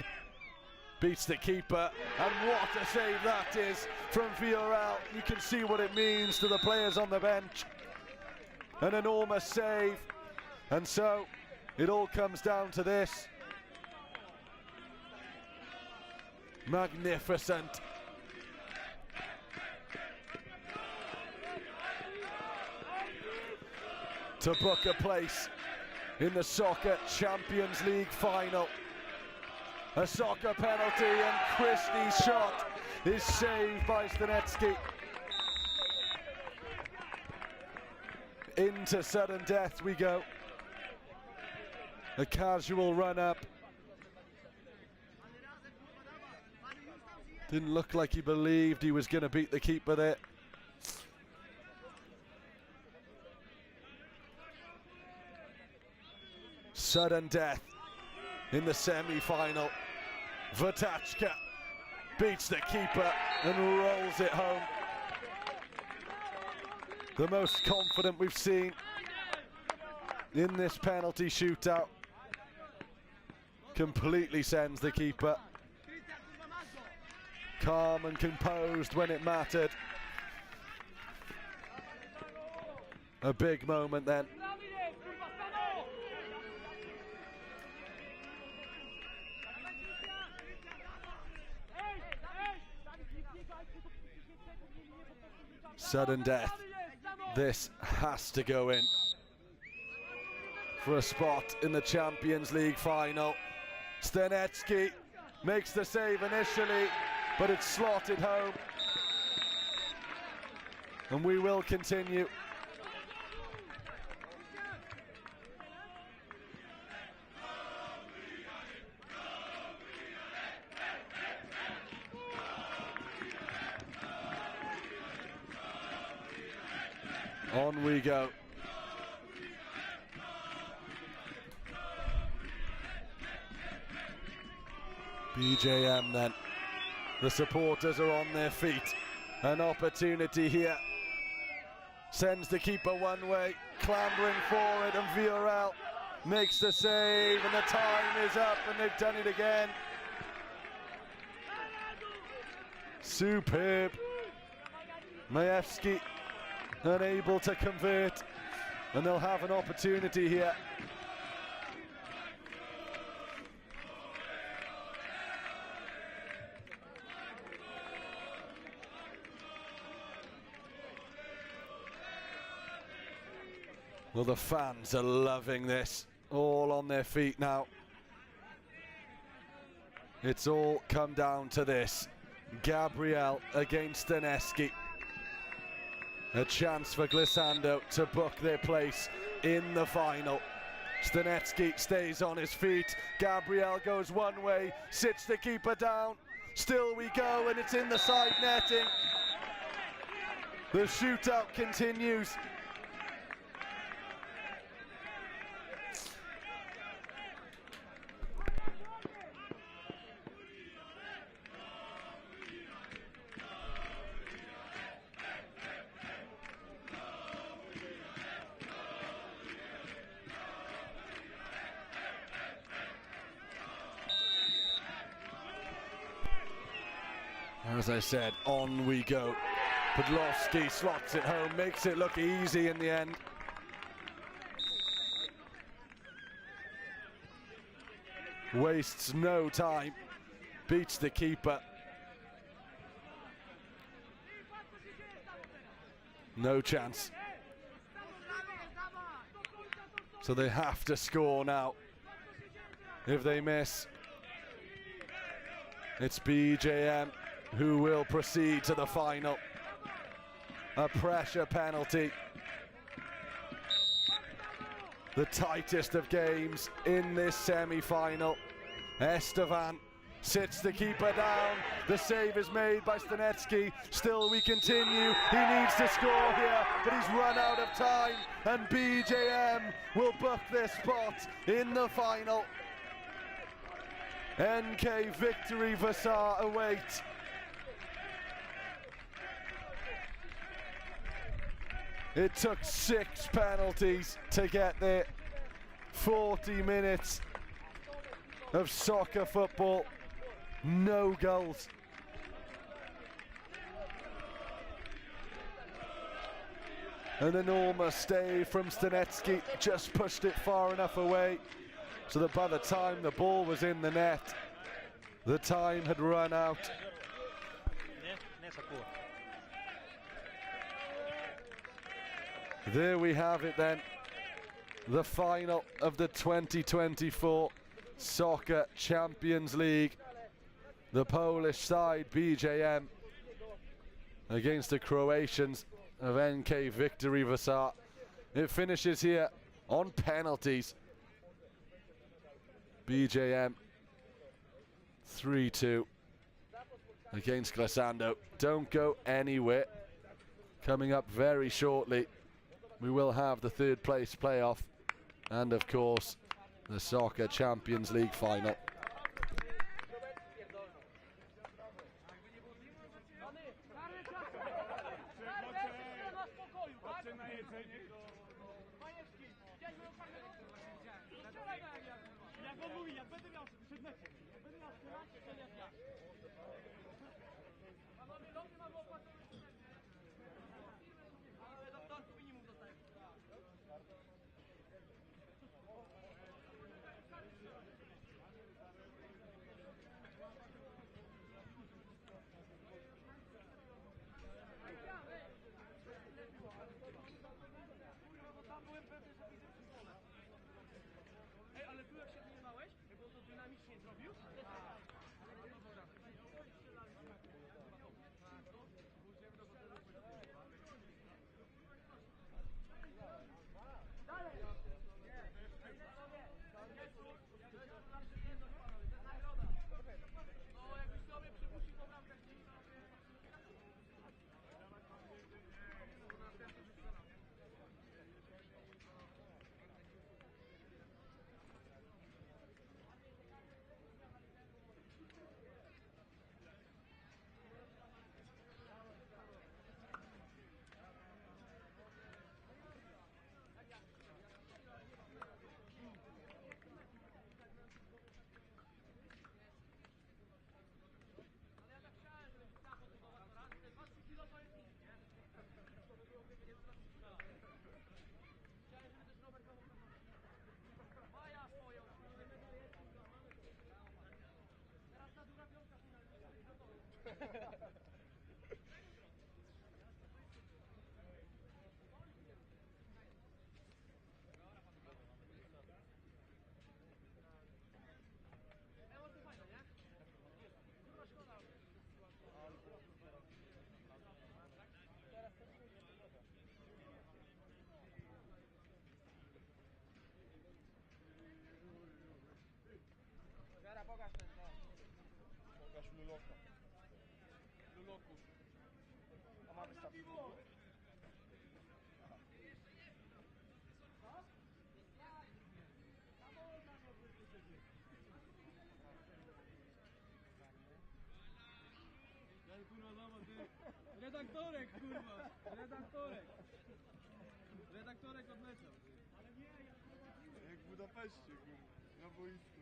beats the keeper, and what a save that is from Viorel. You can see what it means to the players on the bench. An enormous save, and so it all comes down to this. Magnificent. To book a place in the Socca Champions League final. A soccer penalty, and Christie's shot is saved by Stanetsky. Into sudden death we go. A casual run up. Didn't look like he believed he was going to beat the keeper there. Sudden death in the semi-final. Vatachka beats the keeper and rolls it home. The most confident we've seen in this penalty shootout. Completely sends the keeper. Calm and composed when it mattered. A big moment then. Sudden death. This has to go in for a spot in the Champions League final. Stanetsky makes the save initially, but it's slotted home. And we will continue. On we go. BJM then. The supporters are on their feet. An opportunity here. Sends the keeper one way, clambering forward, and Viorel makes the save, and the time is up, and they've done it again. Superb. Majewski unable to convert, and they'll have an opportunity here. Well, the fans are loving this, all on their feet now. It's all come down to this. Gabriel against Stanetsky. A chance for Glissando to book their place in the final. Stanetsky stays on his feet. Gabriel goes one way, sits the keeper down. Still we go, and it's in the side netting. The shootout continues. As I said, on we go. Podlowski slots it home, makes it look easy in the end. Wastes no time, beats the keeper. No chance. So they have to score now. If they miss, It's BJM who will proceed to the final. A pressure penalty. The tightest of games in this semi-final. Estevan sits the keeper down. The save is made by Stanetsky. Still we continue. He needs to score here, but he's run out of time. And BJM will book this spot in the final. NK victory Vasar await. It took 6 penalties to get there. 40 minutes of soccer football. No goals. An enormous stay from Stanetsky, just pushed it far enough away so that by the time the ball was in the net, the time had run out. There we have it then, the final of the 2024 Soccer Champions League. The Polish side, BJM, against the Croatians of NK Victory Vasar. It finishes here on penalties. BJM 3-2 against Gando. Don't go anywhere. Coming up very shortly, we will have the 3rd place playoff and of course the Soccer Champions League final. Redaktorek, kurwa! Redaktorek! Redaktorek odleciał. Jak w Budapeszcie, na boisku.